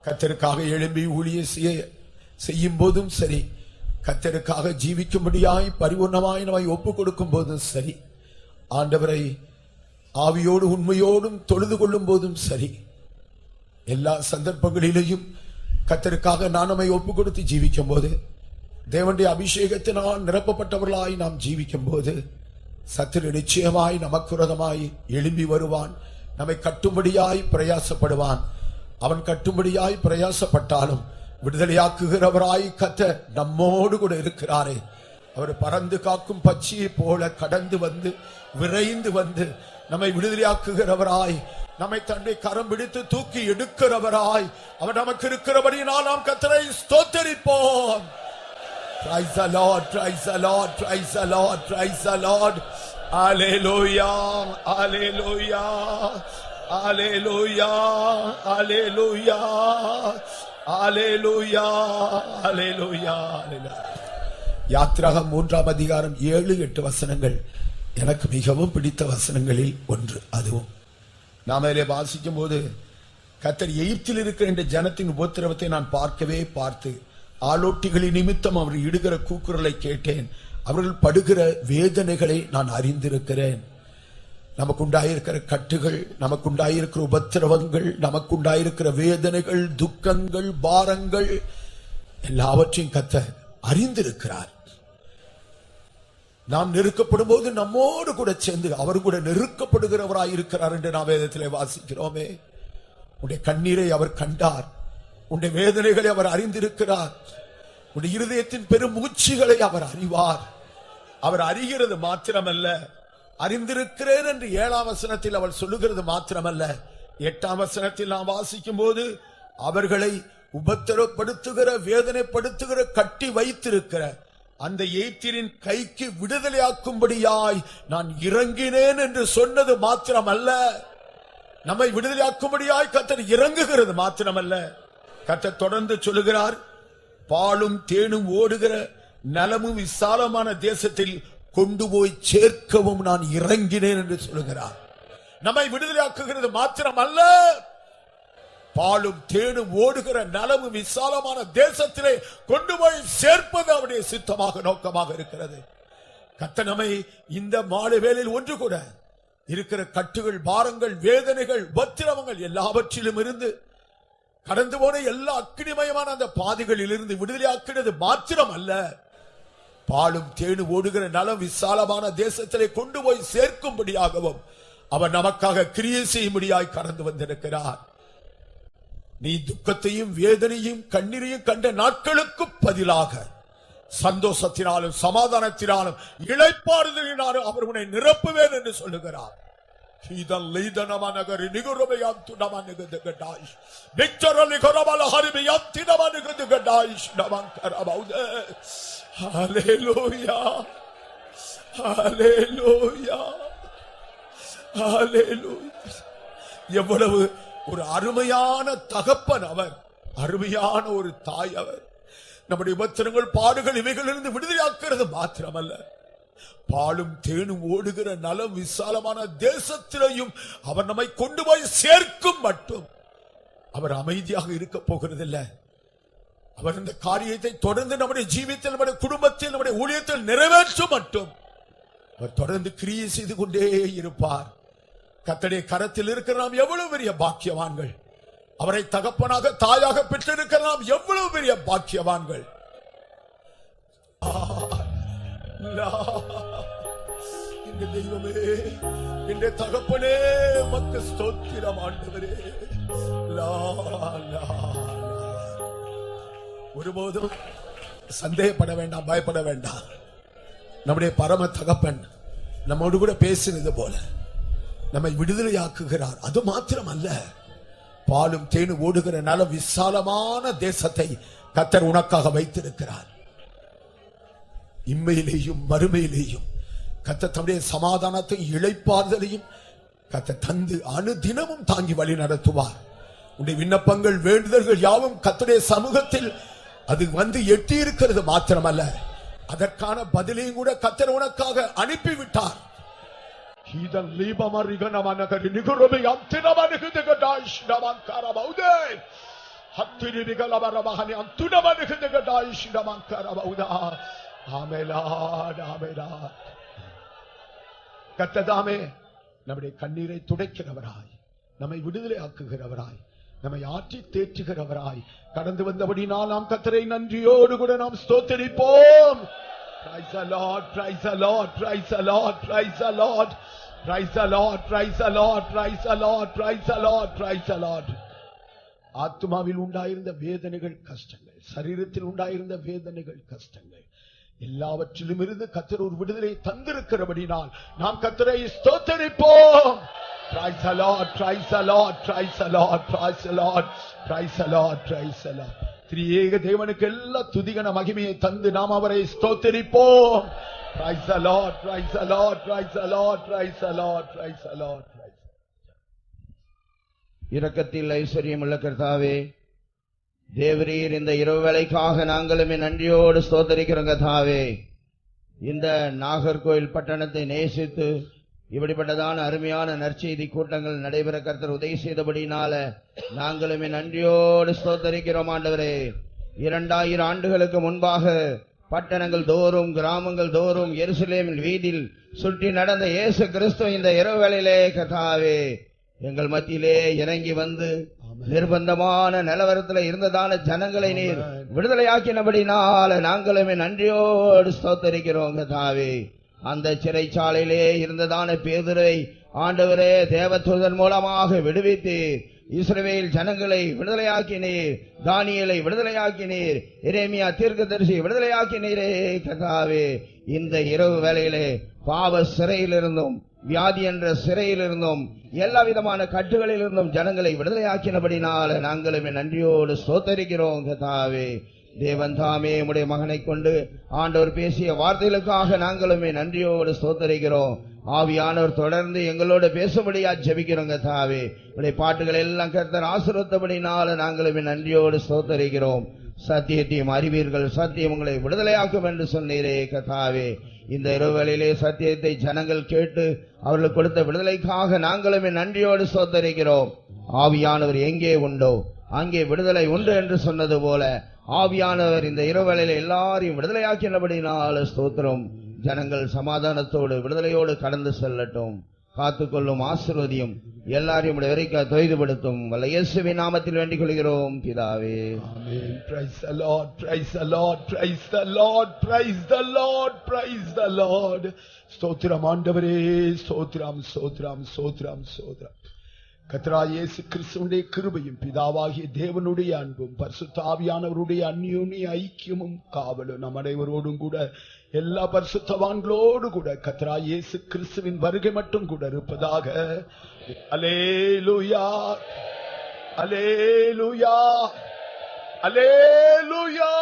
கர்த்தருக்காக எழும்பி ஊழியம் செய்யும் போதும் சரி, கர்த்தருக்காக ஜீவிக்கும்படியாய் பரிபூர்ணமாய் நம்மை ஒப்புக் கொடுக்கும் போதும் சரி, ஆண்டவரை ஆவியோடு உண்மையோடும் தொழுது கொள்ளும் போதும் சரி, எல்லா சந்தர்ப்பங்களிலேயும் கர்த்தருக்காக நான் நம்மை ஒப்புக் கொடுத்து ஜீவிக்கும் போது, தேவனுடைய அபிஷேகத்தினால் நிரப்பப்பட்டவர்களாய் நாம் ஜீவிக்கும் போது, சத்துரு நிச்சயமாய் நமக்கு விரோதமாய் எழும்பி வருவான். நம்மை கட்டும்படியாய் பிரயாசப்படுவான். அவன் கட்டும்படியாய் பிரயாசப்பட்டாலும் விடுதலையாக்குகிறவராய் கர்த்தர் நம்மோடு கூட இருக்கிறாரே. அவர் பறந்து காக்கும் பட்சியை போல கடந்து வந்து விரைந்து வந்து நம்மை விடுதலையாக்குகிறவராய், நம்மை தன்னை கரம் பிடித்து தூக்கி எடுக்கிறவராய் அவர் நமக்கு இருக்கிறபடியினால் நாம் கர்த்தரை ஸ்தோத்திரிப்போம். Praise the Lord, praise the Lord, praise the Lord, praise the Lord. Hallelujah, hallelujah, hallelujah, hallelujah, hallelujah, hallelujah, hallelujah. யாத்திராகம் 3ஆம் அதிகாரம் 7-8 வசனங்கள் எனக்கு மிகவும் பிடித்த வசனங்களில் ஒன்று. அதுவும் நாம் அதிலே வாசிக்கும் போது, கர்த்தர் எகிப்தில் இருக்கிற இந்த ஜனத்தின் உபத்திரவத்தை நான் பார்த்து ஆலோட்டிகளின் நிமித்தம் அவர் இடுகிற கூக்குரலை கேட்டேன். அவர்கள் படுகிற வேதனைகளை நான் அறிந்திருக்கிறேன். நமக்குண்டாயிருக்கிற கட்டுகள், நமக்குண்டாயிருக்கிற உபத்திரவங்கள், நமக்குண்டாயிருக்கிற வேதனைகள், துக்கங்கள், பாரங்கள் எல்லாவற்றையும் கர்த்தர் அறிந்திருக்கிறார். நாம் நெருக்கப்படும் போது நம்மோடு கூட சேர்ந்து அவர் கூட நெருக்கப்படுகிறவராய் இருக்கிறார் என்று நாம் வேதத்திலே வாசிக்கிறோமே. உன்னுடைய கண்ணீரை அவர் கண்டார், உன்னுடைய வேதனைகளை அவர் அறிந்திருக்கிறார், உன்னுடைய இருதயத்தின் பெரும் மூச்சுகளை அவர் அறிவார். அவர் அறிகிறது மாத்திரமல்ல, அறிந்திருக்கிறேன் என்று 7ஆம் வசனத்தில் அவர் சொல்லுகிறது மாத்திரமல்ல, 8ஆம் வசனத்தில் நாம் வாசிக்கும் போது, அவர்களை உபத்திரப்படுத்துகிற வேதனைப்படுத்துகிற கட்டி வைத்திருக்கிற அந்த எகிப்தியரின் கைக்கு விடுதலையாக்கும்படியாய் நான் இறங்கினேன் என்று சொன்னது மாத்திரமல்ல, நம்மை விடுதலையாக்கும்படியாய் கர்த்தர் இறங்குகிறது மாத்திரமல்ல, கர்த்தர் தொடர்ந்து சொல்லுகிறார், பாலும் தேனும் ஓடுகிற நலமும் விசாலமான தேசத்தில் கொண்டு போய் சேர்க்கவும் நான் இறங்கினேன் என்று சொல்லுகிறார். நம்மை விடுதலையாக்குகிறது மாத்திரமல்ல, பாலும் தேனும் ஓடுகிற நலமும் விசாலமான தேசத்திலே கொண்டு போய் சேர்ப்பது அவருடைய சித்தமாக நோக்கமாக இருக்கிறது. கர்த்தர் நம்மை இந்த மாலை வேளையில் ஒன்று கூட இருக்கிற கட்டுகள், பாரங்கள், வேதனைகள், உபத்திரவங்கள் எல்லாவற்றிலும் இருந்து கடந்து போன எல்லா அக்கினிமயமான அந்த பாதைகளில் இருந்து விடுதலையாக்கினது மாத்திரம் அல்ல, பாலும் தேனு ஓடுகிற நலம் விசாலமான தேசத்திலே கொண்டு போய் சேர்க்கும்படியாகவும் அவர் நமக்காக கிரியை செய்யும்படியாய் கடந்து வந்திருக்கிறார். நீ துக்கத்தையும் வேதனையும் கண்ணீரையும் கண்ட நாட்களுக்கு பதிலாக சந்தோஷத்தினாலும் சமாதானத்தினாலும் இளைப்பாறுதலினாலும் அவர் உன்னை நிரப்புவேன் என்று சொல்லுகிறார். எவ்வளவு ஒரு அருமையான தகப்பன் அவர், அருமையான ஒரு தாய் அவர். நம்முடைய உபத்திரங்கள், பாடுகள் இவைகளிலிருந்து விடுதலையாக்குறது மாத்திரமல்ல, பாலும் தேனும் ஓடுகிற நலம் விசாலமான தேசத்திலையும் அவர் நம்மை கொண்டு போய் சேர்க்கும் மட்டும் அவர் அமைதியாக இருக்க போகிறதில்லை. அவர் இந்த காரியத்தை தொடர்ந்து நம்முடைய ஜீவியத்தில், நம்முடைய குடும்பத்தில், நம்முடைய ஊழியத்தில் நிறைவேற்றும் மட்டும் அவர் தொடர்ந்து கிரியை செய்து கொண்டே இருப்பார். கர்த்தருடைய கரத்தில் இருக்கிற நாம் எவ்வளவு பெரிய பாக்கியவான்கள்! அவரை தகப்பனாக தாயாக பெற்றிருக்கிற நாம் எவ்வளவு பெரிய பாக்கியவான்கள்! இந்த தெய்வமே, இந்த தகப்பனே, மக்கு ஸ்தோத்திரம் ஆண்டவரே. ஒருபோதும் சந்தேகப்பட வேண்டாம், பயப்பட வேண்டாம். நம்முடைய பரம தகப்பன் நம்மோடு கூட பேசினது போல நம்மை விடுதலையாக்குகிறார். அது மாத்திரம் அல்ல, பாலும் தேனும் ஓடுகிற நல்ல விசாலமான தேசத்தை கர்த்தர் உனக்காக வைத்திருக்கிறார். இம்மையிலேயும் மறுமையிலேயும் கர்த்தர் தம்முடைய சமாதானத்தையும் இளைப்பாறுதலையும் கர்த்தர் தந்து அனுதினமும் தாங்கி வழி நடத்துவார். உன்னுடைய விண்ணப்பங்கள், வேண்டுதல்கள் யாவும் கர்த்தருடைய சமூகத்தில் அது வந்து எட்டி இருக்கிறது மாத்திரமல்ல, அதற்கான பதிலையும் கூட கர்த்தர் உனக்காக அனுப்பிவிட்டார். கர்த்ததாமே நம்முடைய கண்ணீரை துடைக்கிறவராய், நம்மை விடுதலை ஆக்குகிறவராய், நம்மை ஆற்றி தேற்றுகிறவராய் கடந்து வந்தபடினால் நாம் கர்த்தரை நன்றியோடு கூட நாம் ஸ்தோத்திரிப்போம். Praise the Lord, praise the Lord, praise the Lord, praise the Lord, praise the Lord, praise the Lord, praise the Lord, praise the Lord, praise the Lord. ஆத்துமாவில் உண்டாயிருந்த வேதனைகள், கஷ்டங்கள், சரீரத்தில் உண்டாயிருந்த வேதனைகள், கஷ்டங்கள் எல்லாவற்றிலும் இருந்து கர்த்தர் ஒரு விடுதலை தந்திருக்கிறபடினால் நாம் கர்த்தரை ஸ்தோத்திரிப்போம். Praise the Lord, praise the Lord, praise the Lord, praise the Lord, praise the Lord, praise the Lord. திரியேக தேவனுக்கு எல்லா துதிகன மகிமையை தந்து நாம் அவரை ஸ்தோத்திரிப்போம். Praise the Lord, praise the Lord, praise the Lord, praise the Lord, praise the Lord. இரக்கத்தில் ஐஸ்வர்யமுள்ள கர்த்தாவே, தேவரீர் இந்த இரவு வேளைக்காக நாங்களுமே நன்றியோடு ஸ்தோத்திரிக்கிறோம். கர்த்தாவே, இந்த நாகர்கோயில் பட்டணத்தை நேசித்து இப்படிப்பட்டதான அருமையான நற்செய்தி கூட்டங்கள் நடைபெற கர்த்தர் உதவி செய்தபடினால நாங்களுமே நன்றியோடு ஸ்தோத்திரிக்கிறோம். ஆண்டவரே, 2000 ஆண்டுகளுக்கு முன்பாக பட்டணங்கள் தோறும், கிராமங்கள் தோறும், எருசலேமின் வீதியில் சுற்றி நடந்த இயேசு கிறிஸ்து இந்த இரவு வேளையிலே கர்த்தாவே எங்கள் மத்தியிலே இறங்கி வந்து நிர்பந்தமான நிலவரத்தில் இருந்ததான ஜனங்களை நீர் விடுதலையாக்கினபடினால நாங்களுமே நன்றியோடு ஸ்தோத்திரிக்கிறோம். கர்த்தாவே, அந்த சிறைச்சாலையிலே இருந்ததான பேதுரை ஆண்டவரே தேவதூதன் மூலமாக விடுவித்து இஸ்ரவேல் ஜனங்களை விடுதலையாக்கினீர், தானியேலை விடுதலையாக்கினீர், எரேமியா தீர்க்கதரிசி விடுதலையாக்கினீரே. கர்த்தாவே, இந்த இரவு வேளையிலே பாவ சிறையிலிருந்தும், வியாதி என்ற சிறையிலிருந்தும், எல்லா விதமான கட்டுகளிலிருந்தும் ஜனங்களை விடுதலையாக்கினபடினால நாங்களுமே நன்றியோடு ஸ்தோத்திரிக்கிறோம். கர்த்தாவே, தேவன் தாமே உம்முடைய மகனை கொண்டு ஆண்டவர் பேசிய வார்த்தைகளுக்காக நாங்களுமே நன்றியோடு ஸ்தோத்திரிக்கிறோம். ஆவியானவர் தொடர்ந்து எங்களோடு பேசும்படியா ஜெபிக்கிறோம். கர்த்தாவே, உம்முடைய பாட்டுகள் எல்லாம் கர்த்தர் ஆசீர்வதித்தபடினால நாங்களுமே நன்றியோடு ஸ்தோத்திரிக்கிறோம். சத்தியத்தையும் அறிவீர்கள், சத்தியம் உங்களை விடுதலையாக்கும் என்று சொன்னீரே. கர்த்தாவே, இந்த இரவுகளிலே சத்தியத்தை ஜனங்கள் கேட்டு அவர்களுக்கு கொடுத்த விடுதலைக்காக நாங்களுமே நன்றியோடு ஸ்தோத்திரிக்கிறோம். ஆவியானவர் எங்கே உண்டோ அங்கே விடுதலை உண்டு என்று சொன்னது போல ஆவியானவர் இந்த இரவுகளிலே எல்லாரையும் விடுதலையாக்கினபடினால ஸ்தோத்திரம். ஜனங்கள் சமாதானத்தோடு விடுதலையோடு கடந்து செல்லட்டும். காத்துக்கொள்ளும், ஆசீர்வதியும், எல்லாரையும் வரைக்க தொய்துபடுத்தும். வல்ல இயேசுவின் நாமத்தில் வேண்டிக் கொள்கிறோம் பிதாவே. Amen. Praise the Lord, praise the Lord, praise the Lord, praise the Lord, praise the Lord. ஸ்தோத்திரம் ஆண்டவரே, ஸ்தோத்திரம், ஸ்தோத்திரம், ஸ்தோத்திரம், ஸ்தோத்திரம். கர்த்தராகிய இயேசு கிறிஸ்துவினுடைய கிருபையும், பிதாவாகிய தேவனுடைய அன்பும், பரிசுத்த ஆவியானவருடைய அந்யோன்ய ஐக்கியமும் காவலும் நம் அனைவரோடும் கூட எல்லா பரிசுத்தவான்களோடு கூட கர்த்தராகிய இயேசு கிறிஸ்துவின் வருகை மட்டும் கூட இருப்பதாக. அல்லேலூயா, அல்லேலூயா, அல்லேலூயா.